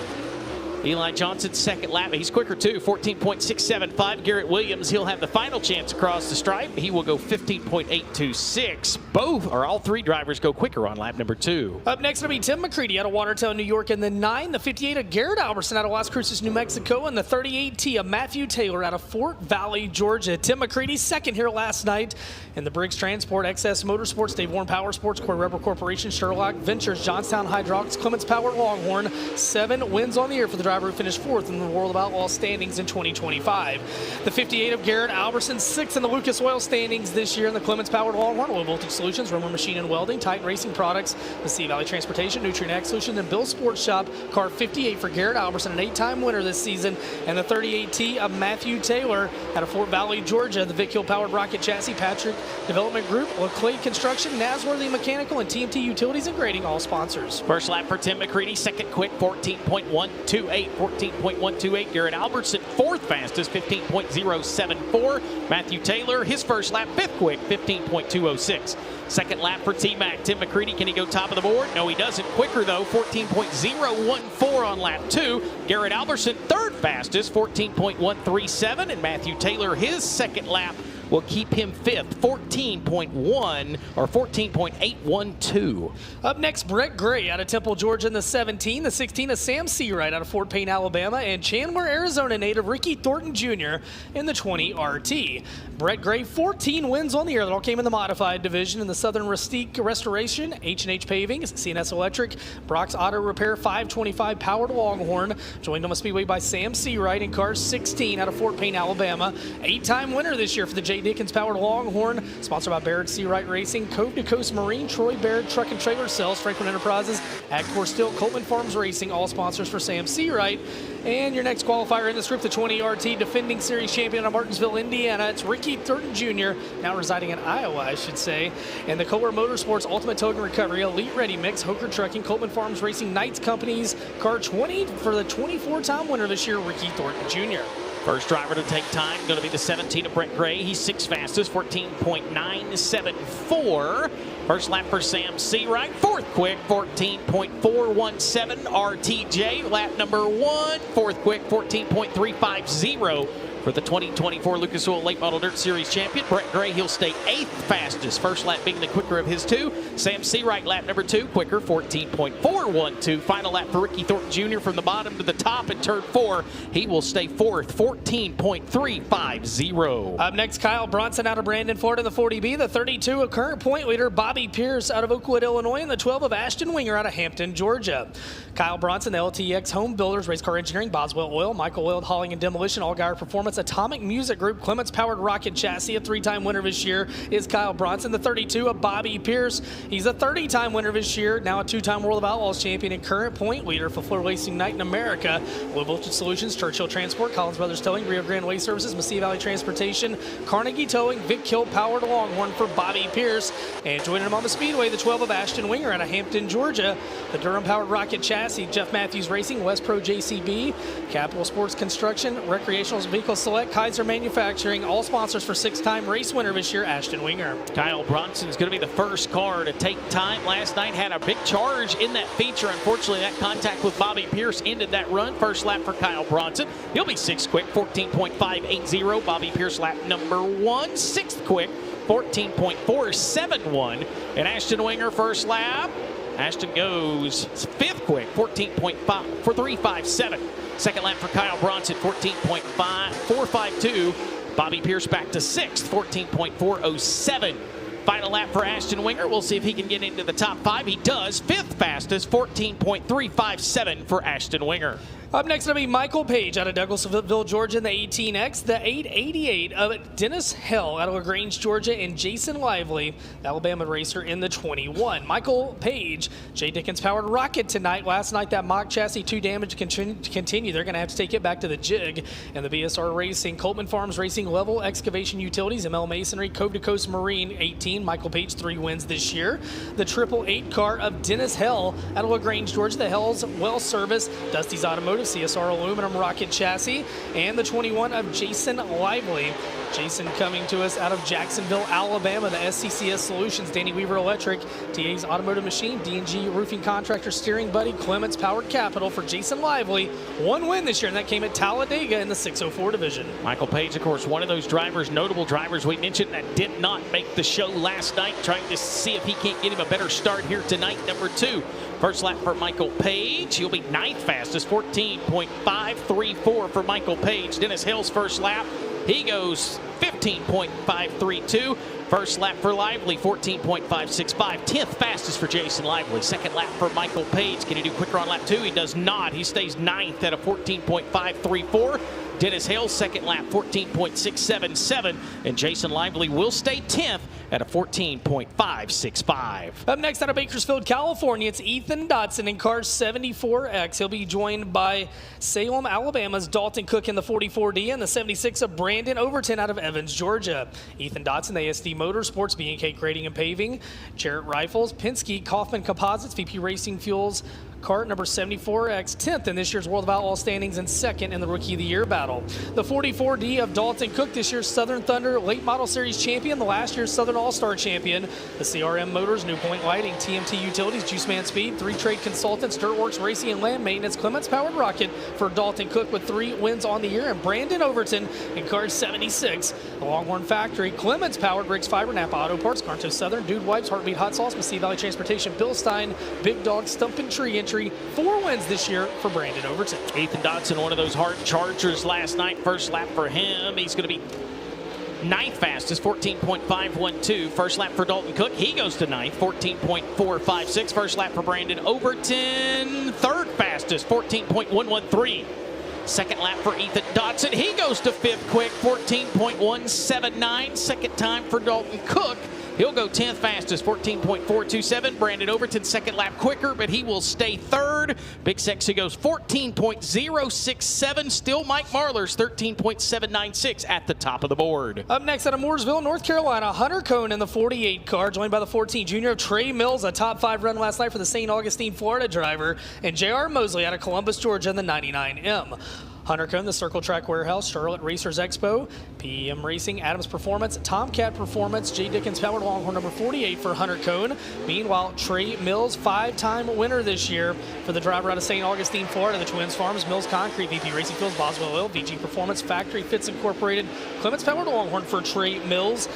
Eli Johnson's second lap, he's quicker too, 14.675. Garrett Williams, he'll have the final chance across the stripe. He will go 15.826. Both, or all 3 drivers go quicker on lap number 2. Up next will be Tim McCready out of Watertown, New York, and the 9, the 58 of Garrett Albertson out of Las Cruces, New Mexico, and the 38T of Matthew Taylor out of Fort Valley, Georgia. Tim McCready second here last night in the Briggs Transport, XS Motorsports, Dave Warren Power Sports, Core Rebel Corporation, Sherlock Ventures, Johnstown Hydraulics, Clements Power Longhorn. 7 wins on the year for the driver who finished 4th in the World of Outlaws standings in 2025. The 58 of Garrett Albertson, 6th in the Lucas Oil standings this year in the Clements Powered Longhorn. Low Voltage Solutions, Romer Machine and Welding, Titan Racing Products, Mesilla Valley Transportation, Nutrient Ag Solutions, and Bill Sports Shop. Car 58 for Garrett Albertson, an 8-time winner this season. And the 38T of Matthew Taylor out of Fort Valley, Georgia. The Vic Hill Powered Rocket Chassis, Patrick Development Group, LeClade Construction, Nasworthy Mechanical, and TMT Utilities and Grading, all sponsors. First lap for Tim McCready, second quick, 14.128. 14.128. Garrett Albertson, 4th fastest, 15.074. Matthew Taylor, his first lap, 5th quick, 15.206. Second lap for T-Mac. Tim McCready, can he go top of the board? No, he doesn't. Quicker, though, 14.014 on lap 2. Garrett Albertson, 3rd fastest, 14.137. And Matthew Taylor, his second lap, will keep him fifth, 14.1 or 14.812. Up next, Brett Gray out of Temple, Georgia in the 17. The 16 is Sam Seawright out of Fort Payne, Alabama. And Chandler, Arizona native Ricky Thornton Jr. in the 20 RT. Brett Gray, 14 wins on the year. That all came in the modified division in the Southern Rustique Restoration, H&H Paving, CNS Electric, Brock's Auto Repair, 525 Powered Longhorn. Joined on the speedway by Sam Seawright in car 16 out of Fort Payne, Alabama. 8-time winner this year for the J. Dickens Powered Longhorn. Sponsored by Barrett Seawright Racing, Cove to Coast Marine, Troy Baird Truck and Trailer Sales, Franklin Enterprises, Agcor Steel, Coleman Farms Racing, all sponsors for Sam Seawright. And your next qualifier in this group, the 20 RT defending series champion of Martinsville, Indiana. It's Ricky Thornton Jr., now residing in Iowa, I should say. And the Kohler Motorsports Ultimate Towing Recovery, Elite Ready Mix, Hoker Trucking, Coleman Farms Racing, Knights Companies, car 20 for the 24-time winner this year, Ricky Thornton Jr. First driver to take time, going to be the 17 of Brett Gray. He's sixth fastest, 14.974. First lap for Sam Seawright. Fourth quick, 14.417. RTJ, lap number one. Fourth quick, 14.350. For the 2024 Lucas Oil Late Model Dirt Series champion, Brett Gray, he'll stay eighth fastest. First lap being the quicker of his two. Sam Seawright, lap number two, quicker, 14.412. Final lap for Ricky Thornton Jr. from the bottom to the top in turn four. He will stay fourth, 14.350. Up next, Kyle Bronson out of Brandon, Florida in the 40B. The 32 of current point leader Bobby Pierce out of Oakwood, Illinois. And the 12 of Ashton Winger out of Hampton, Georgia. Kyle Bronson, the LTX Home Builders, Race Car Engineering, Boswell Oil, Michael Oil, Hauling and Demolition, Allgaier Performance, Atomic Music Group, Clements Powered Rocket Chassis. A 3-time winner this year is Kyle Bronson. The 32 of Bobby Pierce. He's a 30-time winner this year, now a 2-time World of Outlaws champion and current point leader for FloRacing Night in America. Low Voltage Solutions, Churchill Transport, Collins Brothers Towing, Rio Grande Waste Services, Mesilla Valley Transportation, Carnegie Towing, Vic Hill Powered Longhorn for Bobby Pierce. And joining him on the speedway, the 12 of Ashton Winger out of Hampton, Georgia. The Durham Powered Rocket Chassis, Jeff Matthews Racing, West Pro JCB, Capital Sports Construction, Recreational Vehicle Select, Kaiser Manufacturing, all sponsors for 6-time race winner this year, Ashton Winger. Kyle Bronson's going to be the first car to take time. Last night had a big charge in that feature. Unfortunately, that contact with Bobby Pierce ended that run. First lap for Kyle Bronson. He'll be sixth quick, 14.580. Bobby Pierce lap number one. Sixth quick, 14.471. And Ashton Winger first lap. Ashton goes fifth quick, 14.357. Second lap for Kyle Bronson, 14.452. Bobby Pierce back to sixth, 14.407. Final lap for Ashton Winger. We'll see if he can get into the top five. He does. Fifth fastest, 14.357 for Ashton Winger. Up next will be Michael Page out of Douglasville, Georgia in the 18X. The 888 of Dennis Hell out of LaGrange, Georgia, and Jason Lively, the Alabama racer, in the 21. Michael Page, J. Dickens Powered Rocket tonight. Last night, that mock chassis 2 damage continue. They're going to have to take it back to the jig. And the BSR Racing, Coleman Farms Racing, Level Excavation Utilities, ML Masonry, Cove to Coast Marine, 18. Michael Page, 3 wins this year. The 888 car of Dennis Hell out of LaGrange, Georgia. The Hell's Well Service, Dusty's Automotive, CSR Aluminum Rocket Chassis, and the 21 of Jason Lively. Jason coming to us out of Jacksonville, Alabama, the SCCS Solutions, Danny Weaver Electric, TA's Automotive Machine, D&G Roofing Contractor, Steering Buddy, Clements Powered Capital for Jason Lively. 1 win this year, and that came at Talladega in the 604 division. Michael Page, of course, one of those drivers, notable drivers we mentioned that did not make the show last night, trying to see if he can't get him a better start here tonight, number 2. First lap for Michael Page. He'll be 9th fastest, 14.534 for Michael Page. Dennis Hill's first lap, he goes 15.532. First lap for Lively, 14.565. 10th fastest for Jason Lively. Second lap for Michael Page. Can he do quicker on lap 2? He does not. He stays 9th at a 14.534. Dennis Hale's second lap, 14.677. And Jason Lively will stay 10th at a 14.565. Up next out of Bakersfield, California, it's Ethan Dotson in car 74X. He'll be joined by Salem, Alabama's Dalton Cook in the 44D and the 76 of Brandon Overton out of Evans, Georgia. Ethan Dotson, ASD Motorsports, B&K Grading and Paving, Jarrett Rifles, Penske, Kaufman Composites, VP Racing Fuels, Cart number 74X, 10th in this year's World of Outlaw standings and 2nd in the Rookie of the Year battle. The 44D of Dalton Cook, this year's Southern Thunder Late Model Series champion, the last year's Southern All-Star champion. The CRM Motors, New Point Lighting, TMT Utilities, Juice Man Speed, 3 Trade Consultants, Dirtworks Racing and Land Maintenance, Clements Powered Rocket for Dalton Cook with 3 wins on the year, and Brandon Overton in car 76. The Longhorn Factory, Clements Powered Briggs Fiber, Napa Auto Parts, Carnto Southern, Dude Wipes, Heartbeat Hot Sauce, Mesquite Valley Transportation, Bill Stein, Big Dog Stumpin' Tree Entry. 4 wins this year for Brandon Overton. Ethan Dotson, one of those hard chargers last night. First lap for him. He's going to be 9th fastest, 14.512. First lap for Dalton Cook. He goes to 9th, 14.456. First lap for Brandon Overton. 3rd fastest, 14.113. Second lap for Ethan Dotson. He goes to 5th quick, 14.179. Second time for Dalton Cook. He'll go 10th fastest, 14.427. Brandon Overton, second lap quicker, but he will stay 3rd. Big Sexy goes 14.067. Still Mike Marlar's 13.796 at the top of the board. Up next out of Mooresville, North Carolina, Hunter Cohn in the 48 car, joined by the 14 junior Trey Mills, a top 5 run last night for the St. Augustine, Florida driver, and J.R. Mosley out of Columbus, Georgia in the 99M. Hunter Cohn, the Circle Track Warehouse, Charlotte Racers Expo, PM Racing, Adams Performance, Tomcat Performance, J. Dickens Powered Longhorn number 48 for Hunter Cohn. Meanwhile, Trey Mills, 5-time winner this year for the driver out of St. Augustine, Florida, the Twins Farms, Mills Concrete, VP Racing Fuels, Boswell Oil, VG Performance, Factory Fits Incorporated, Clements Powered Longhorn for Trey Mills.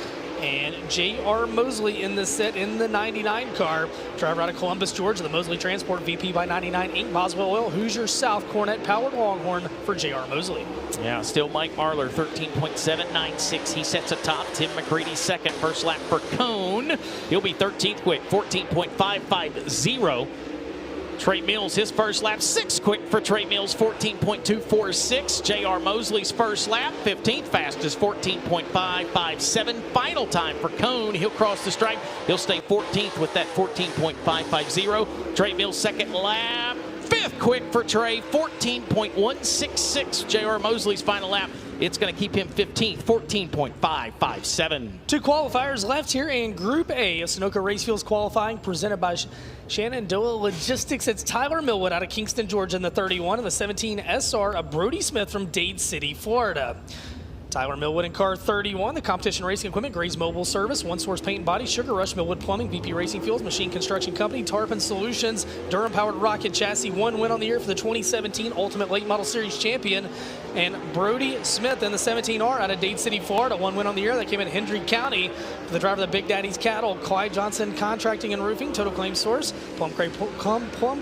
And J.R. Mosley in the set in the 99 car. Driver out of Columbus, Georgia, the Mosley Transport, VP by 99 Inc. Boswell Oil, Hoosier South, Cornet Powered Longhorn for J.R. Mosley. Yeah, still Mike Marlar, 13.796. He sets atop. Tim McCready second. First lap for Cohn. He'll be 13th quick, 14.550. Trey Mills, his first lap, 6th quick for Trey Mills, 14.246. J.R. Mosley's first lap, 15th fastest, 14.557. Final time for Cohn. He'll cross the stripe. He'll stay 14th with that 14.550. Trey Mills' second lap, 5th quick for Trey, 14.166. J.R. Mosley's final lap. It's going to keep him 15th, 14.557. 2 qualifiers left here in Group A of Sunoco Race Fuels qualifying, presented by Shenandoah Logistics. It's Tyler Millwood out of Kingston, Georgia in the 31, and the 17 SR of Brody Smith from Dade City, Florida. Tyler Millwood in car 31, the Competition Racing Equipment, Gray's Mobile Service, One Source Paint and Body, Sugar Rush, Millwood Plumbing, VP Racing Fuels, Machine Construction Company, Tarpon Solutions, Durham Powered Rocket Chassis, 1 win on the year for the 2017 Ultimate Late Model Series champion, and Brody Smith in the 17R out of Dade City, Florida, 1 win on the year. That came in Hendry County for the driver of the Big Daddy's Cattle, Clyde Johnson Contracting and Roofing, Total Claim Source, Plum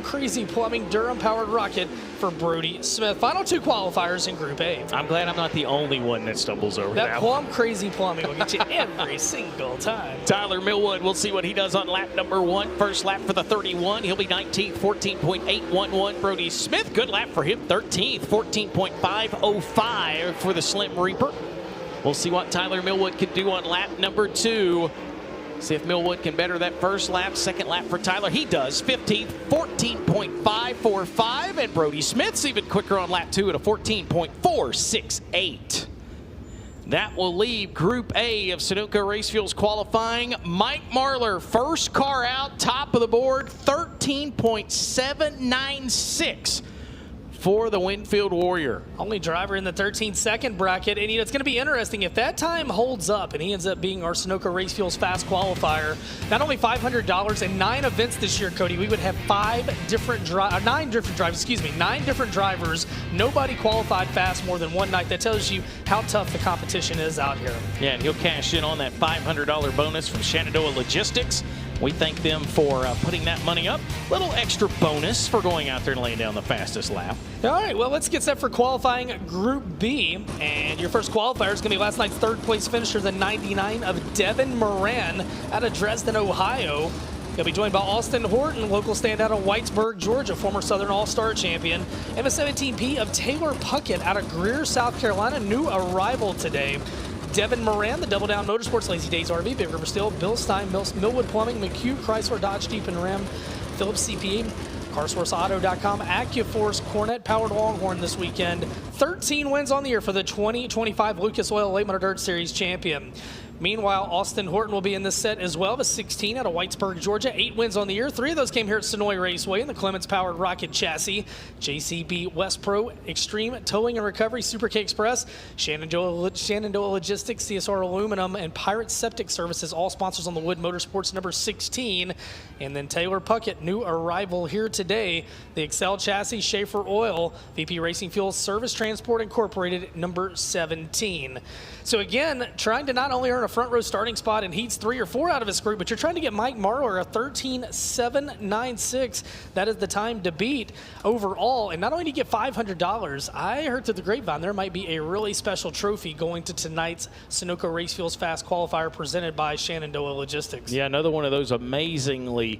Crazy Plumbing, Durham Powered Rocket for Brody Smith. Final 2 qualifiers in Group A. I'm glad I'm not the only one that stumbles over that Plum Crazy Plumbing will get you every single time. Tyler Millwood, we'll see what he does on lap number 1. First lap for the 31. He'll be 19th, 14.811. Brody Smith, good lap for him, 13th, 14.505 for the Slim Reaper. We'll see what Tyler Millwood can do on lap number 2. See if Millwood can better that first lap. Second lap for Tyler. He does. 15th, 14.545. And Brody Smith's even quicker on lap 2 at a 14.468. That will leave Group A of Sunoco Race Fuels qualifying. Mike Marlar, first car out, top of the board, 13.796 for the Winfield Warrior. Only driver in the 13-second bracket, and it's going to be interesting if that time holds up and he ends up being our Sunoco Race Fuels fast qualifier. Not only $500 and 9 events this year, Cody, we would have 9 different drivers. Nobody qualified fast more than one night. That tells you how tough the competition is out here. Yeah, and he'll cash in on that $500 bonus from Shenandoah Logistics. We thank them for putting that money up. Little extra bonus for going out there and laying down the fastest lap. All right, well, let's get set for qualifying Group B. And your first qualifier is going to be last night's 3rd place finisher, the 99 of Devin Moran out of Dresden, Ohio. He'll be joined by Austin Horton, local standout of Whitesburg, Georgia, former Southern All-Star champion. And the 17P of Taylor Puckett out of Greer, South Carolina, new arrival today. Devin Moran, the Double Down Motorsports, Lazy Days RV, Big River Steel, Bill Stein, Millwood Plumbing, McHugh, Chrysler, Dodge, Jeep and Ram, Phillips CPA, CarSourceAuto.com, AccuForce, Cornet Powered Longhorn this weekend. 13 wins on the year for the 2025 Lucas Oil Late Model Dirt Series champion. Meanwhile, Austin Horton will be in this set as well, the 16 out of Whitesburg, Georgia. 8 wins on the year. 3 of those came here at Senoia Raceway in the Clements-powered Rocket chassis. JCB West Pro Extreme Towing and Recovery, Super K Express, Shenandoah Logistics, CSR Aluminum, and Pirate Septic Services, all sponsors on the Wood Motorsports number 16. And then Taylor Puckett, new arrival here today, the Excel Chassis, Schaefer Oil, VP Racing Fuels, Service Transport Incorporated, number 17. So again, trying to not only earn a front row starting spot in heats 3 or 4 out of his group, but you're trying to get Mike Marlar a 13.796. That is the time to beat overall. And not only do you get $500, I heard through the grapevine there might be a really special trophy going to tonight's Sunoco Race Fuels Fast Qualifier presented by Shenandoah Logistics. Yeah, another one of those amazingly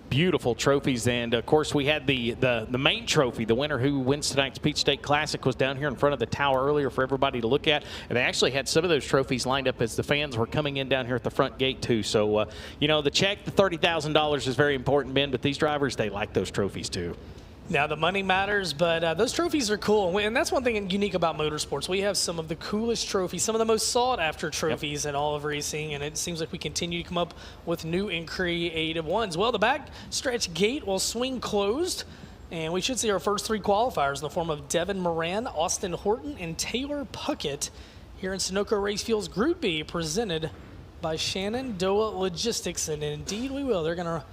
beautiful trophies. And of course we had the main trophy. The winner who wins tonight's Peach State Classic was down here in front of the tower earlier for everybody to look at, and they actually had some of those trophies lined up as the fans were coming in down here at the front gate too. So you know, the check, the $30,000 is very important, Ben, but these drivers, they like those trophies too. Now, the money matters, but those trophies are cool. And that's one thing unique about motorsports. We have some of the coolest trophies, some of the most sought-after trophies in all of racing, and it seems like we continue to come up with new and creative ones. Well, the back stretch gate will swing closed, and we should see our first 3 qualifiers in the form of Devin Moran, Austin Horton, and Taylor Puckett here in Sunoco Race Fuels Group B, presented by Shenandoah Logistics. And indeed we will. They're going to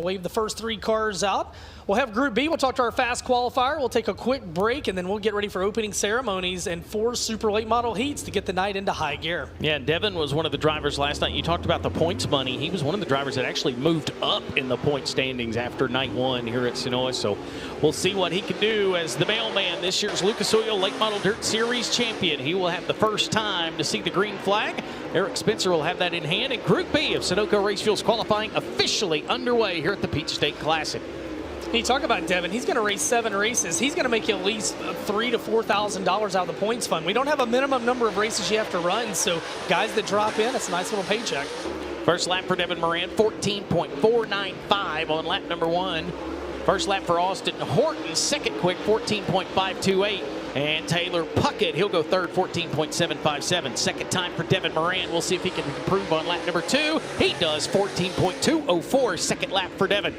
wave the first 3 cars out. We'll have Group B. We'll talk to our fast qualifier. We'll take a quick break, and then we'll get ready for opening ceremonies and 4 super late model heats to get the night into high gear. Yeah, Devin was one of the drivers last night. You talked about the points money. He was one of the drivers that actually moved up in the point standings after night 1 here at Senoia. So we'll see what he can do as the mailman, this year's Lucas Oil Late Model Dirt Series champion. He will have the first time to see the green flag. Eric Spencer will have that in hand. And Group B of Sunoco Race Fuels qualifying officially underway here at the Peach State Classic. You talk about Devin, he's going to race 7 races. He's going to make you at least $3,000 to $4,000 out of the points fund. We don't have a minimum number of races you have to run, so guys that drop in, it's a nice little paycheck. First lap for Devin Moran, 14.495 on lap number 1. First lap for Austin Horton, second quick, 14.528. And Taylor Puckett, he'll go third, 14.757. Second time for Devin Moran. We'll see if he can improve on lap number 2. He does, 14.204, second lap for Devin.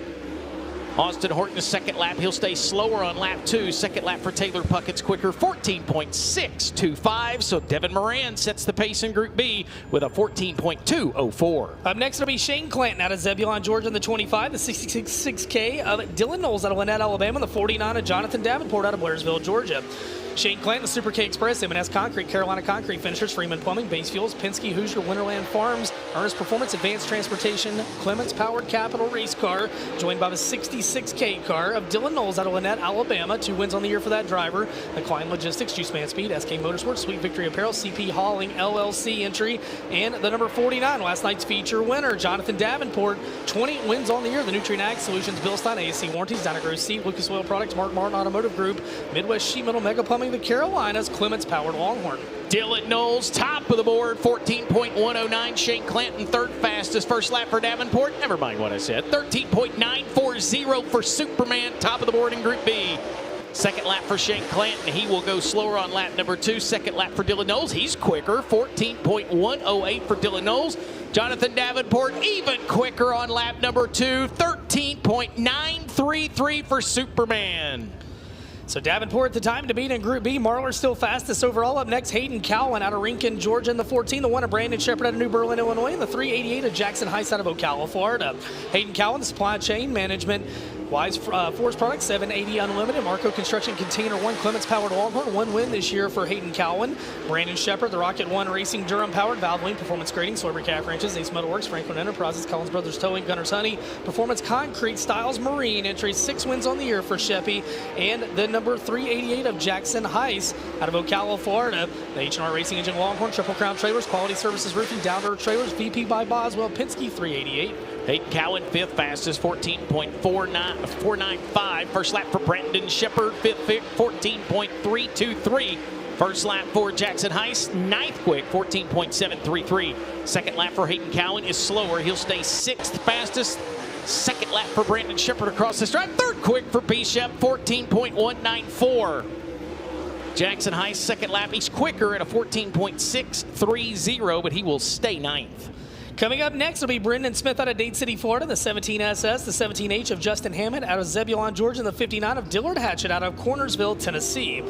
Austin Horton's second lap, he'll stay slower on lap 2. Second lap for Taylor Puckett's quicker, 14.625. So Devin Moran sets the pace in Group B with a 14.204. Up next, it'll be Shane Clanton out of Zebulon, Georgia in the 25, the 66K of Dylan Knowles out of Lynette, Alabama, the 49 of Jonathan Davenport out of Blairsville, Georgia. Shane Clanton, the Super K Express, M&S Concrete, Carolina Concrete Finishers, Freeman Plumbing, Base Fuels, Penske, Hoosier, Winterland Farms, Ernest Performance, Advanced Transportation, Clements Powered Capital Race Car, joined by the 66K car of Dylan Knowles out of Lynette, Alabama. 2 wins on the year for that driver. The Klein Logistics, Juice Man Speed, SK Motorsports, Sweet Victory Apparel, CP Hauling, LLC entry, and the number 49, last night's feature winner, Jonathan Davenport. 20 wins on the year. The Nutrient Ag Solutions, Bill Stein, ASC Warranties, Dynagrow Seed, Lucas Oil Products, Mark Martin Automotive Group, Midwest Sheet Metal, Mega Plumbing, the Carolinas, Clements Powered Longhorn. Dylan Knowles, top of the board, 14.109. Shane Clanton, third fastest. First lap for Davenport. Never mind what I said. 13.940 for Superman, top of the board in Group B. Second lap for Shane Clanton. He will go slower on lap number 2. Second lap for Dylan Knowles. He's quicker, 14.108 for Dylan Knowles. Jonathan Davenport even quicker on lap number 2, 13.933 for Superman. So Davenport the time to beat in Group B. Marlar still fastest overall. Up next, Hayden Cowan out of Rincon, Georgia in the 14. The 1 of Brandon Shepard out of New Berlin, Illinois. And the 388 of Jackson Heiss out of Ocala, Florida. Hayden Cowan, the supply chain management. Wise Forest Products, 780 Unlimited. Marco Construction Container 1, Clements Powered Longhorn. 1 win this year for Hayden Cowan. Brandon Shepard, the Rocket 1 Racing Durham Powered, Valvoline Performance Grading, Soyber Calf Wrenches, Ace Metalworks, Franklin Enterprises, Collins Brothers Towing, Gunners Honey, Performance Concrete, Styles Marine entries. 6 wins on the year for Sheppy. And the number 388 of Jackson Heiss out of Ocala, Florida. The H&R Racing Engine Longhorn, Triple Crown Trailers, Quality Services Roofing, Down to Earth Trailers, VP by Boswell, Penske 388. Hayden Cowan, fifth fastest, 14.495. First lap for Brandon Shepard, fifth, 14.323. First lap for Jackson Heiss, ninth quick, 14.733. Second lap for Hayden Cowan is slower. He'll stay sixth fastest. Second lap for Brandon Shepard across the stripe. Third quick for B-Shep, 14.194. Jackson Heiss, second lap. He's quicker at a 14.630, but he will stay 9th. Coming up next will be Brendan Smith out of Dade City, Florida, the 17SS, the 17H of Justin Hammond out of Zebulon, Georgia, and the 59 of Dillard Hatchett out of Cornersville, Tennessee.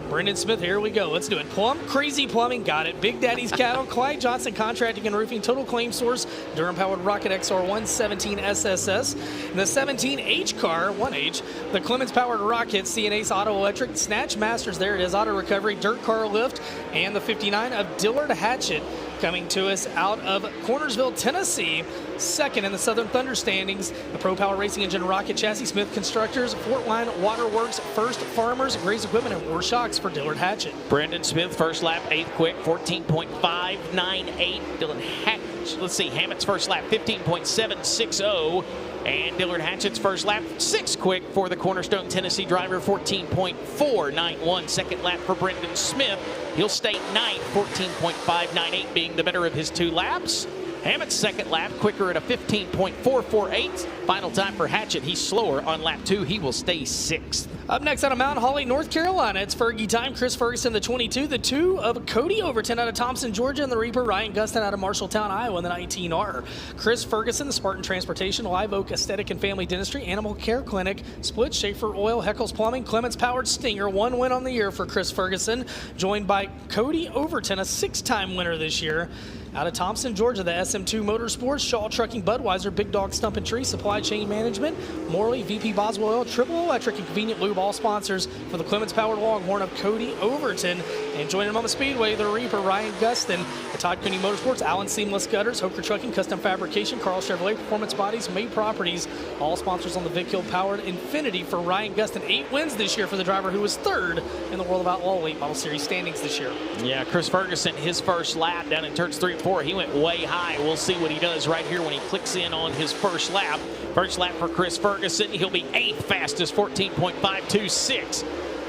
Brendan Smith, here we go. Let's do it. Crazy Plumbing, got it. Big Daddy's Cattle, Clyde Johnson Contracting and Roofing, Total Claim Source, Durham-powered Rocket XR1, 17 SSS, the 17H car, 1H, the Clemens-powered Rocket, CNA's Auto Electric, Snatch Masters, there it is, Auto Recovery, Dirt Car Lift, and the 59 of Dillard Hatchett. Coming to us out of Cornersville, Tennessee, second in the Southern Thunder standings, the Pro Power Racing Engine Rocket Chassis Smith Constructors, Fort Line Waterworks, First Farmers, Grace Equipment, and War Shocks for Dillard Hatchett. Brendan Smith, first lap, 8th quick, 14.598. Dillard Hatchett, let's see, Hammett's first lap, 15.760. And Dillard Hatchett's first lap, 6th quick for the Cornerstone Tennessee driver, 14.491. Second lap for Brendan Smith. He'll stay 9th, 14.598 being the better of his 2 laps. Hammett's second lap, quicker at a 15.448. Final time for Hatchett. He's slower on lap 2. He will stay 6th. Up next out of Mount Holly, North Carolina, it's Fergie time. Chris Ferguson, the 22, the 2 of Cody Overton out of Thompson, Georgia, and the Reaper, Ryan Gustin out of Marshalltown, Iowa, in the 19R. Chris Ferguson, the Spartan Transportation, Live Oak Aesthetic and Family Dentistry, Animal Care Clinic, Split, Schaefer Oil, Heckles Plumbing, Clements Powered Stinger, 1 win on the year for Chris Ferguson, joined by Cody Overton, a 6-time winner this year. Out of Thompson, Georgia, the SM2 Motorsports, Shaw Trucking, Budweiser, Big Dog Stump and Tree, Supply Chain Management, Morley, VP Boswell Oil, Triple Electric, and Convenient Lube, all sponsors for the Clements Powered Longhorn of Cody Overton. And joining him on the Speedway, the Reaper, Ryan Gustin, the Todd Cooney Motorsports, Allen Seamless Gutters, Hoker Trucking, Custom Fabrication, Carl Chevrolet, Performance Bodies, May Properties, all sponsors on the Vic Hill Powered Infinity for Ryan Gustin. 8 wins this year for the driver who was 3rd in the World of Outlaw Late Model Series standings this year. Yeah, Chris Ferguson, his first lap down in turns 3 and 4, he went way high. We'll see what he does right here when he clicks in on his first lap. First lap for Chris Ferguson. He'll be 8th fastest, 14.526.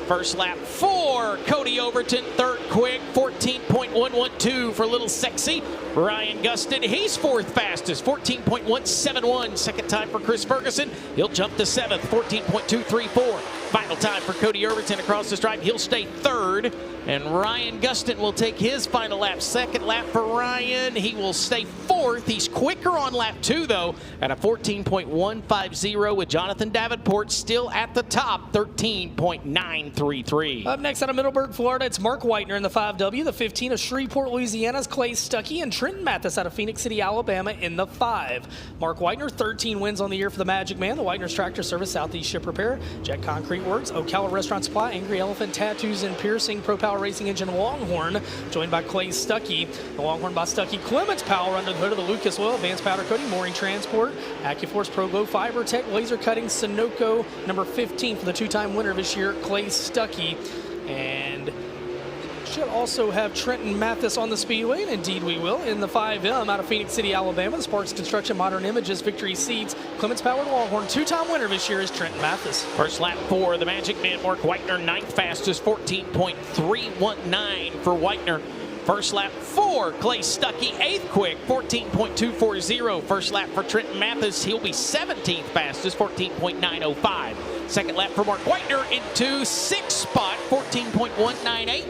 First lap for Cody Overton, 3rd quick, 14.112 for Little Sexy. Ryan Gustin, he's 4th fastest, 14.171. Second time for Chris Ferguson. He'll jump to 7th, 14.234. Final time for Cody Overton across the stripe. He'll stay 3rd. And Ryan Gustin will take his final lap. Second lap for Ryan. He will stay 4th. He's quicker on lap 2, though, at a 14.150 with Jonathan Davenport still at the top, 13.933. Up next out of Middleburg, Florida, it's Mark Whitener in the 5W, the 15 of Shreveport, Louisiana's Clay Stuckey, and Trenton Mathis out of Phoenix City, Alabama in the 5. Mark Whitener, 13 wins on the year for the Magic Man, the Whitener's Tractor Service, Southeast Ship Repair, Jet Concrete Works, Ocala Restaurant Supply, Angry Elephant Tattoos and Piercing, Pro Power Racing Engine Longhorn, joined by Clay Stuckey. The Longhorn by Stuckey, Clements Power under the hood of the Lucas Oil, Advanced Powder Coating, Mooring Transport, AccuForce Pro Glow Fiber Tech, Laser Cutting, Sunoco, number 15 for the 2-time winner this year, Clay Stuckey. And should also have Trenton Mathis on the Speedway, and indeed we will, in the 5M out of Phoenix City, Alabama. The Sparks Construction, Modern Images, Victory Seats, Clements Powered Longhorn. 2-time winner this year is Trenton Mathis. First lap for the Magic Man, Mark Whitener, 9th fastest, 14.319 for Whitener. First lap for Clay Stuckey, 8th quick, 14.240. First lap for Trenton Mathis, he'll be 17th fastest, 14.905. Second lap for Mark Whitener into 6th spot, 14.198.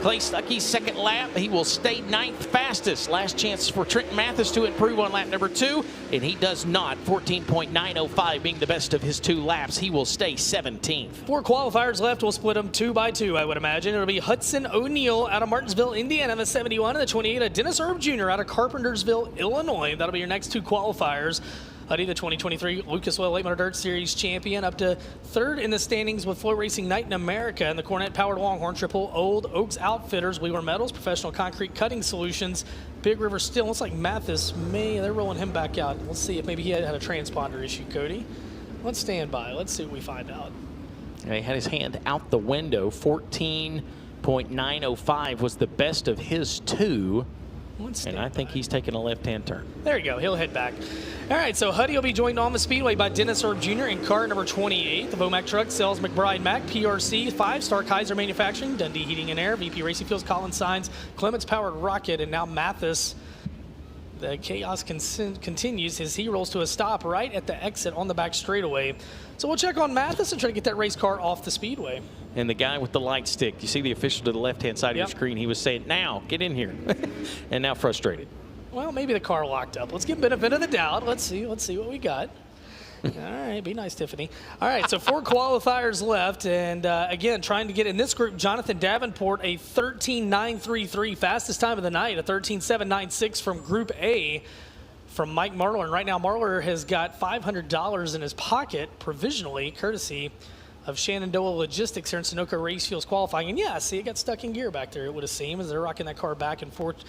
Clay Stuckey's second lap, he will stay 9th fastest. Last chance for Trenton Mathis to improve on lap number 2, and he does not. 14.905 being the best of his 2 laps. He will stay 17th. 4 qualifiers left. We'll split them 2 by 2, I would imagine. It'll be Hudson O'Neill out of Martinsville, Indiana, the 71, and the 28 of Dennis Erb Jr. out of Carpentersville, Illinois. That'll be your next 2 qualifiers. Huddy, the 2023 Lucas Oil Late Model Dirt Series champion, up to 3rd in the standings with FloRacing Night in America and the Cornet Powered Longhorn, Triple Old Oaks Outfitters, Wheeler Metals, Professional Concrete Cutting Solutions, Big River Steel. Looks like Mathis they're rolling him back out. Let's see if maybe he had a transponder issue, Cody. Let's stand by. Let's see what we find out. And he had his hand out the window. 14.905 was the best of his 2. And I think he's taking a left-hand turn. There you go. He'll head back. All right, so Huddy will be joined on the Speedway by Dennis Erb Jr. in car number 28. The Vomac Truck sells McBride Mac, PRC, 5-Star Kaiser Manufacturing, Dundee Heating and Air, VP Racing Fuels, Collins Signs, Clements Powered Rocket, and now Mathis The chaos continues as he rolls to a stop right at the exit on the back straightaway. So we'll check on Mathis and try to get that race car off the speedway. And the guy with the light stick, you see the official to the left-hand side of your screen, he was saying, now, get in here. And now frustrated. Well, maybe the car locked up. Let's give benefit of the doubt. Let's see what we got. All right, be nice, Tiffany. All right, so 4 qualifiers left, and again, trying to get in this group, Jonathan Davenport, a 13.933, fastest time of the night, a 13.796 from Group A from Mike Marler. And right now, Marler has got $500 in his pocket provisionally, courtesy of Shenandoah Logistics here in Senoia Race Fuels qualifying. And yeah, see, it got stuck in gear back there, it would have seemed, as they're rocking that car back and forth,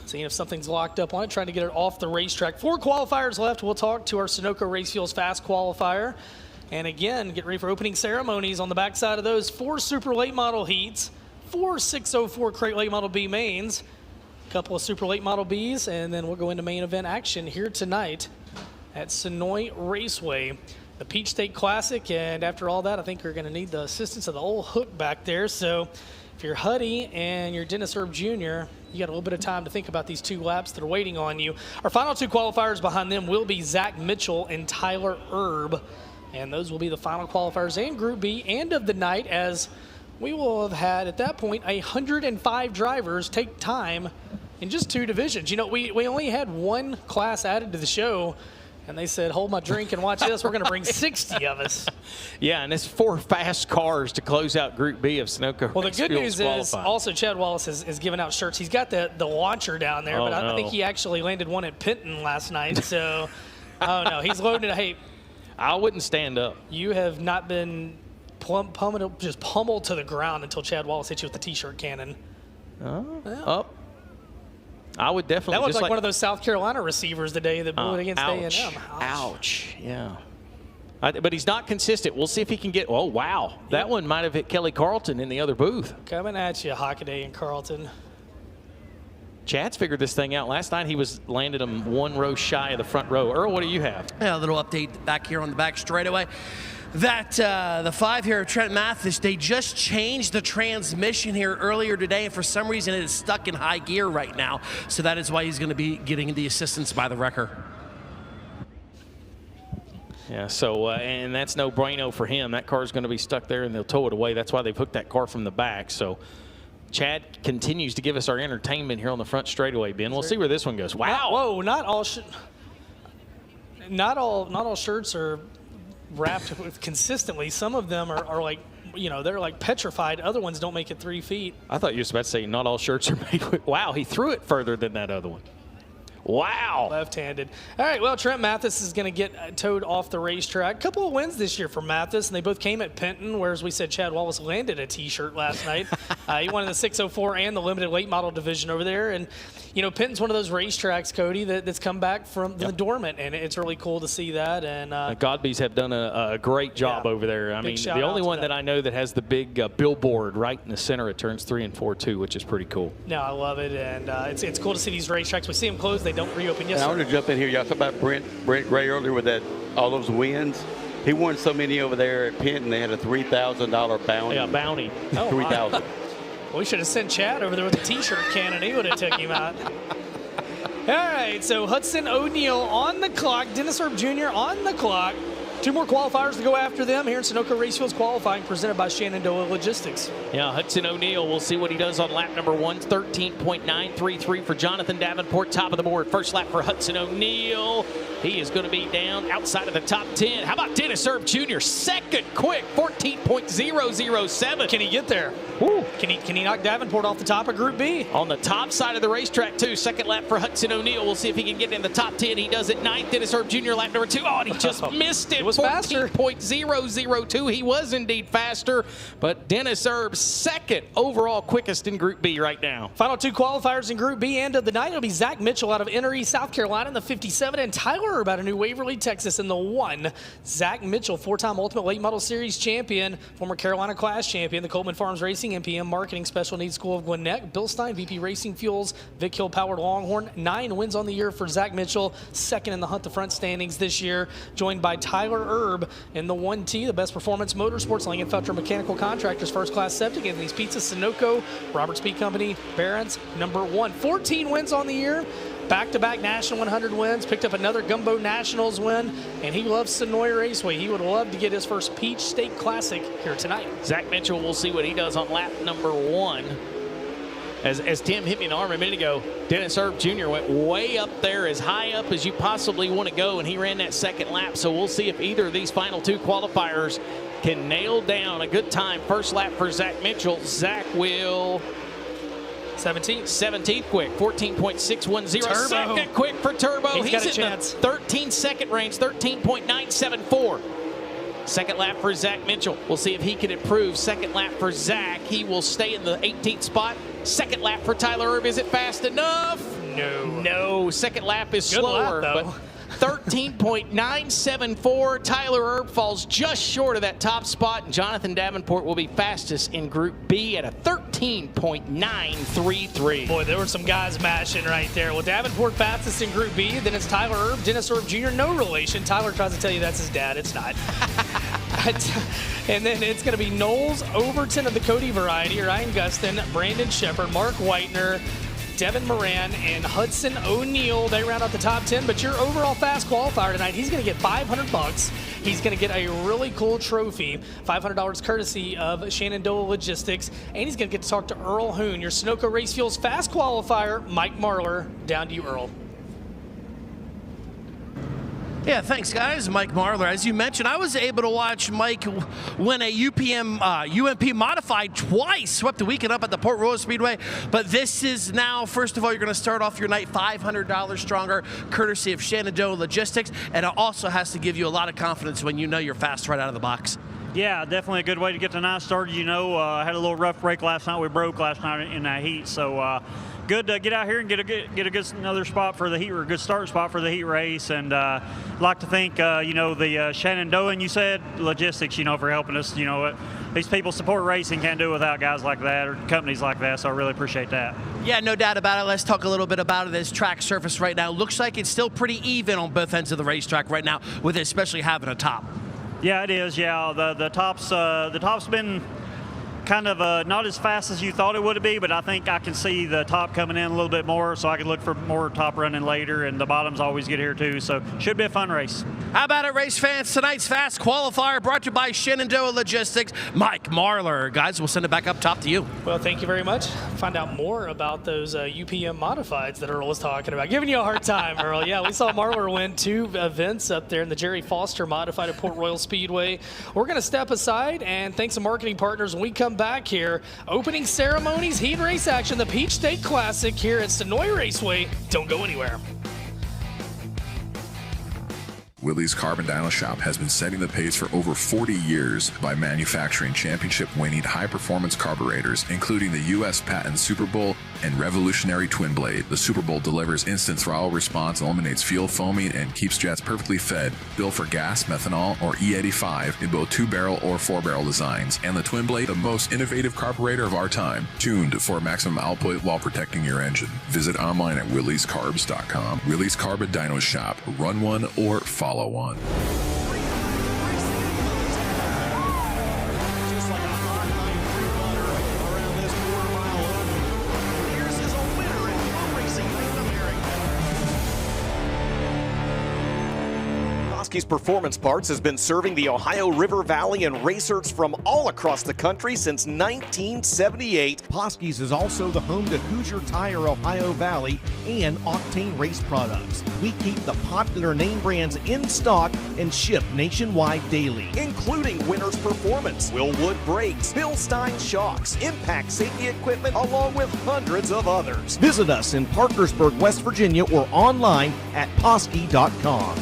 seeing if something's locked up on it, trying to get it off the racetrack. 4 qualifiers left. We'll talk to our Senoia Race Fuels fast qualifier. And again, get ready for opening ceremonies on the backside of those. 4 super late model heats, 4 604 crate late model B mains, a couple of super late model Bs, and then we'll go into main event action here tonight at Senoia Raceway. The Peach State Classic, and after all that, I think you're going to need the assistance of the old hook back there. So if you're Huddy and you're Dennis Erb Jr., you got a little bit of time to think about these 2 laps that are waiting on you. Our final 2 qualifiers behind them will be Zach Mitchell and Tyler Erb, and those will be the final qualifiers and Group B and of the night, as we will have had, at that point, 105 drivers take time in just 2 divisions. You know, we only had 1 class added to the show, and they said, hold my drink and watch this. We're going to bring 60 of us. Yeah, and it's 4 fast cars to close out Group B of Senoia. Well, the good news is also Chad Wallace is giving out shirts. He's got the launcher down there, but I think he actually landed one at Penton last night. So, oh, no, he's loaded. Hey, I wouldn't stand up. You have not been pummeled to the ground until Chad Wallace hit you with the T-shirt cannon. Oh, yeah. Up. I would definitely. That looks like one of those South Carolina receivers today that blew it against A&M. Ouch. Yeah. But he's not consistent. We'll see if he can get. Oh, wow. That one might have hit Kelly Carlton in the other booth. Coming at you, Hockaday and Carlton. Chad's figured this thing out. Last night he was landed him 1 row shy of the front row. Earl, what do you have? Yeah, a little update back here on the back straightaway. That the 5 here of Trent Mathis, they just changed the transmission here earlier today, and for some reason it is stuck in high gear right now. So that is why he's going to be getting the assistance by the wrecker. Yeah, so, and that's no bueno for him. That car is going to be stuck there, and they'll tow it away. That's why they've hooked that car from the back. So Chad continues to give us our entertainment here on the front straightaway, Ben. We'll see where this one goes. Wow. Whoa, not all shirts are wrapped with consistently. Some of them are like, you know, they're like petrified. Other ones don't make it 3 feet. I thought you were about to say not all shirts are made with. Wow, he threw it further than that other one. Wow. Left-handed. All right, well, Trent Mathis is going to get towed off the racetrack. A couple of wins this year for Mathis, and they both came at Penton, whereas we said Chad Wallace landed a T-shirt last night. He won in the 604 and the limited late model division over there. And, you know, Penton's one of those racetracks, Cody, that's come back from the dormant, and it's really cool to see that. And Godbees have done a great job over there. I mean, the only one that I know that has the big billboard right in the center of turns 3 and 4 too, which is pretty cool. No, I love it, and it's cool to see these racetracks. We see them closed; they don't reopen. Yes, I want to jump in here. Y'all talked about Brent Gray earlier with all those wins. He won so many over there at Penton. They had a $3,000 bounty. Yeah, bounty. Oh, 3,000. We should have sent Chad over there with a T-shirt cannon. He would have took him out. All right, so Hudson O'Neill on the clock. Dennis Erb Jr. on the clock. 2 more qualifiers to go after them here in Senoia Race Fuels qualifying, presented by Shenandoah Logistics. Yeah, Hudson O'Neill, we'll see what he does on lap number 1. 13.933 for Jonathan Davenport, top of the board. First lap for Hudson O'Neill. He is going to be down outside of the top 10. How about Dennis Erb Jr.? Second quick, 14.007. Can he get there? Woo. Can he knock Davenport off the top of Group B? On the top side of the racetrack, too. Second lap for Hudson O'Neill. We'll see if he can get in the top 10. He does it 9th. Dennis Erb Jr. lap number 2. Oh, and he just missed it. It was faster. 14.002. He was indeed faster, but Dennis Erb second overall quickest in Group B right now. Final 2 qualifiers in Group B end of the night. It'll be Zach Mitchell out of Erie, South Carolina in the 57, and Tyler Erb out of New Waverly, Texas in the 1. Zach Mitchell, 4-time Ultimate Late Model Series champion, former Carolina Class champion, the Coleman Farms Racing NPM Marketing Special Needs School of Gwinnett, Bill Stein, VP Racing Fuels, Vic Hill Powered Longhorn. 9 wins on the year for Zach Mitchell, second in the Hunt the Front standings this year, joined by Tyler Erb in the 1T, the Best Performance Motorsports, Langenfelter Mechanical Contractors, First Class Septic, Anthony's Pizza, Sunoco, Roberts Beat Company, Barron's, number 1. 14 wins on the year. back-to-back National 100 wins, picked up another Gumbo Nationals win, and he loves Senoia Raceway. He would love to get his first Peach State Classic here tonight. Zach Mitchell, we'll see what he does on lap number 1. As Tim hit me in the arm a minute ago, Dennis Erb Jr. went way up there, as high up as you possibly want to go, and he ran that second lap. So we'll see if either of these final 2 qualifiers can nail down a good time. First lap for Zach Mitchell. Zach will 17th quick, 14.610. Turbo. Second quick for Turbo. He's got a in chance. the 13-second range, 13.974. Second lap for Zach Mitchell. We'll see if he can improve. Second lap for Zach. He will stay in the 18th spot. Second lap for Tyler Erb. Is it fast enough? No. Second lap is Good slower. lap, though. But 13.974. Tyler Erb falls just short of that top spot, and Jonathan Davenport will be fastest in Group B at a 13.933. Boy, there were some guys mashing right there. Well, Davenport fastest in Group B. Then it's Tyler Erb, Dennis Erb Jr. No relation. Tyler tries to tell you that's his dad. It's not. And then it's going to be Knowles Overton of the Cody variety, Ryan Gustin, Brandon Shepard, Mark Whitener, Devin Moran, and Hudson O'Neill. They round out the top 10, but your overall fast qualifier tonight, he's going to get $500. He's going to get a really cool trophy, $500 courtesy of Shenandoah Logistics, and he's going to get to talk to Earl Hoon, your Sunoco Race Fuels fast qualifier. Mike Marlar, down to you, Earl. Yeah, thanks, guys. Mike Marlar. As you mentioned, I was able to watch Mike win a UMP Modified twice, swept the weekend up at the Port Royal Speedway. But this is now, first of all, you're going to start off your night $500 stronger, courtesy of Shenandoah Logistics, and it also has to give you a lot of confidence when you know you're fast right out of the box. Yeah, definitely a good way to get the night started. You know, had a little rough break last night. We broke last night in that heat, so good to get out here and get a good another spot for the heat, or a good start spot for the heat race. And like to thank you know, the Shenandoah, and you said Logistics, you know, for helping us. You know, these people support racing, can't do it without guys like that or companies like that. So I really appreciate that. Yeah, no doubt about it. Let's talk a little bit about it. This track surface right now looks like it's still pretty even on both ends of the racetrack right now, with it especially having a top. Yeah, it is. Yeah, the top's been kind of not as fast as you thought it would be, but I think I can see the top coming in a little bit more, so I can look for more top running later, and the bottoms always get here too, so should be a fun race. How about it, race fans? Tonight's fast qualifier brought to you by Shenandoah Logistics. Mike Marlar. Guys, we'll send it back up top to you. Well, thank you very much. Find out more about those UPM modifieds that Earl was talking about. Giving you a hard time, Earl. Yeah, we saw Marlar win 2 events up there in the Jerry Foster Modified at Port Royal Speedway. We're going to step aside, and thanks to marketing partners, when we come back here, opening ceremonies, heat race action, the Peach State Classic here at Senoia Raceway. Don't go anywhere. Willie's Carbon Dyno Shop has been setting the pace for over 40 years by manufacturing championship-winning high-performance carburetors, including the U.S. patent Super Bowl and revolutionary Twin Blade. The Super Bowl delivers instant throttle response, eliminates fuel foaming, and keeps jets perfectly fed, built for gas, methanol, or E85 in both 2-barrel or 4-barrel designs. And the Twin Blade, the most innovative carburetor of our time, tuned for maximum output while protecting your engine. Visit online at williescarbs.com. Willie's Carbon Dyno Shop. Run one or follow one. Performance Parts has been serving the Ohio River Valley and racers from all across the country since 1978. Poskey's is also the home to Hoosier Tire Ohio Valley and Octane Race Products. We keep the popular name brands in stock and ship nationwide daily, including Winners Performance, Willwood Brakes, Bill Stein Shocks, Impact Safety Equipment, along with hundreds of others. Visit us in Parkersburg, West Virginia, or online at Poskey.com.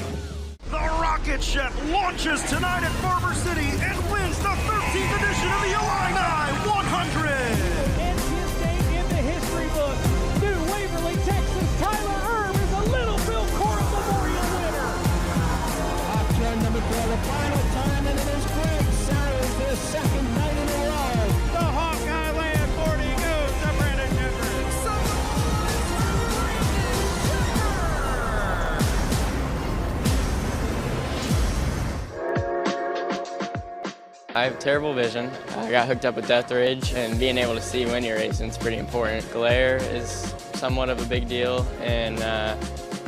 The Rocket Ship launches tonight at Barber City and wins the 13th edition of the Illini 100. And his name in the history book. New Waverly, Texas, Tyler Erb is a Little Bill Cora Memorial winner. Off turn number 12, the final time, and it is Greg Sarah's his second night in a row. The Hawkeye Land 40 goes to Brandon Shepard. I have terrible vision. I got hooked up with Death Ridge, and being able to see when you're racing is pretty important. Glare is somewhat of a big deal, and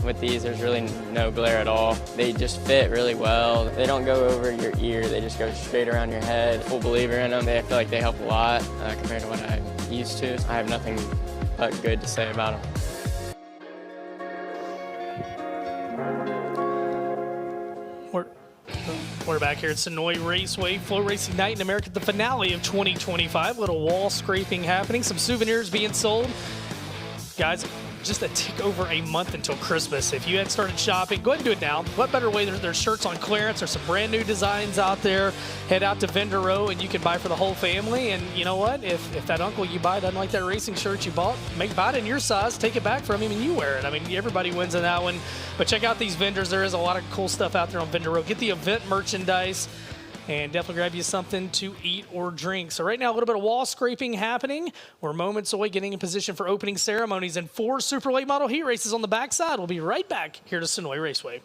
with these, there's really no glare at all. They just fit really well. They don't go over your ear, they just go straight around your head. Full believer in them. I feel like they help a lot compared to what I'm used to. I have nothing but good to say about them. We're back here at Senoia Raceway, FloRacing Night in America, the finale of 2025. Little wall scraping happening, some souvenirs being sold. Guys, just a tick over a month until Christmas. If you hadn't started shopping, go ahead and do it now. What better way? There's shirts on clearance. There's some brand new designs out there. Head out to Vendor Row and you can buy for the whole family. And you know what? If that uncle you buy doesn't like that racing shirt you bought, buy it in your size, take it back from him, and you wear it. I mean, everybody wins in that one. But check out these vendors. There is a lot of cool stuff out there on Vendor Row. Get the event merchandise. And definitely grab you something to eat or drink. So right now, a little bit of wall scraping happening. We're moments away getting in position for opening ceremonies and 4 super late model heat races on the backside. We'll be right back here to Senoia Raceway.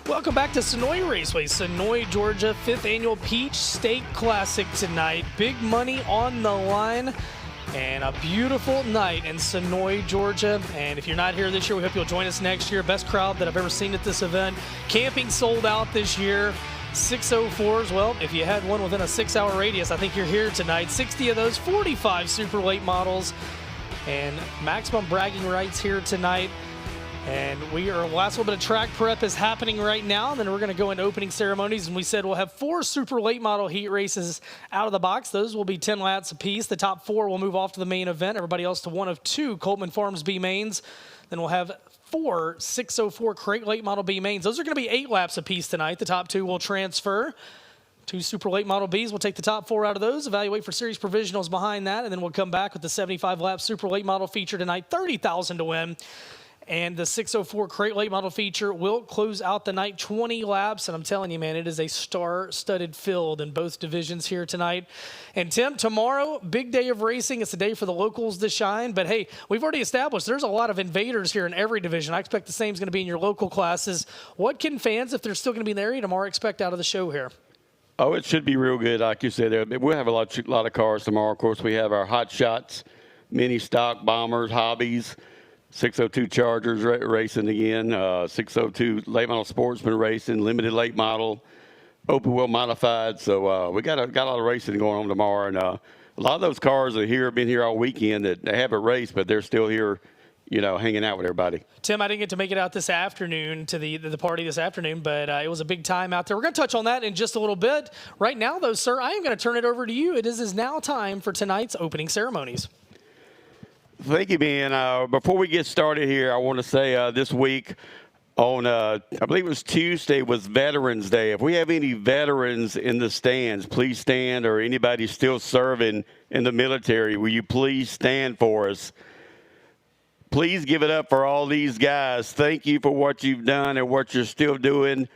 Welcome back to Senoia Raceway, Senoia, Georgia, 5th annual Peach State Classic tonight. Big money on the line and a beautiful night in Senoia, Georgia. And if you're not here this year, we hope you'll join us next year. Best crowd that I've ever seen at this event. Camping sold out this year. 604s. Well, if you had one within a 6-hour radius, I think you're here tonight. 60 of those, 45 super late models, and maximum bragging rights here tonight. And last little bit of track prep is happening right now. And then we're going to go into opening ceremonies. And we said we'll have 4 super late model heat races out of the box. Those will be 10 laps apiece. The top 4 will move off to the main event. Everybody else to one of 2 Coleman Farms B mains. Then we'll have 4 604 crate late model B mains. Those are going to be 8 laps apiece tonight. The top 2 will transfer. 2 super late model Bs. We'll take the top 4 out of those, evaluate for series provisionals behind that, and then we'll come back with the 75 lap super late model feature tonight. $30,000 to win. And the 604 crate late model feature will close out the night, 20 laps. And I'm telling you, man, it is a star-studded field in both divisions here tonight. And Tim, tomorrow, big day of racing. It's a day for the locals to shine. But hey, we've already established there's a lot of invaders here in every division. I expect the same is going to be in your local classes. What can fans, if they're still going to be in the area tomorrow, expect out of the show here? Oh, it should be real good, like you said. We'll have a lot of cars tomorrow. Of course, we have our hot shots, mini stock, bombers, hobbies. 602 Chargers racing again, 602 late model Sportsman racing, limited late model, open wheel modified. So we got a lot of racing going on tomorrow, and a lot of those cars are here, been here all weekend. That they haven't raced, but they're still here, hanging out with everybody. Tim, I didn't get to make it out this afternoon to the party this afternoon, but it was a big time out there. We're going to touch on that in just a little bit. Right now, though, sir, I am going to turn it over to you. It is now time for tonight's opening ceremonies. Thank you, Ben. Before we get started here, I want to say this week on, I believe it was Tuesday, was Veterans Day. If we have any veterans in the stands, please stand, or anybody still serving in the military, will you please stand for us? Please give it up for all these guys. Thank you for what you've done and what you're still doing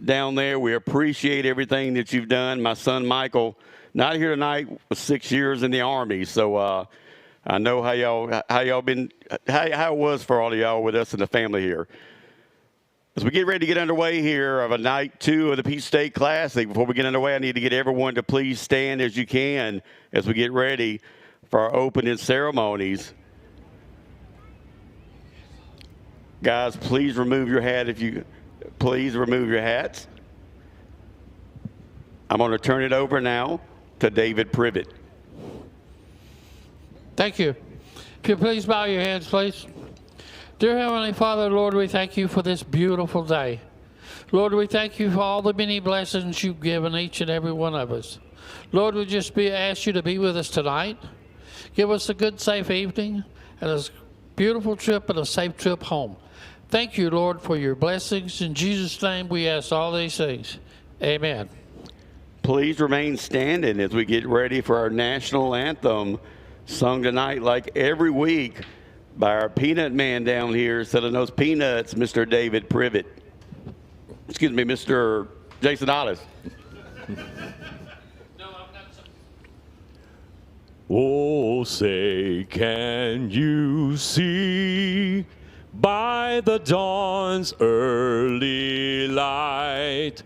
down there. We appreciate everything that you've done. My son, Michael, not here tonight, was 6 years in the Army, so I know how it was for all of y'all with us and the family here. As we get ready to get underway here of a night 2 of the Peach State Classic, before we get underway, I need to get everyone to please stand as you can as we get ready for our opening ceremonies. Guys, please remove your hat please remove your hats. I'm going to turn it over now to David Privet. Thank you. If you please bow your heads, please. Dear Heavenly Father, Lord, we thank you for this beautiful day. Lord, we thank you for all the many blessings you've given each and every one of us. Lord, we just ask you to be with us tonight. Give us a good, safe evening and a beautiful trip and a safe trip home. Thank you, Lord, for your blessings. In Jesus' name, we ask all these things. Amen. Please remain standing as we get ready for our national anthem, sung tonight like every week by our peanut man down here selling those peanuts, Mr. David Privet. Excuse me, Mr. Jason Hollis. Oh, say, can you see by the dawn's early light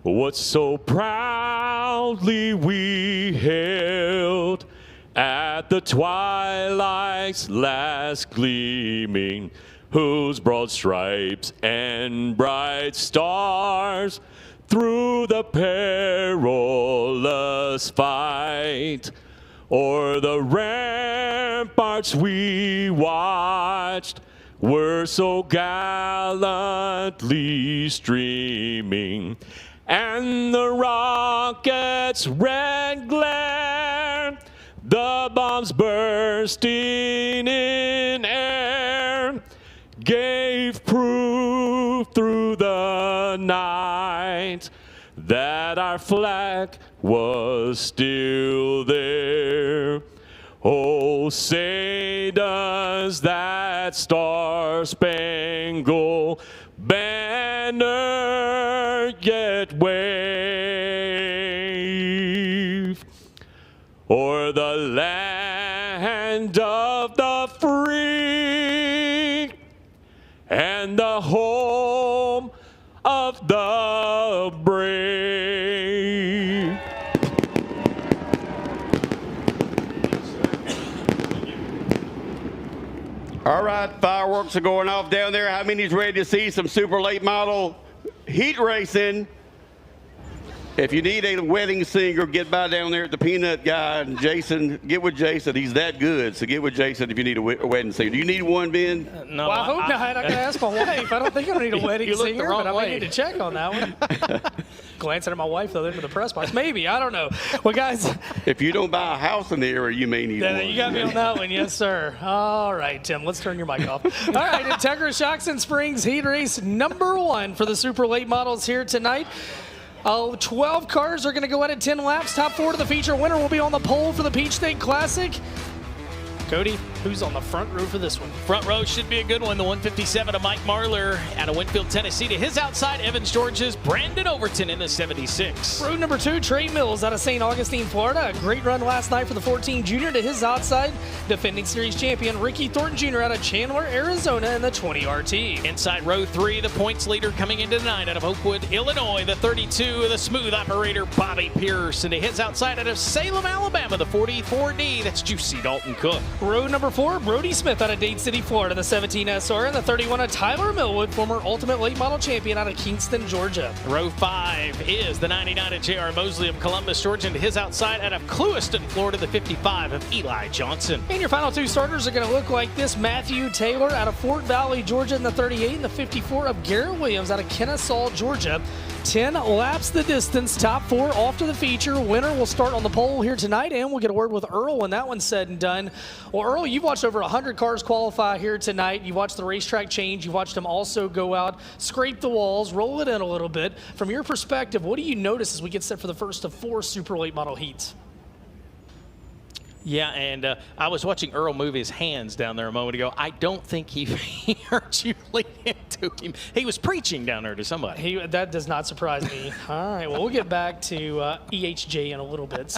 what so proudly we hailed at the twilight's last gleaming, whose broad stripes and bright stars through the perilous fight o'er the ramparts we watched were so gallantly streaming, and the rocket's red glare, the bombs bursting in air, gave proof through the night that our flag was still there. Oh, say does that star-spangled banner yet wave o'er the land of the free and the home of the brave? All right, fireworks are going off down there. How many's ready to see some super late model heat racing? If you need a wedding singer, get by down there at the Peanut Guy and Jason. Get with Jason. He's that good. So get with Jason if you need a wedding singer. Do you need one, Ben? No. Well, I hope not. I got to ask my wife. I don't think I need a wedding singer, but I might need to check on that one. Glancing at my wife, though, into the press box. Maybe. I don't know. Well, guys. If you don't buy a house in the area, you may need one. You got me on that one. Yes, sir. All right, Tim. Let's turn your mic off. All right. Integra Shocks and Springs Heat Race #1 for the super late models here tonight. 12 cars are going to go out at 10 laps. Top 4 to the feature winner will be on the pole for the Peach State Classic. Cody, who's on the front row for this one? Front row should be a good one. The 157 of Mike Marler out of Winfield, Tennessee. To his outside, Evans George's Brandon Overton in the 76. Road number 2, Trey Mills out of St. Augustine, Florida. A great run last night for the 14 junior. To his outside, defending series champion Ricky Thornton Jr. out of Chandler, Arizona in the 20 RT. Inside row 3, the points leader coming into tonight out of Oakwood, Illinois. The 32, the smooth operator Bobby Pierce. And to his outside out of Salem, Alabama, the 44D. That's Juicy Dalton Cook. Road number 4, Brody Smith out of Dade City, Florida, the 17 SR, and the 31 of Tyler Millwood, former Ultimate Late Model champion out of Kingston, Georgia. Row 5 is the 99 of J.R. Mosley of Columbus, Georgia, and to his outside out of Clewiston, Florida, the 55 of Eli Johnson. And your final 2 starters are going to look like this. Matthew Taylor out of Fort Valley, Georgia, in the 38, and the 54 of Garrett Williams out of Kennesaw, Georgia. 10 laps the distance, top 4 off to the feature. Winner will start on the pole here tonight, and we'll get a word with Earl when that one's said and done. Well, Earl, you've watched over 100 cars qualify here tonight. You watched the racetrack change. You watched them also go out, scrape the walls, roll it in a little bit. From your perspective, what do you notice as we get set for the first of 4 super late model heats? Yeah, and I was watching Earl move his hands down there a moment ago. I don't think he heard you lean into him. He was preaching down there to somebody. That does not surprise me. All right, well, we'll get back to EHJ in a little bit.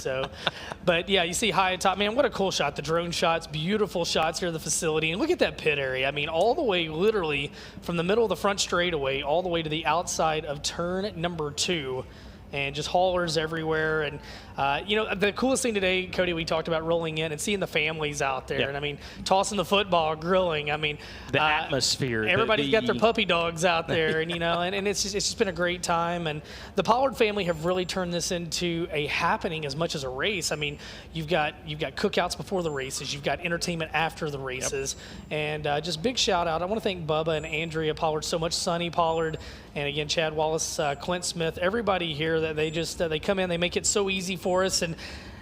But yeah, you see high atop. Man, what a cool shot. The drone shots, beautiful shots here at the facility. And look at that pit area. I mean, all the way literally from the middle of the front straightaway all the way to the outside of turn number 2. And just haulers everywhere. And, the coolest thing today, Cody, we talked about rolling in and seeing the families out there. Yep. And, I mean, tossing the football, grilling. I mean, the atmosphere. Everybody's got their puppy dogs out there. And, and it's just been a great time. And the Pollard family have really turned this into a happening as much as a race. I mean, you've got cookouts before the races. You've got entertainment after the races. Yep. And just big shout out. I want to thank Bubba and Andrea Pollard so much, Sonny Pollard, and again, Chad Wallace, Clint Smith, everybody here that they just they come in, they make it so easy for us. And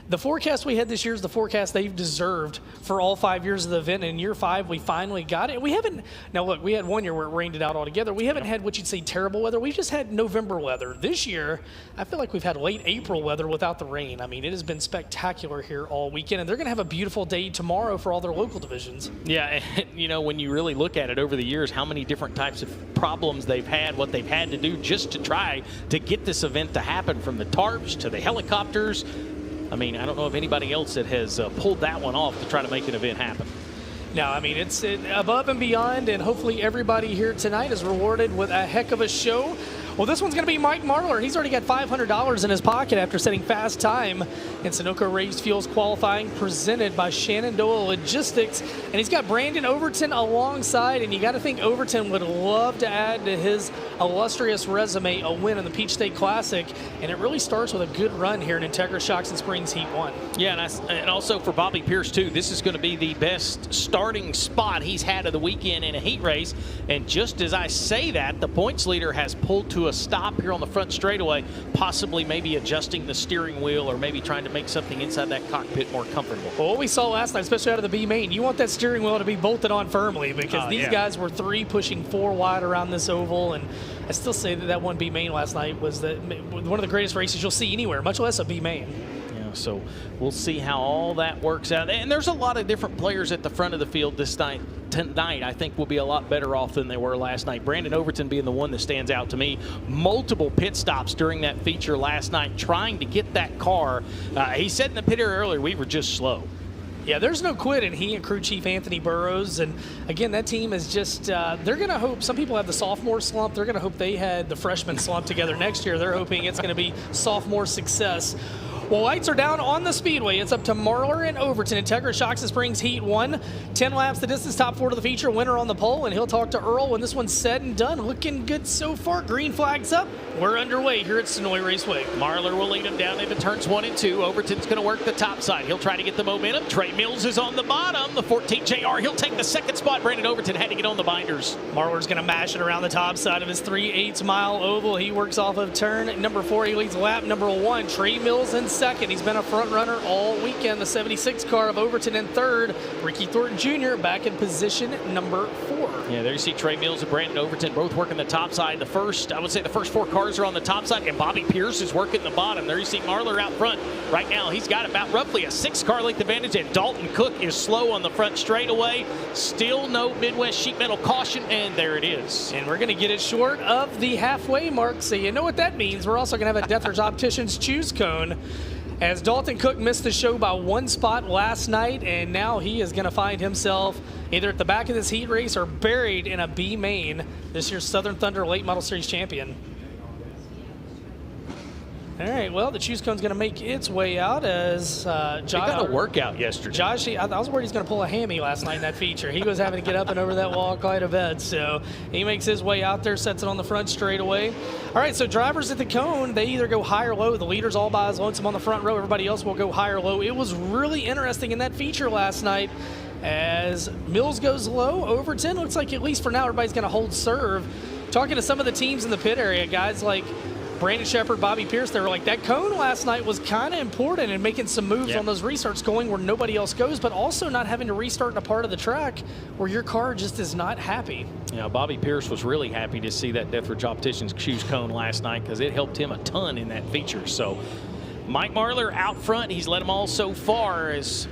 the forecast we had this year is the forecast they've deserved for all 5 years of the event. And in year 5, we finally got it. We haven't, now look, we had 1 year where it rained it out altogether. We haven't had what you'd say terrible weather. We've just had November weather. This year, I feel like we've had late April weather without the rain. I mean, it has been spectacular here all weekend. And they're going to have a beautiful day tomorrow for all their local divisions. Yeah, and when you really look at it over the years, how many different types of problems they've had, what they've had to do just to try to get this event to happen, from the tarps to the helicopters. I mean, I don't know of anybody else that has pulled that one off to try to make an event happen. No, I mean, it's above and beyond, and hopefully everybody here tonight is rewarded with a heck of a show. Well, this one's going to be Mike Marler. He's already got $500 in his pocket after setting fast time in Sunoco Raised Fuels qualifying, presented by Shenandoah Logistics. And he's got Brandon Overton alongside, and you got to think Overton would love to add to his illustrious resume a win in the Peach State Classic. And it really starts with a good run here in Integra Shocks and Springs Heat 1. Yeah, and also for Bobby Pierce, too, this is going to be the best starting spot he's had of the weekend in a heat race. And just as I say that, the points leader has pulled to a stop here on the front straightaway, possibly maybe adjusting the steering wheel or maybe trying to make something inside that cockpit more comfortable. Well, what we saw last night, especially out of the B main, you want that steering wheel to be bolted on firmly, because these guys were 3 pushing 4 wide around this oval. And I still say that one B main last night was one of the greatest races you'll see anywhere, much less a B main. So we'll see how all that works out. And there's a lot of different players at the front of the field this night. Tonight, I think, will be a lot better off than they were last night. Brandon Overton being the one that stands out to me. Multiple pit stops during that feature last night, trying to get that car. He said in the pit area earlier, we were just slow. Yeah, there's no quit in he and crew chief Anthony Burrows. And again, that team is just, they're going to hope, some people have the sophomore slump. They're going to hope they had the freshman slump together next year. They're hoping it's going to be sophomore success. Well, lights are down on the speedway. It's up to Marler and Overton. Integra Shocks and Springs Heat 1. 10 laps the distance, top 4 to the feature, winner on the pole, and he'll talk to Earl when this one's said and done. Looking good so far. Green flag's up. We're underway here at Senoia Raceway. Marler will lead him down into turns 1 and 2. Overton's going to work the top side. He'll try to get the momentum. Trey Mills is on the bottom. The 14 JR, he'll take the second spot. Brandon Overton had to get on the binders. Marler's going to mash it around the top side of his 3/8 mile oval. He works off of turn number 4. He leads lap number 1. Trey Mills in second. He's been a front runner all weekend. The 76 car of Overton in third. Ricky Thornton Jr. back in position number 4. Yeah, there you see Trey Mills and Brandon Overton both working the top side. I would say the first 4 cars are on the top side, and Bobby Pierce is working the bottom. There you see Marler out front. Right now, he's got about roughly a 6-car length advantage, and Dalton Cook is slow on the front straightaway. Still no Midwest sheet metal caution, and there it is. And we're going to get it short of the halfway mark, so you know what that means. We're also going to have a Deathers Opticians choose cone, as Dalton Cook missed the show by 1 spot last night, and now he is going to find himself either at the back of this heat race or buried in a B main, this year's Southern Thunder Late Model Series champion. All right, well, the choose cone's going to make its way out as Josh. He got a workout yesterday. Josh, I was worried he's going to pull a hammy last night in that feature. He was having to get up and over that wall quite a bit, so he makes his way out there, sets it on the front straightaway. All right, so drivers at the cone, they either go high or low. The leader's all by his lonesome on the front row. Everybody else will go high or low. It was really interesting in that feature last night as Mills goes low. Overton looks like, at least for now, everybody's going to hold serve. Talking to some of the teams in the pit area, guys like Brandon Shepard, Bobby Pierce, they were like, that cone last night was kind of important in making some moves on those restarts, going where nobody else goes, but also not having to restart in a part of the track where your car just is not happy. Yeah, Bobby Pierce was really happy to see that Deathers Opticians choose cone last night because it helped him a ton in that feature. So Mike Marler out front. He's led them all so far. Is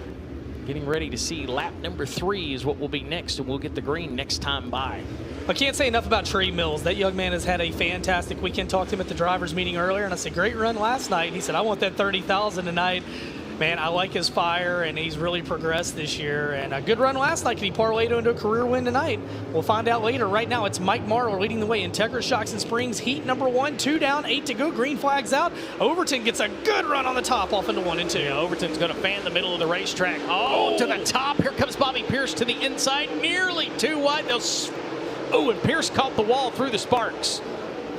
getting ready to see lap number 3 is what will be next, and we'll get the green next time by. I can't say enough about Trey Mills. That young man has had a fantastic weekend. Talked to him at the drivers' meeting earlier, and I said, great run last night. And he said, I want that 30,000 tonight. Man, I like his fire, and he's really progressed this year. And a good run last night. Can he parlay it into a career win tonight? We'll find out later. Right now, it's Mike Marler leading the way. Integra Shocks and Springs, heat number 1, 2 down, 8 to go. Green flag's out. Overton gets a good run on the top off into 1 and 2. Yeah, Overton's going to fan the middle of the racetrack. Oh, to the top. Here comes Bobby Pierce to the inside. Nearly too wide. Oh, and Pierce caught the wall through the sparks.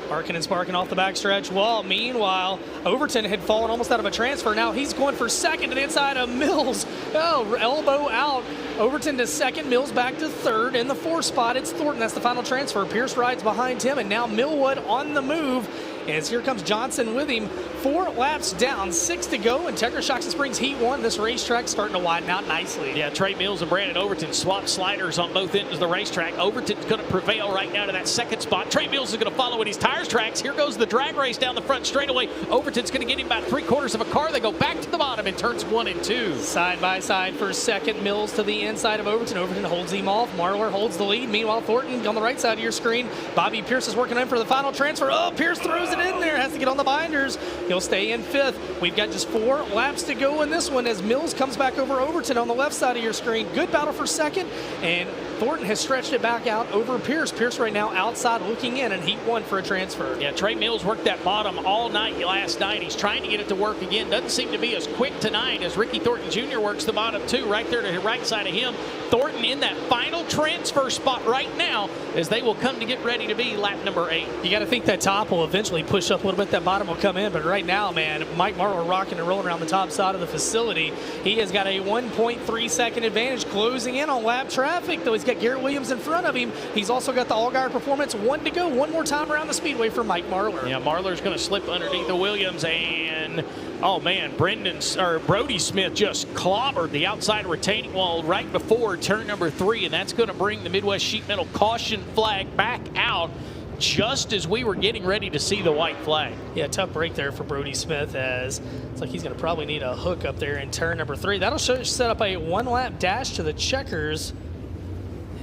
Arkin and sparking off the backstretch wall. Meanwhile, Overton had fallen almost out of a transfer. Now he's going for second to the inside of Mills. Oh, elbow out. Overton to second, Mills back to third. In the 4 spot, it's Thornton. That's the final transfer. Pierce rides behind him, and now Millwood on the move. As here comes Johnson with him. 4 laps down, 6 to go. Integra Shocks and Springs Heat 1. This racetrack starting to widen out nicely. Yeah, Trey Mills and Brandon Overton swap sliders on both ends of the racetrack. Overton's going to prevail right now to that second spot. Trey Mills is going to follow in his tires tracks. Here goes the drag race down the front straightaway. Overton's going to get him about 3/4 of a car. They go back to the bottom in turns 1 and 2. Side by side for second. Mills to the inside of Overton. Overton holds him off. Marler holds the lead. Meanwhile, Thornton on the right side of your screen. Bobby Pierce is working in for the final transfer. Oh, Pierce throws it in there. Has to get on the binders. He'll stay in 5th. We've got just 4 laps to go in this one as Mills comes back over Overton on the left side of your screen. Good battle for second, and Thornton has stretched it back out over Pierce. Pierce right now outside looking in Heat 1 for a transfer. Yeah, Trey Mills worked that bottom all night last night. He's trying to get it to work again. Doesn't seem to be as quick tonight as Ricky Thornton Jr. works the bottom too, right there to the right side of him. Thornton in that final transfer spot right now as they will come to get ready to be lap number 8. You got to think that top will eventually push up a little bit. That bottom will come in, but right now, man, Mike Marler rocking and rolling around the top side of the facility. He has got a 1.3 second advantage closing in on lap traffic, though he's got Garrett Williams in front of him. He's also got the Allgaier Performance 1 to go. One more time around the speedway for Mike Marler. Yeah, Marler's going to slip underneath the Williams, and oh man, Brody Smith just clobbered the outside retaining wall right before turn number 3, and that's going to bring the Midwest Sheet Metal caution flag back out just as we were getting ready to see the white flag. Yeah, tough break there for Brody Smith, as it's like he's going to probably need a hook up there in turn number 3. That'll set up a 1-lap dash to the checkers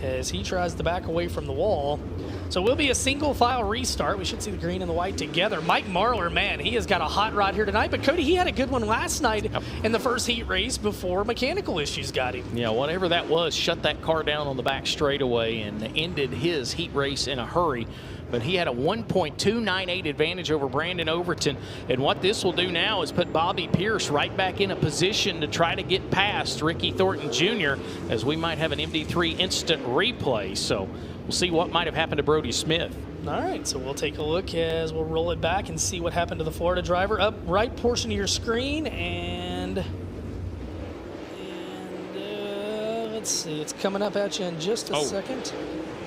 as he tries to back away from the wall. So it will be a single file restart. We should see the green and the white together. Mike Marler, man, he has got a hot rod here tonight. But Cody, he had a good one last night in the first heat race before mechanical issues got him. Yeah, whatever that was, shut that car down on the back straightaway and ended his heat race in a hurry. but he had a 1.298 advantage over Brandon Overton. And what this will do now is put Bobby Pierce right back in a position to try to get past Ricky Thornton Jr., as we might have an MD3 instant replay. So we'll see what might have happened to Brody Smith. All right, so we'll take a look as we'll roll it back and see what happened to the Florida driver. Up right portion of your screen, and let's see, it's coming up at you in just a second.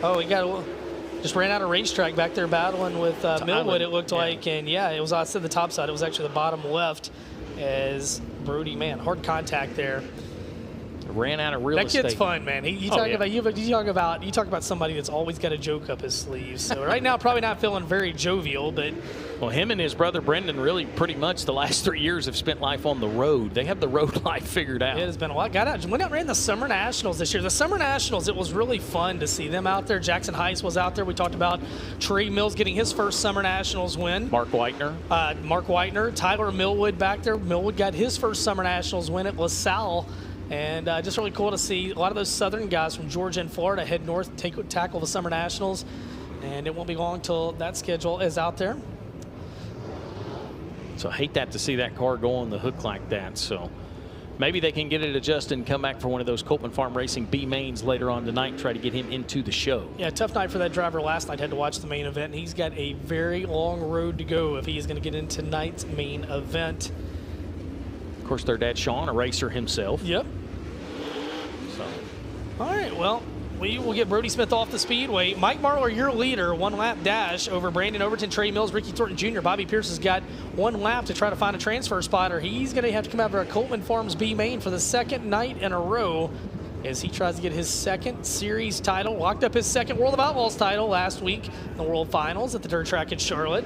Oh, he just ran out of racetrack back there battling with Millwood, it looked like. And yeah, it was outside the top side. It was actually the bottom left as Brody, man, hard contact there. Ran out of real estate. That kid's fun, man. You talk about somebody that's always got a joke up his sleeve. So right now, probably not feeling very jovial, but well, him and his brother Brendan really pretty much the last 3 years have spent life on the road. They have the road life figured out. It has been a lot. Went out and ran the Summer Nationals this year. The Summer Nationals, it was really fun to see them out there. Jackson Heiss was out there. We talked about Trey Mills getting his first Summer Nationals win. Mark Whitener. Tyler Millwood back there. Millwood got his first Summer Nationals win at LaSalle. And just really cool to see a lot of those Southern guys from Georgia and Florida head north, tackle the Summer Nationals. And it won't be long till that schedule is out there. So I hate to see that car go on the hook like that. So maybe they can get it adjusted and come back for one of those Coltman Farm Racing B mains later on tonight and try to get him into the show. Yeah, tough night for that driver last night. Had to watch the main event. And he's got a very long road to go if he's going to get into tonight's main event. Of course, their dad, Sean, a racer himself. Yep. So. All right, well, we will get Brody Smith off the speedway. Mike Marlar, your leader, one lap dash over Brandon Overton, Trey Mills, Ricky Thornton Jr. Bobby Pierce has got one lap to try to find a transfer spot, or he's going to have to come out for a Coltman Farms B main for the second night in a row as he tries to get his second series title. Locked up his second World of Outlaws title last week in the World Finals at the dirt track in Charlotte.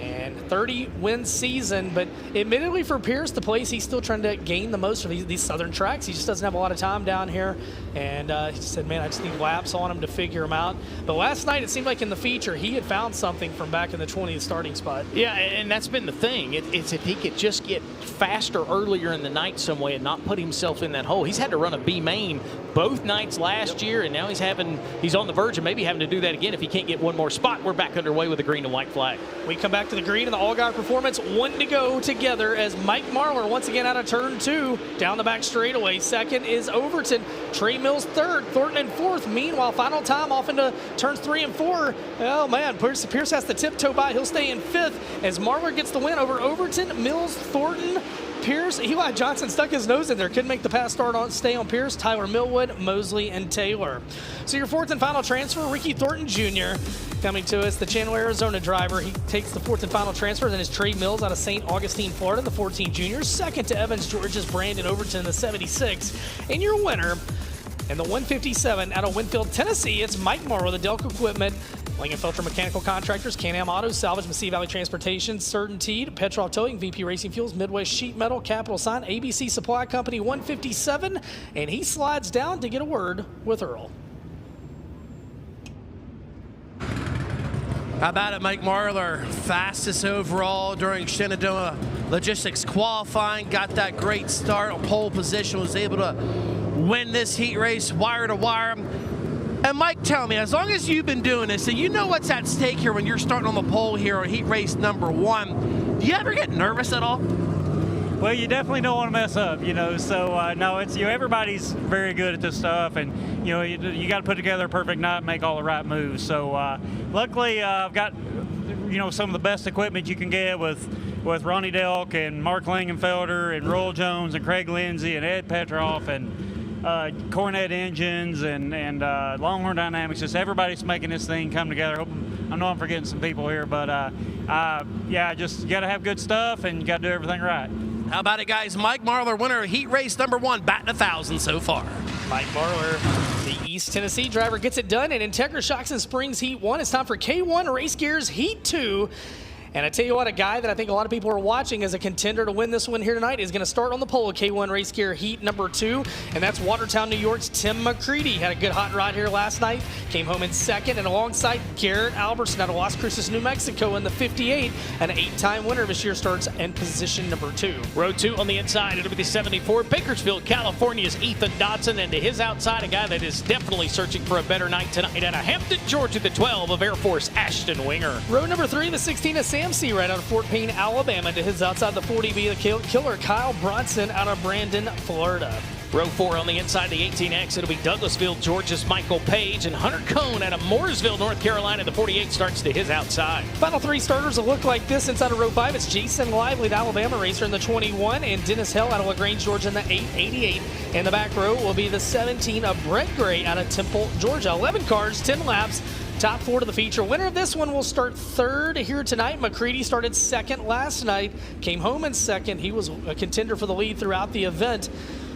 And 30-win season, but admittedly for Pierce, the place he's still trying to gain the most of these southern tracks. He just doesn't have a lot of time down here, and he said, man, I just need laps on him to figure him out. But last night, it seemed like in the feature, he had found something from back in the 20th starting spot. Yeah, and that's been the thing. It's if he could just get faster earlier in the night some way and not put himself in that hole. He's had to run a B main both nights last year, and now he's on the verge of maybe having to do that again if he can't get one more spot. We're back underway with the green and white flag. We come back to the green and the all-guy performance, one to go together as Mike Marlar once again out of turn 2 down the back straightaway. Second is Overton, Trey Mills third, Thornton in fourth. Meanwhile, final time off into turns 3 and 4. Oh man, Pierce has to tiptoe by. He'll stay in fifth as Marlar gets the win over Overton, Mills, Thornton, Pierce. Eli Johnson stuck his nose in there, couldn't make the pass stay on Pierce, Tyler Millwood, Mosley, and Taylor. So your fourth and final transfer, Ricky Thornton Jr. coming to us, the Chandler, Arizona driver. He takes the fourth and final transfer. Then is Trey Mills out of St. Augustine, Florida, the 14 juniors. Second to Evans, Georgia's Brandon Overton, the 76. And your winner in the 157 out of Winfield, Tennessee, it's Mike Marlar, the Delco Equipment, Langenfelter Mechanical Contractors, Can-Am Auto, Salvage, Massey Valley Transportation, Certainty, Petrov Towing, VP Racing Fuels, Midwest Sheet Metal, Capital Sign, ABC Supply Company, 157, and he slides down to get a word with Earl. How about it, Mike Marlar? Fastest overall during Shenandoah Logistics qualifying. Got that great start, pole position, was able to win this heat race wire to wire. And Mike, tell me, as long as you've been doing this, and you know what's at stake here when you're starting on the pole here on heat race number 1, do you ever get nervous at all? Well, you definitely don't want to mess up, so no, it's, everybody's very good at this stuff, and, you got to put together a perfect night and make all the right moves. So luckily, I've got, some of the best equipment you can get with Ronnie Delk and Mark Langenfelder and Royal Jones and Craig Lindsay and Ed Petroff and Cornet Engines and Longhorn Dynamics. Just everybody's making this thing come together. I know I'm forgetting some people here, but just you got to have good stuff and you got to do everything right. How about it, guys? Mike Marlar, winner of heat race number 1, batting 1,000 so far. Mike Marlar, the East Tennessee driver, gets it done in Integra Shocks and Springs Heat 1. It's time for K1 Race Gears Heat 2. And I tell you what, a guy that I think a lot of people are watching as a contender to win this one here tonight is going to start on the pole at K1 Race Gear Heat number 2, and that's Watertown, New York's Tim McCready. Had a good hot rod here last night, came home in second, and alongside Garrett Albertson out of Las Cruces, New Mexico in the 58, an 8-time winner this year, starts in position number 2. Row 2 on the inside, it'll be the 74, Bakersfield, California's Ethan Dotson, and to his outside, a guy that is definitely searching for a better night tonight out of Hampton, Georgia, the 12 of Air Force, Ashton Winger. Row number 3, the 16 of Sam Seawright out of Fort Payne, Alabama. To his outside, the 40B, the killer Kyle Bronson out of Brandon, Florida. Row 4 on the inside, the 18X, it'll be Douglasville, Georgia's Michael Page, and Hunter Cohn out of Mooresville, North Carolina. The 48 starts to his outside. Final 3 starters will look like this. Inside of row 5, it's Jason Lively, the Alabama racer, in the 21, and Dennis Hell out of LaGrange, Georgia, in the 888. In the back row will be the 17 of Brett Gray out of Temple, Georgia. 11 cars, 10 laps. Top 4 to the feature. Winner of this one will start 3rd here tonight. McCready started 2nd last night, came home in 2nd. He was a contender for the lead throughout the event.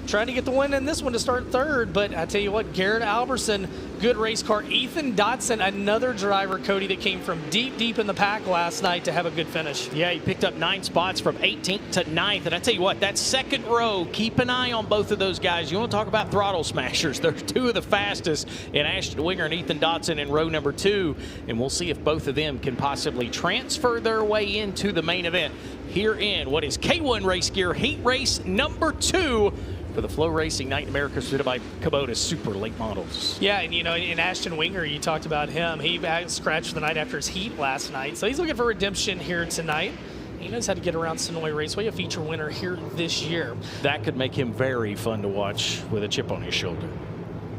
Trying to get the win in this one to start 3rd, but I tell you what, Garrett Albertson, good race car. Ethan Dotson, another driver, Cody, that came from deep in the pack last night to have a good finish. Yeah, he picked up 9 spots from 18th to 9th, and I tell you what, that 2nd row, keep an eye on both of those guys. You want to talk about throttle smashers. They're 2 of the fastest in Ashton Winger and Ethan Dotson in row number 2, and we'll see if both of them can possibly transfer their way into the main event here in what is K1 Race Gear Heat Race number 2 for the FloRacing Night in America, presented by Kubota Super Late Models. Yeah, and you know, in Ashton Winger, you talked about him. He scratched the night after his heat last night, so he's looking for redemption here tonight. He knows how to get around Senoia Raceway, a feature winner here this year. That could make him very fun to watch with a chip on his shoulder.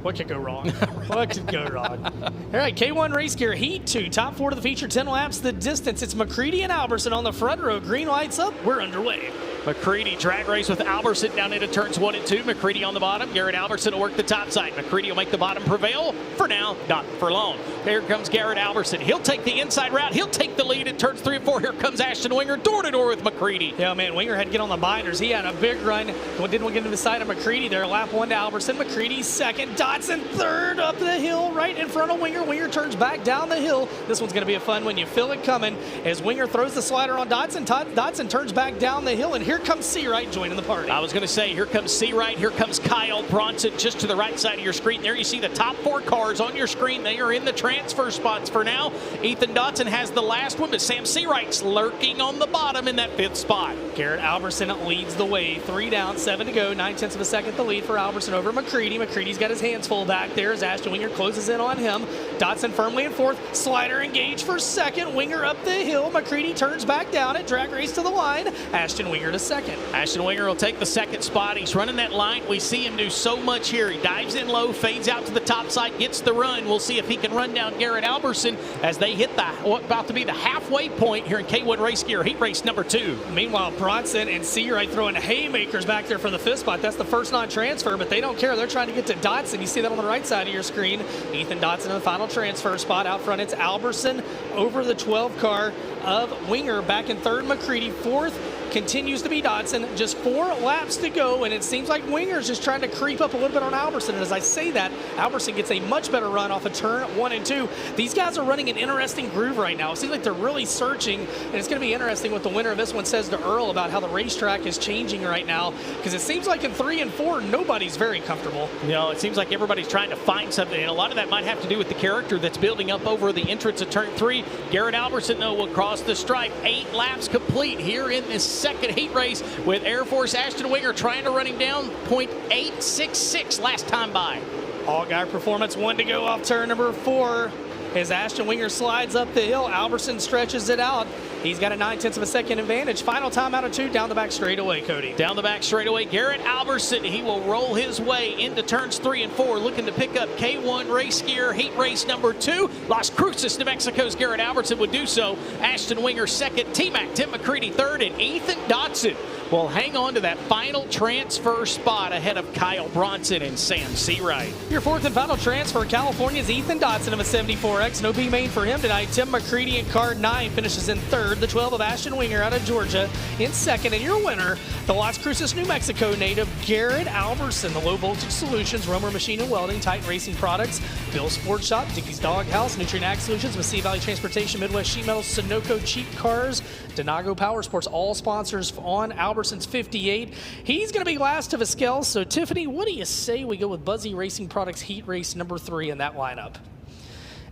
What could go wrong? What could go wrong? All right, K1 Race Gear Heat 2, top 4 to the feature, 10 laps the distance. It's McCready and Albertson on the front row. Green lights up, we're underway. McCready drag race with Albertson down into turns 1 and 2. McCready on the bottom. Garrett Albertson will work the top side. McCready will make the bottom prevail for now, not for long. Here comes Garrett Albertson. He'll take the inside route. He'll take the lead in turns 3 and 4. Here comes Ashton Winger, door to door with McCready. Yeah, man, Winger had to get on the binders. He had a big run. Didn't get to the side of McCready there. Lap 1 to Albertson. McCready 2nd. Dotson 3rd up the hill right in front of Winger. Winger turns back down the hill. This one's going to be a fun one. You feel it coming as Winger throws the slider on Dotson. Dotson turns back down the hill, and here comes Seawright joining the party. I was going to say, here comes Seawright, here comes Kyle Bronson just to the right side of your screen. There you see the top 4 cars on your screen. They are in the transfer spots for now. Ethan Dotson has the last one, but Sam Seawright's lurking on the bottom in that 5th spot. Garrett Albertson leads the way. 3 down, 7 to go. 9/10 of a second the lead for Albertson over McCready. McCready's got his hands full back there as Ashton Winger closes in on him. Dotson firmly in 4th. Slider engaged for 2nd. Winger up the hill. McCready turns back down it. Drag race to the line. Ashton Winger to 2nd. Ashton Winger will take the 2nd spot. He's running that line. We see him do so much here. He dives in low, fades out to the top side, gets the run. We'll see if he can run down Garrett Albertson as they hit what about to be the halfway point here in K1 Race Gear Heat Race number 2. Meanwhile, Bronson and Seawright throwing haymakers back there for the 5th spot. That's the first non-transfer, but they don't care. They're trying to get to Dotson. You see that on the right side of your screen. Ethan Dotson in the final transfer spot. Out front, it's Albertson over the 12 car of Winger. Back in 3rd, McCready. 4th continues to be Dotson. Just 4 laps to go, and it seems like Winger's just trying to creep up a little bit on Albertson. And as I say that, Albertson gets a much better run off of turn 1 and 2. These guys are running an interesting groove right now. It seems like they're really searching, and it's going to be interesting what the winner of this one says to Earl about how the racetrack is changing right now, because it seems like in 3 and 4, nobody's very comfortable. You know, it seems like everybody's trying to find something, and a lot of that might have to do with the character that's building up over the entrance of turn 3. Garrett Albertson, though, will cross the stripe. 8 laps complete here in this 2nd heat race with Air Force Ashton Winger trying to run him down. 0.866 last time by. All-guy performance, 1 to go off turn number 4. As Ashton Winger slides up the hill, Albertson stretches it out. He's got a 9/10 of a second advantage. Final time out of 2, down the back straightaway, Cody. Down the back straightaway, Garrett Albertson, he will roll his way into turns 3 and 4, looking to pick up K1 Race Gear Heat Race number 2. Las Cruces, New Mexico's Garrett Albertson would do so. Ashton Winger 2nd, T-Mac, Tim McCready 3rd, and Ethan Dotson will hang on to that final transfer spot ahead of Kyle Bronson and Sam Seawright. Your fourth and final transfer, California's Ethan Dotson of a 74X. No B main for him tonight. Tim McCready in car 9 finishes in third. The 12 of Ashton Winger out of Georgia in second. And your winner, the Las Cruces, New Mexico native Garrett Alberson. The Low Voltage Solutions, Romer Machine and Welding, Titan Racing Products, Bill's Sports Shop, Dickey's Dog House, Nutrient Ag Solutions, Mesilla Valley Transportation, Midwest Sheet Metals, Sunoco Cheap Cars, Donago Power Sports, all sponsors on Alberson's 58. He's going to be last of his scales. So, Tiffany, what do you say we go with Buzzy Racing Products Heat Race number 3 in that lineup?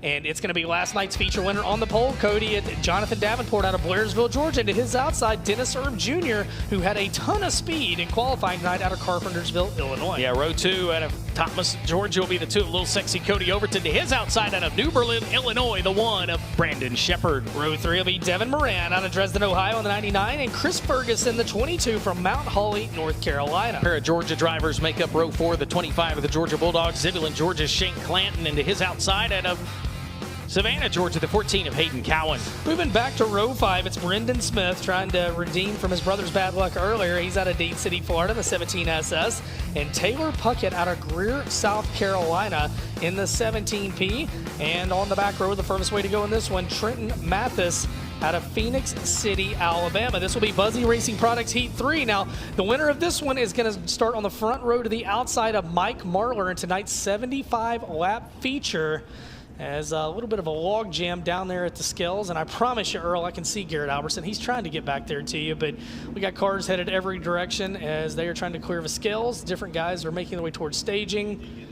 And it's going to be last night's feature winner on the pole, Cody, at Jonathan Davenport out of Blairsville, Georgia. And to his outside, Dennis Erb Jr., who had a ton of speed in qualifying tonight out of Carpentersville, Illinois. Yeah, row 2 out of Thomas, Georgia will be the 2 of Little Sexy Cody Overton. To his outside out of New Berlin, Illinois, the 1 of Brandon Shepard. Row 3 will be Devin Moran out of Dresden, Ohio in the 99, and Chris Ferguson, the 22 from Mount Holly, North Carolina. A pair of Georgia drivers make up row 4, the 25 of the Georgia Bulldogs, Zebulon, Georgia's Shane Clanton, and to his outside out of Savannah, Georgia, the 14 of Hayden Cowan. Moving back to row 5, it's Brendan Smith trying to redeem from his brother's bad luck earlier. He's out of Dade City, Florida, the 17 SS. And Taylor Puckett out of Greer, South Carolina in the 17P. And on the back row, the furthest way to go in this one, Trenton Mathis out of Phoenix City, Alabama. This will be Buzzy Racing Products Heat 3. Now, the winner of this one is going to start on the front row to the outside of Mike Marler in tonight's 75-lap feature. As a little bit of a log jam down there at the scales. And I promise you, Earl, I can see Garrett Alberson. He's trying to get back there to you, but we got cars headed every direction as they are trying to clear the scales. Different guys are making their way towards staging.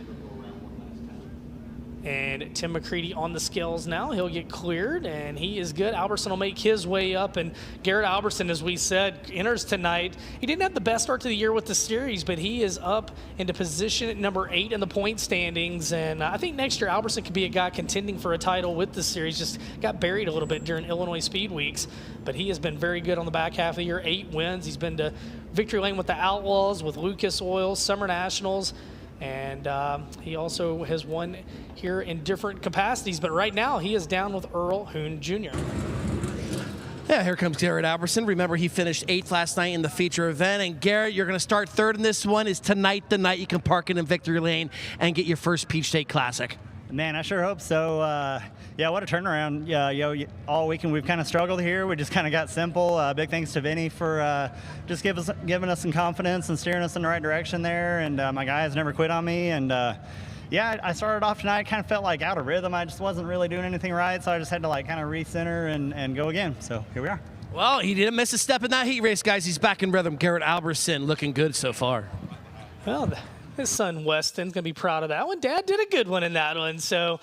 And Tim McCready on the scales now. He'll get cleared, and he is good. Alberson will make his way up, and Garrett Alberson, as we said, enters tonight. He didn't have the best start to the year with the series, but he is up into position at number 8 in the point standings, and I think next year Alberson could be a guy contending for a title with the series. Just got buried a little bit during Illinois Speed Weeks, but he has been very good on the back half of the year. 8 wins. He's been to victory lane with the Outlaws, with Lucas Oil, Summer Nationals, and he also has won here in different capacities, but right now he is down with Earl Hoon Jr. Yeah, here comes Garrett Alberson. Remember, he finished 8th last night in the feature event. And Garrett, you're going to start 3rd in this one. Is tonight the night you can park it in victory lane and get your first Peach State Classic? Man, I sure hope so. Yeah, what a turnaround. All weekend we've kind of struggled here. We just kind of got simple. Big thanks to Vinny for just giving us some confidence and steering us in the right direction there. And my guys never quit on me. And yeah, I started off tonight, kind of felt like out of rhythm. I just wasn't really doing anything right, so I just had to like kind of recenter and go again. So here we are. Well, he didn't miss a step in that heat race, guys. He's back in rhythm. Garrett Alberson looking good so far. Well, his son Weston's going to be proud of that one. Dad did a good one in that one. So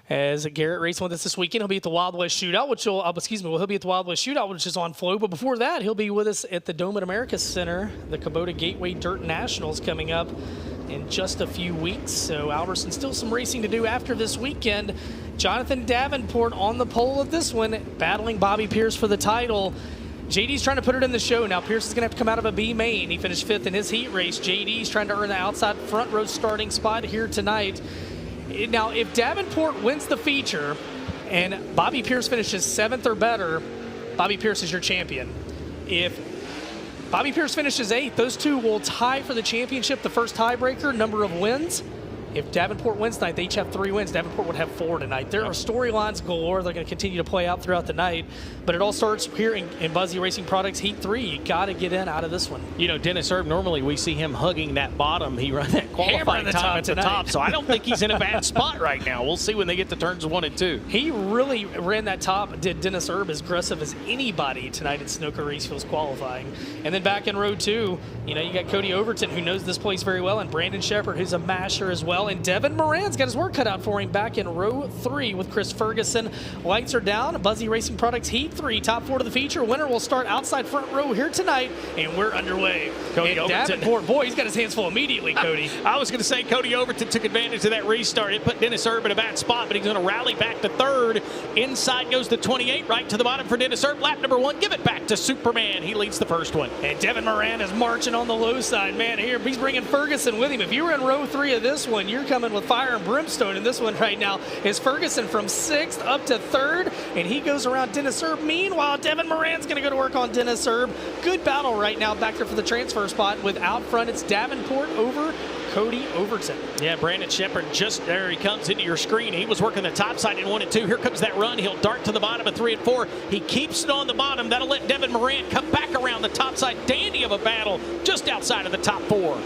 as Garrett racing with us this weekend, he'll be at the Wild West Shootout, he'll be at the Wild West Shootout, which is on Flow. But before that, he'll be with us at the Dome at America Center, the Kubota Gateway Dirt Nationals coming up in just a few weeks. So Alberson still some racing to do after this weekend. Jonathan Davenport on the pole of this one, battling Bobby Pierce for the title. JD's trying to put it in the show. Now Pierce is going to have to come out of a B main. He finished 5th in his heat race. JD's trying to earn the outside front row starting spot here tonight. Now, if Davenport wins the feature and Bobby Pierce finishes 7th or better, Bobby Pierce is your champion. If Bobby Pierce finishes 8th, those two will tie for the championship, the first tiebreaker, number of wins. If Davenport wins tonight, they each have 3 wins. Davenport would have 4 tonight. There are storylines galore. They're going to continue to play out throughout the night. But it all starts here in Buzzy Racing Products Heat 3. You got to get in out of this one. You know, Dennis Erb, normally we see him hugging that bottom. He ran that qualifying time at the top. So I don't think he's in a bad spot right now. We'll see when they get to turns 1 and 2. He really ran that top, did Dennis Erb as aggressive as anybody tonight at Snooker Racefield's qualifying. And then back in row 2, you know, you got Cody Overton, who knows this place very well, and Brandon Shepard, who's a masher as well, and Devin Moran's got his work cut out for him back in row 3 with Chris Ferguson. Lights are down. Buzzy Racing Products Heat 3, top 4 to the feature. Winner will start outside front row here tonight, and we're underway. Cody and Overton. Davenport, boy, he's got his hands full immediately, Cody. I was going to say Cody Overton took advantage of that restart. It put Dennis Erb in a bad spot, but he's going to rally back to third. Inside goes the 28, right to the bottom for Dennis Erb. Lap number 1, give it back to Superman. He leads the first one. And Devin Moran is marching on the low side. Man, here, he's bringing Ferguson with him. If you were in row 3 of this one, you're coming with fire and brimstone in this one right now. Is Ferguson from 6th up to 3rd, and he goes around Dennis Erb. Meanwhile, Devin Moran's going to go to work on Dennis Erb. Good battle right now back there for the transfer spot. With out front, it's Davenport over Cody Overton. Yeah, Brandon Shepard, just there he comes into your screen. He was working the top side in 1 and 2. Here comes that run. He'll dart to the bottom of 3 and 4. He keeps it on the bottom. That'll let Devin Moran come back around the top side. Dandy of a battle just outside of the top 4.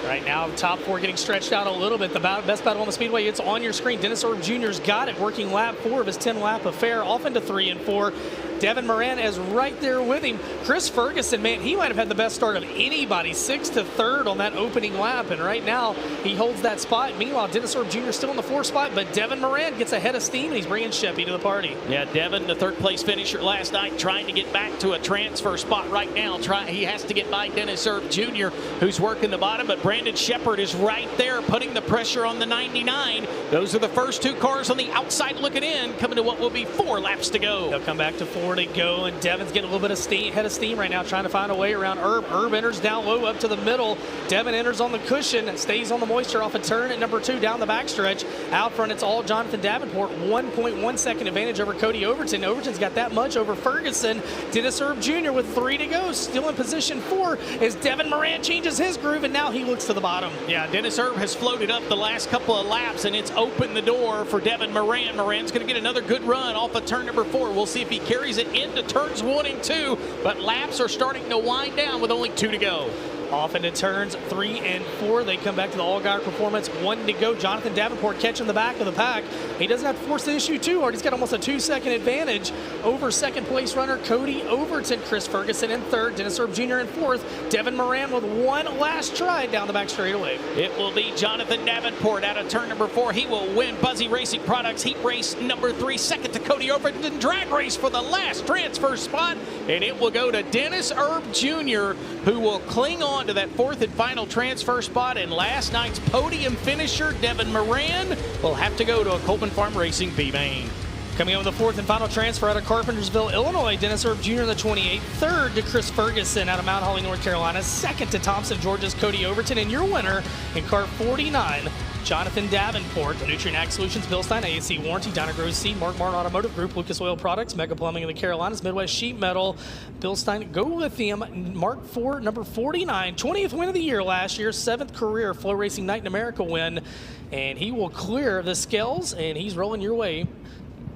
Right now, top 4 getting stretched out a little bit. The best battle on the speedway, it's on your screen. Dennis Erb Jr.'s got it, working lap 4 of his 10-lap affair, off into 3 and 4. Devin Moran is right there with him. Chris Ferguson, man, he might have had the best start of anybody, 6th to 3rd on that opening lap, and right now he holds that spot. Meanwhile, Dennis Erb Jr. still in the 4th spot, but Devin Moran gets ahead of steam, and he's bringing Sheppy to the party. Yeah, Devin, the 3rd-place finisher last night, trying to get back to a transfer spot right now. He has to get by Dennis Erb Jr., who's working the bottom, but Brandon Shepard is right there, putting the pressure on the 99. Those are the first 2 cars on the outside looking in, coming to what will be 4 laps to go. They'll come back to 4 to go, and Devin's getting a little bit of head of steam right now, trying to find a way around Erb. Erb enters down low up to the middle. Devin enters on the cushion, stays on the moisture off a turn at number 2 down the backstretch. Out front, it's all Jonathan Davenport, 1.1 second advantage over Cody Overton. Overton's got that much over Ferguson. Dennis Erb Jr. with 3 to go, still in position 4 as Devin Moran changes his groove, and now he looks to the bottom. Yeah, Dennis Erb has floated up the last couple of laps, and it's opened the door for Devin Moran. Moran's going to get another good run off of turn number 4. We'll see if he carries it into turns 1 and 2, but laps are starting to wind down with only 2 to go. Off into turns 3 and 4. They come back to the all-guy performance. 1 to go. Jonathan Davenport catching the back of the pack. He doesn't have to force the issue too hard. He's got almost a 2-second advantage over 2nd place runner Cody Overton. Chris Ferguson in 3rd. Dennis Erb Jr. in 4th. Devin Moran with 1 last try down the back straightaway. It will be Jonathan Davenport out of turn number 4. He will win Buzzy Racing Products Heat Race number 3. 2nd to Cody Overton. Drag race for the last transfer spot, and it will go to Dennis Erb Jr., who will cling on to that 4th and final transfer spot, and last night's podium finisher Devin Moran will have to go to a Coleman Farm Racing B-Main. Coming up with the 4th and final transfer out of Carpentersville, Illinois, Dennis Erb Jr. in the 28. 3rd to Chris Ferguson out of Mount Holly, North Carolina. 2nd to Thompson, Georgia's Cody Overton. And your winner in car 49, Jonathan Davenport. Nutrient Ag Solutions, Bilstein, ASC Warranty, Donna Gross Seed, Mark Martin Automotive Group, Lucas Oil Products, Mega Plumbing in the Carolinas, Midwest Sheet Metal, Bilstein, Go Lithium, Mark 4, number 49. 20th win of the year last year, 7th career FloRacing Night in America win. And he will clear the scales, and he's rolling your way.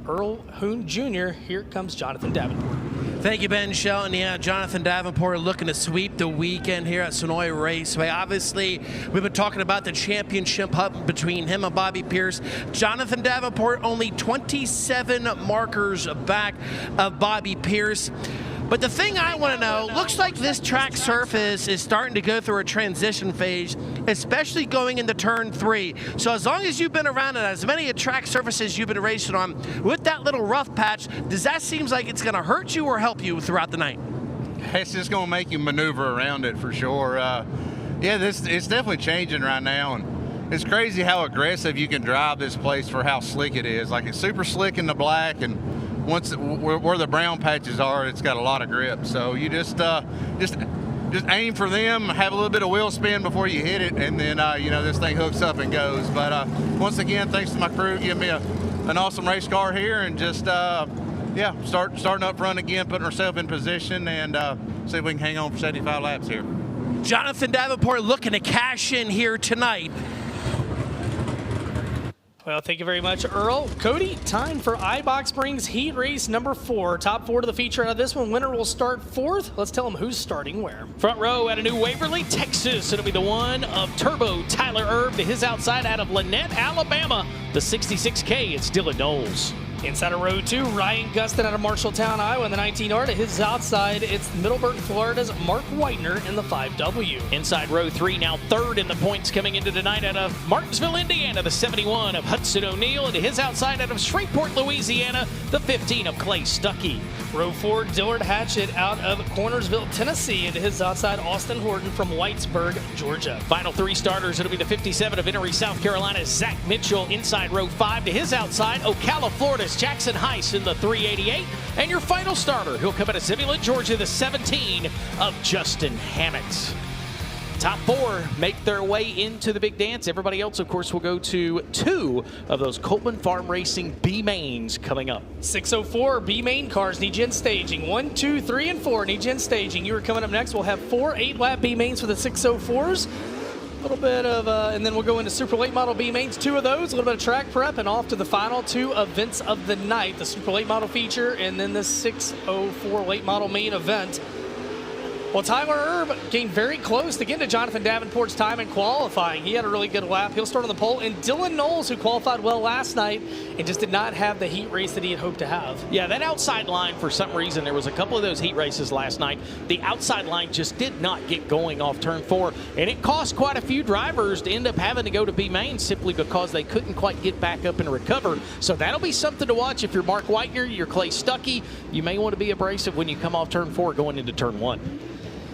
Earl Hoon Jr., here comes Jonathan Davenport. Thank you, Ben Shelton. Yeah, Jonathan Davenport looking to sweep the weekend here at Senoia Raceway. Obviously, we've been talking about the championship hunt between him and Bobby Pierce. Jonathan Davenport only 27 markers back of Bobby Pierce. But the thing I want to know, looks like this track surface is starting to go through a transition phase, especially going into turn 3. So as long as you've been around it, as many track surfaces you've been racing on, with that little rough patch, does that seem like it's going to hurt you or help you throughout the night? It's just going to make you maneuver around it for sure. Yeah, it's definitely changing right now, and it's crazy how aggressive you can drive this place for how slick it is. Like, it's super slick in the black, and once where the brown patches are, it's got a lot of grip. So you just aim for them, have a little bit of wheel spin before you hit it, and then this thing hooks up and goes. But once again, thanks to my crew, give me an awesome race car here, and just starting up front again, putting ourselves in position, and see if we can hang on for 75 laps here. Jonathan Davenport looking to cash in here tonight. Well, thank you very much, Earl. Cody, time for iBox Springs Heat Race number 4. Top 4 to the feature out of this one. Winner will start 4th. Let's tell them who's starting where. Front row out of New Waverly, Texas. It'll be the one of Turbo Tyler Erb to his outside out of Lynette, Alabama. The 66K, it's Dylan Knowles. Inside of row 2, Ryan Gustin out of Marshalltown, Iowa in the 19R. To his outside, it's Middleburg, Florida's Mark Whitener in the 5W. Inside row 3, now third in the points coming into tonight out of Martinsville, Indiana, the 71 of Hudson O'Neill. And to his outside out of Shreveport, Louisiana, the 15 of Clay Stuckey. Row 4, Dillard Hatchett out of Cornersville, Tennessee. And to his outside, Austin Horton from Whitesburg, Georgia. Final 3 starters, it'll be the 57 of Henry, South Carolina, Zach Mitchell. Inside row 5, to his outside, Ocala, Florida's Jackson Heiss in the 388. And your final starter, he'll come out of Zebulon, Georgia, the 17 of Justin Hammett. Top 4 make their way into the big dance. Everybody else, of course, will go to 2 of those Coleman Farm Racing B-Mains coming up. 604 B-Main cars need gen staging. 1, 2, 3, and 4 need gen staging. You are coming up next. We'll have 4 8-lap B-Mains for the 604s. A little bit of, and then we'll go into super late model B-Mains, 2 of those, a little bit of track prep, and off to the final 2 events of the night, the super late model feature, and then the 604 late model main event. Well, Tyler Erb came very close to getting to Jonathan Davenport's time in qualifying. He had a really good lap. He'll start on the pole. And Dylan Knowles, who qualified well last night and just did not have the heat race that he had hoped to have. Yeah, that outside line, for some reason, there was a couple of those heat races last night. The outside line just did not get going off turn 4. And it cost quite a few drivers to end up having to go to B-Main simply because they couldn't quite get back up and recover. So that'll be something to watch if you're Mark Whitener, you're Clay Stuckey. You may want to be abrasive when you come off turn 4 going into turn 1.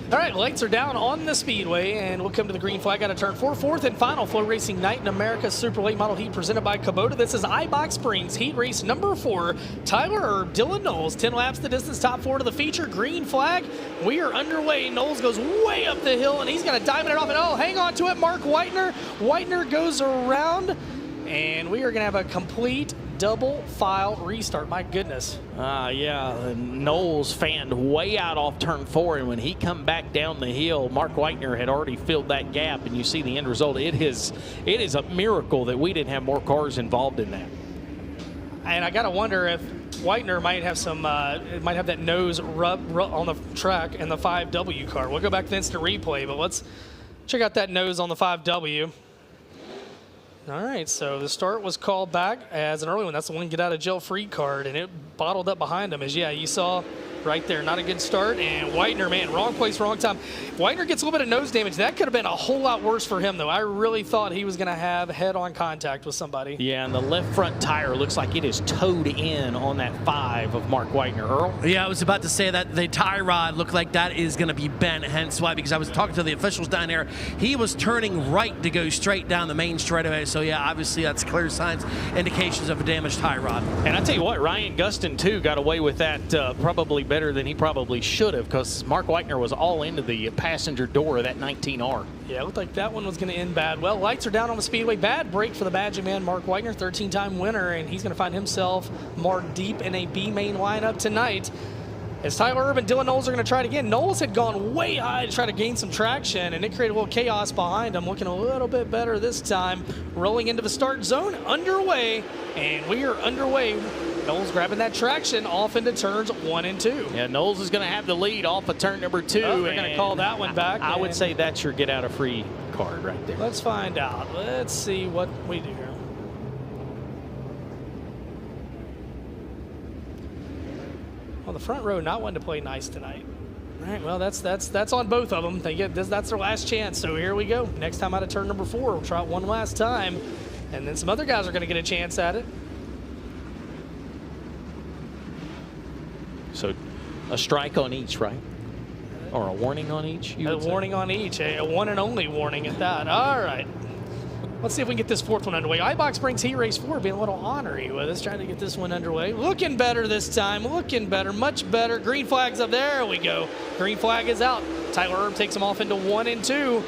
All right, lights are down on the speedway, and we'll come to the green flag out of turn 4. Fourth and final FloRacing Night in America Super Late Model Heat presented by Kubota. This is iBox Springs Heat Race number 4. Tyler Erb, Dylan Knowles, 10 laps the distance, top 4 to the feature. Green flag. We are underway. Knowles goes way up the hill, and he's going to diamond it off. And oh, hang on to it, Mark Whitener. Whitener goes around, and we are going to have a complete double file restart. My goodness. Yeah, Knowles fanned way out off turn 4, and when he come back down the hill, Mark Whitener had already filled that gap, and you see the end result. It is a miracle that we didn't have more cars involved in that. And I gotta wonder if Whitener might have some, might have that nose rub on the track in the 5W car. We'll go back to the instant replay, but let's check out that nose on the 5W. All right, so the start was called back as an early one. That's the one get out of jail free card, and it bottled up behind him. As yeah, you saw right there, not a good start. And Whitener, man, wrong place, wrong time. Whitener gets a little bit of nose damage. That could have been a whole lot worse for him, though. I really thought he was going to have head-on contact with somebody. Yeah, and the left front tire looks like it is towed in on that 5 of Mark Whitener. Earl? Yeah, I was about to say that the tie rod looked like that is going to be bent, hence why, because I was talking to the officials down there. He was turning right to go straight down the main straightaway. So, yeah, obviously that's clear signs, indications of a damaged tie rod. And I tell you what, Ryan Gustin, too, got away with that probably better than he probably should have, because Mark Whitener was all into the passenger door of that 19R. Yeah, it looked like that one was going to end bad. Well, lights are down on the speedway. Bad break for the Magic Man, Mark Whitener, 13-time winner, and he's going to find himself marked deep in a B-main lineup tonight. As Tyler Erb and Dylan Knowles are going to try it again. Knowles had gone way high to try to gain some traction, and it created a little chaos behind him. Looking a little bit better this time. Rolling into the start zone, underway, and we are underway. Knowles grabbing that traction off into turns 1 and 2. Yeah, Knowles is going to have the lead off of turn number 2. Oh, they're going to call that one back. I would say that's your get-out-of-free card right there. Let's find out. Let's see what we do here. Well, the front row not wanting to play nice tonight. All right, well, that's on both of them. They get this, that's their last chance. So here we go. Next time out of turn number 4, we'll try it one last time, and then some other guys are going to get a chance at it. So a strike on each, right? Or a warning on each? A warning on each, a one and only warning at that. All right. Let's see if we can get this 4th one underway. iBox Springs Heat Race 4 being a little ornery with us, trying to get this one underway. Looking better this time, looking better, much better. Green flag's up, there we go. Green flag is out. Tyler Erb takes him off into 1 and 2.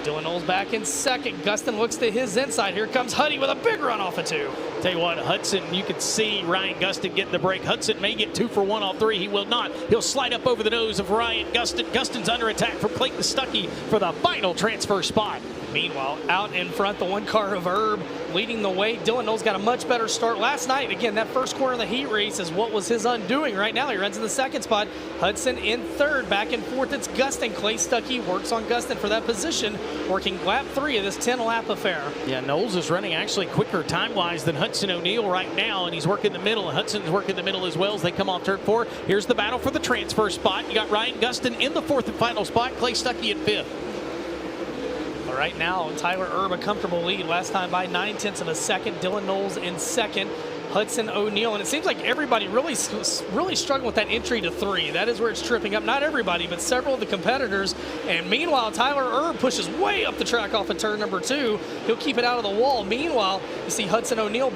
Dylan Knowles back in 2nd. Gustin looks to his inside. Here comes Huddy with a big run off of 2. Tell you what, Hudson, you can see Ryan Gustin getting the break. Hudson may get 2 for 1 off 3. He will not. He'll slide up over the nose of Ryan Gustin. Gustin's under attack from Clayton Stuckey for the final transfer spot. Meanwhile, out in front, the one car of Herb leading the way. Dylan Knowles got a much better start last night. Again, that first corner of the heat race is what was his undoing. Right now, he runs in the second spot. Hudson in third. Back and forth, it's Gustin. Clay Stuckey works on Gustin for that position, working lap 3 of this 10-lap affair. Yeah, Knowles is running actually quicker time-wise than Hudson O'Neal right now, and he's working the middle, and Hudson's working the middle as well as they come off turn 4. Here's the battle for the transfer spot. You got Ryan Gustin in the 4th and final spot, Clay Stuckey in 5th. But right now, Tyler Erb a comfortable lead. Last time by 9/10 of a second. Dylan Knowles in second. Hudson O'Neal, and it seems like everybody really struggling with that entry to 3. That is where it's tripping up. Not everybody, but several of the competitors. And meanwhile, Tyler Erb pushes way up the track off of turn number 2. He'll keep it out of the wall. Meanwhile, you see Hudson O'Neal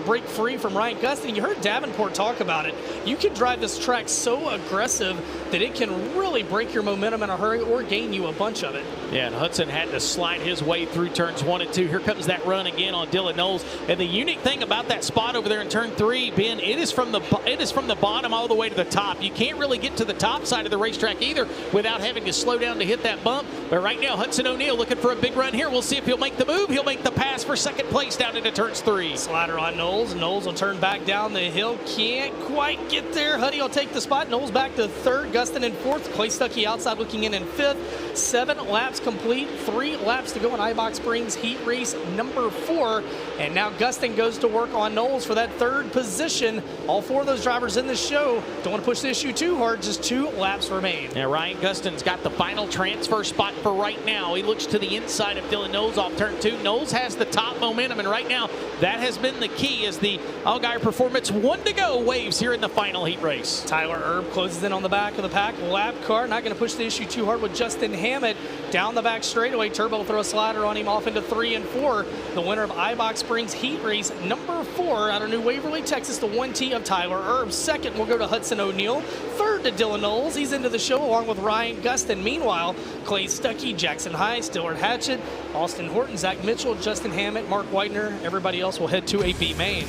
break free from Ryan Gustin. You heard Davenport talk about it. You can drive this track so aggressive that it can really break your momentum in a hurry or gain you a bunch of it. Yeah, and Hudson had to slide his way through turns 1 and 2. Here comes that run again on Dylan Knowles. And the unique thing about that spot over there in turn 3, Ben, it is from the bottom all the way to the top. You can't really get to the top side of the racetrack either without having to slow down to hit that bump. But right now, Hudson O'Neal looking for a big run here. We'll see if he'll make the move. He'll make the pass for second place down into turns 3. Slider on Knowles. Knowles will turn back down the hill. Can't quite get there. Huddy will take the spot. Knowles back to 3rd. Gustin in 4th. Clay Stuckey outside looking in 5th. 7 laps complete. 3 laps to go in Ibach Springs heat race number 4. And now Gustin goes to work on Knowles for that 3rd position. All 4 of those drivers in the show don't want to push the issue too hard. Just 2 laps remain. Yeah, Ryan Gustin's got the final transfer spot for right now. He looks to the inside of Dylan Knowles off turn 2. Knowles has the top momentum, and right now that has been the key as the Allgaier Performance 1 to go waves here in the final heat race. Tyler Erb closes in on the back of the pack. Lap car, not going to push the issue too hard with Justin Hammett down the back straightaway. Turbo will throw a slider on him off into 3 and 4. The winner of Ibach Springs heat race number 4 out of New Waverly, Texas, the 1T of Tyler Erb. Second will go to Hudson O'Neal. Third to Dylan Knowles. He's into the show along with Ryan Gustin. Meanwhile, Clay Stuckey, Jackson High, Stillard Hatchett, Austin Horton, Zach Mitchell, Justin Hammett, Mark Whitener. Everybody else will head to a B main.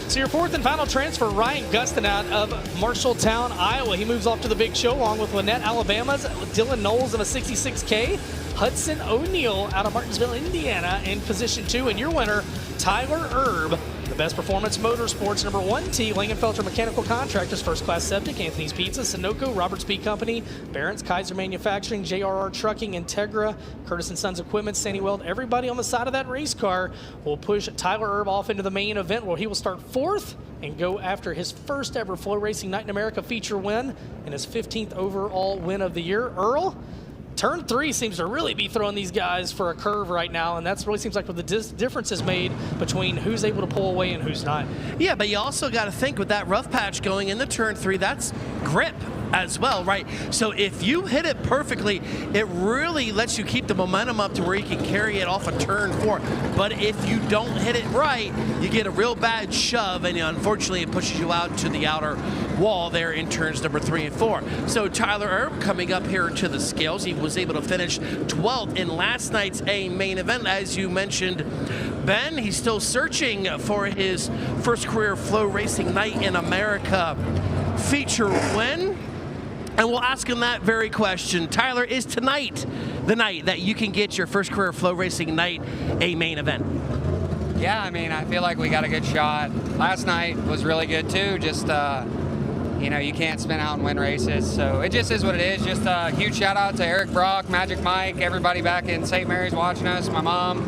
So your 4th and final transfer, Ryan Gustin out of Marshalltown, Iowa. He moves off to the big show along with Lynette, Alabama's Dylan Knowles in a 66K. Hudson O'Neal out of Martinsville, Indiana in position 2. And your winner, Tyler Erb, the Best Performance Motorsports number 1T, Langenfelter Mechanical Contractors, First Class Septic, Anthony's Pizza, Sunoco, Roberts Beef Company, Barron's, Kaiser Manufacturing, JRR Trucking, Integra, Curtis & Sons Equipment, Sandy Weld. Everybody on the side of that race car will push Tyler Erb off into the main event where he will start 4th and go after his first ever FloRacing Night in America feature win and his 15th overall win of the year. Earl, turn 3 seems to really be throwing these guys for a curve right now, and that's really seems like what the difference is made between who's able to pull away and who's not. Yeah, but you also got to think with that rough patch going into turn 3, that's grip as well, right? So if you hit it perfectly, it really lets you keep the momentum up to where you can carry it off a turn 4. But if you don't hit it right, you get a real bad shove, and unfortunately it pushes you out to the outer wall there in turns number 3 and 4. So Tyler Erb coming up here to the scales. He was able to finish 12th in last night's A main event. As you mentioned, Ben, he's still searching for his first career FloRacing Night in America feature win. And we'll ask him that very question. Tyler, is tonight the night that you can get your first career FloRacing Night A main event? Yeah, I mean, I feel like we got a good shot. Last night was really good too. Just, you know, you can't spin out and win races. So it just is what it is. Just a huge shout out to Eric Brock, Magic Mike, everybody back in St. Mary's watching us, my mom,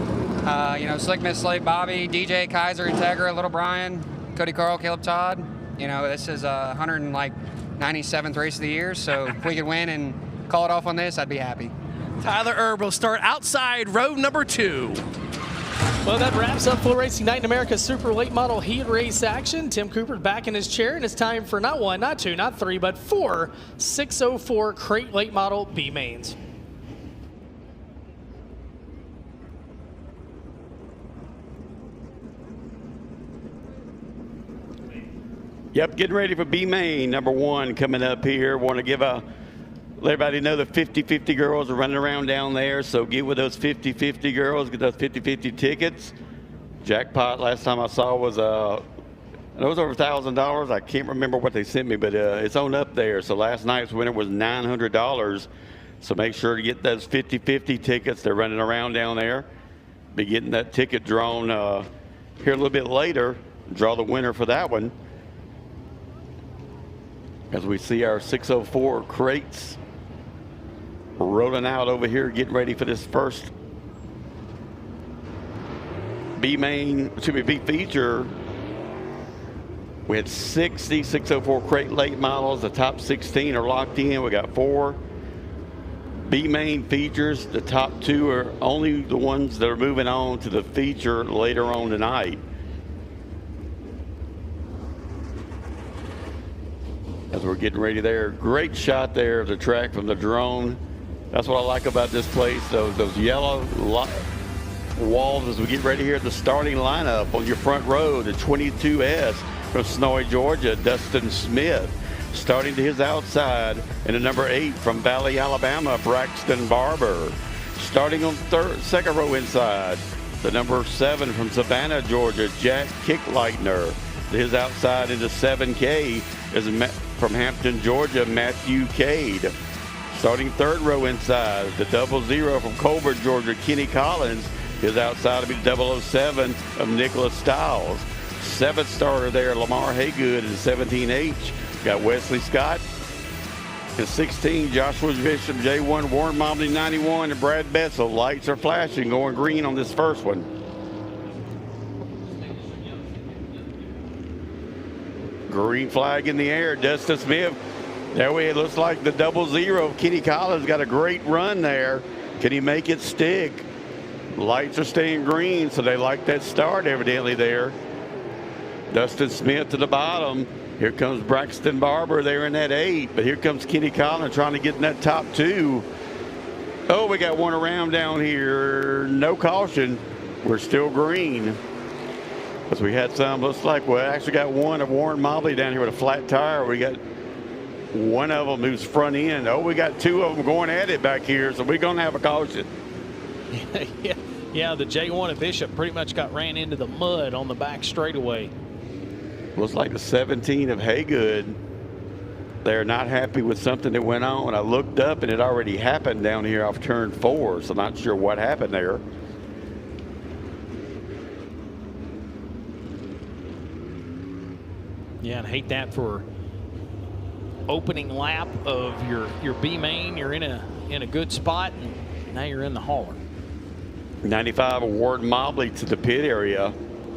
you know, Slick Miss Slate, Bobby, DJ, Kaiser, Integra, Little Brian, Cody Carl, Caleb Todd. You know, this is 197th race of the year, so if we could win and call it off on this, I'd be happy. Tyler Erb will start outside row number 2. Well, that wraps up FloRacing Night in America Super Late Model Heat Race action. Tim Cooper's back in his chair, and it's time for not 1, not 2, not 3, but 4 604 Crate Late Model B mains. Yep, getting ready for B main number 1 coming up here. Want to give let everybody know the 50-50 girls are running around down there, so get with those 50-50 girls, get those 50-50 tickets. Jackpot last time I saw was it was over $1,000. I can't remember what they sent me, but it's on up there. So last night's winner was $900. So make sure to get those 50-50 tickets. They're running around down there. Be getting that ticket drawn here a little bit later. Draw the winner for that one. As we see our 604 crates rolling out over here, getting ready for this first B feature. We had 60 604 crate late models. The top 16 are locked in. We got 4 B main features. The top 2 are only the ones that are moving on to the feature later on tonight. As we're getting ready there, great shot there of the track from the drone. That's what I like about this place, those yellow walls as we get ready here at the starting lineup. On your front row, the 22S from Senoia, Georgia, Dustin Smith. Starting to his outside, and the number 8 from Valley, Alabama, Braxton Barber. Starting on second row inside, the number 7 from Savannah, Georgia, Jack Kickleitner. To his outside into 7K is from Hampton, Georgia, Matthew Cade. Starting third row inside, the 00 from Colbert, Georgia, Kenny Collins. His outside will be 007 of Nicholas Stiles. 7th starter there, Lamar Haygood in 17H. Got Wesley Scott. In 16, Joshua Bishop, J1, Warren Mobley, 91, and Brad Bessel. Lights are flashing, going green on this first one. Green flag in the air, Dustin Smith. There we, it looks like the 00. Kenny Collins got a great run there. Can he make it stick? Lights are staying green, so they like that start evidently there. Dustin Smith to the bottom. Here comes Braxton Barber there in that 8, but here comes Kenny Collins trying to get in that top 2. Oh, we got one around down here. No caution. We're still green. Because we had some, looks like we actually got one of Warren Mobley down here with a flat tire. We got one of them who's front end. Oh, we got 2 of them going at it back here, so we're going to have a caution. Yeah, the J1 of Bishop pretty much got ran into the mud on the back straightaway. Looks like the 17 of Haygood. They're not happy with something that went on. I looked up and it already happened down here off turn 4, so not sure what happened there. Yeah, and hate that for opening lap of your B main. You're in a good spot, and now you're in the hauler. 95 Ward Mobley to the pit area.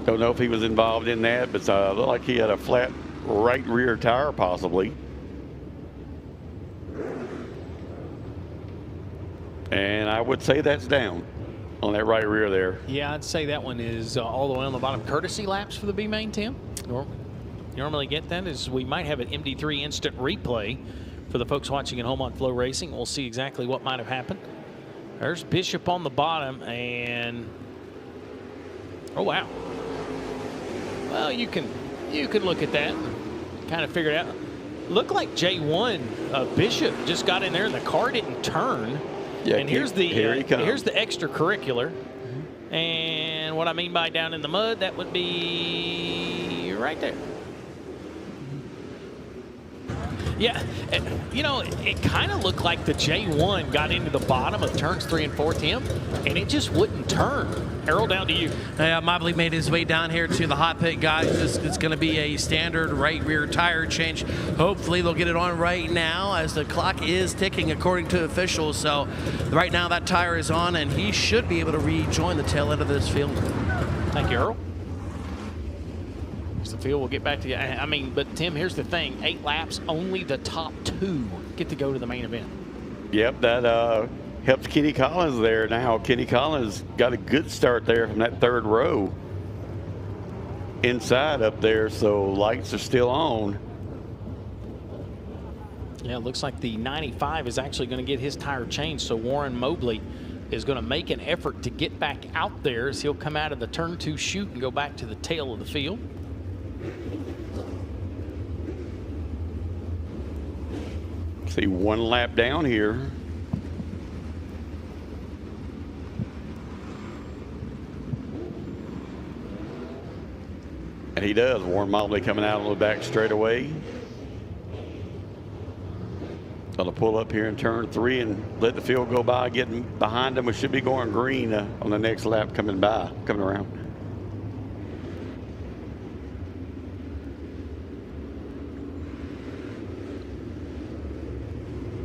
Don't know if he was involved in that, but looked like he had a flat right rear tire possibly. And I would say that's down on that right rear there. Yeah, I'd say that one is all the way on the bottom. Courtesy laps for the B main, Tim? Normally get that is we might have an MD3 instant replay for the folks watching at home on FloRacing. We'll see exactly what might have happened. There's Bishop on the bottom, and oh wow. Well, you can look at that and kind of figure it out. Looked like J1 Bishop just got in there and the car didn't turn. Yeah, and here's the here's the extracurricular. And what I mean by down in the mud, that would be right there. Yeah, you know, it kind of looked like the J1 got into the bottom of turns 3 and 4, Tim, and it just wouldn't turn. Errol, down to you. Mobley made his way down here to the hot pit, guys. It's going to be a standard right rear tire change. Hopefully they'll get it on right now as the clock is ticking according to officials. So right now that tire is on, and he should be able to rejoin the tail end of this field. Thank you, Earl. The field, we'll get back to you. I mean, but Tim, here's the thing: 8 laps, only the top 2 get to go to the main event. Yep, that helps Kenny Collins there. Now Kenny Collins got a good start there from that 3rd row inside up there, so lights are still on. Yeah, it looks like the 95 is actually going to get his tire changed, so Warren Mobley is going to make an effort to get back out there as he'll come out of the turn 2 chute and go back to the tail of the field. See 1 lap down here. And he does. Warren Mobley coming out on the back straightaway. Going to pull up here in turn 3 and let the field go by. Getting behind them, we should be going green on the next lap coming around.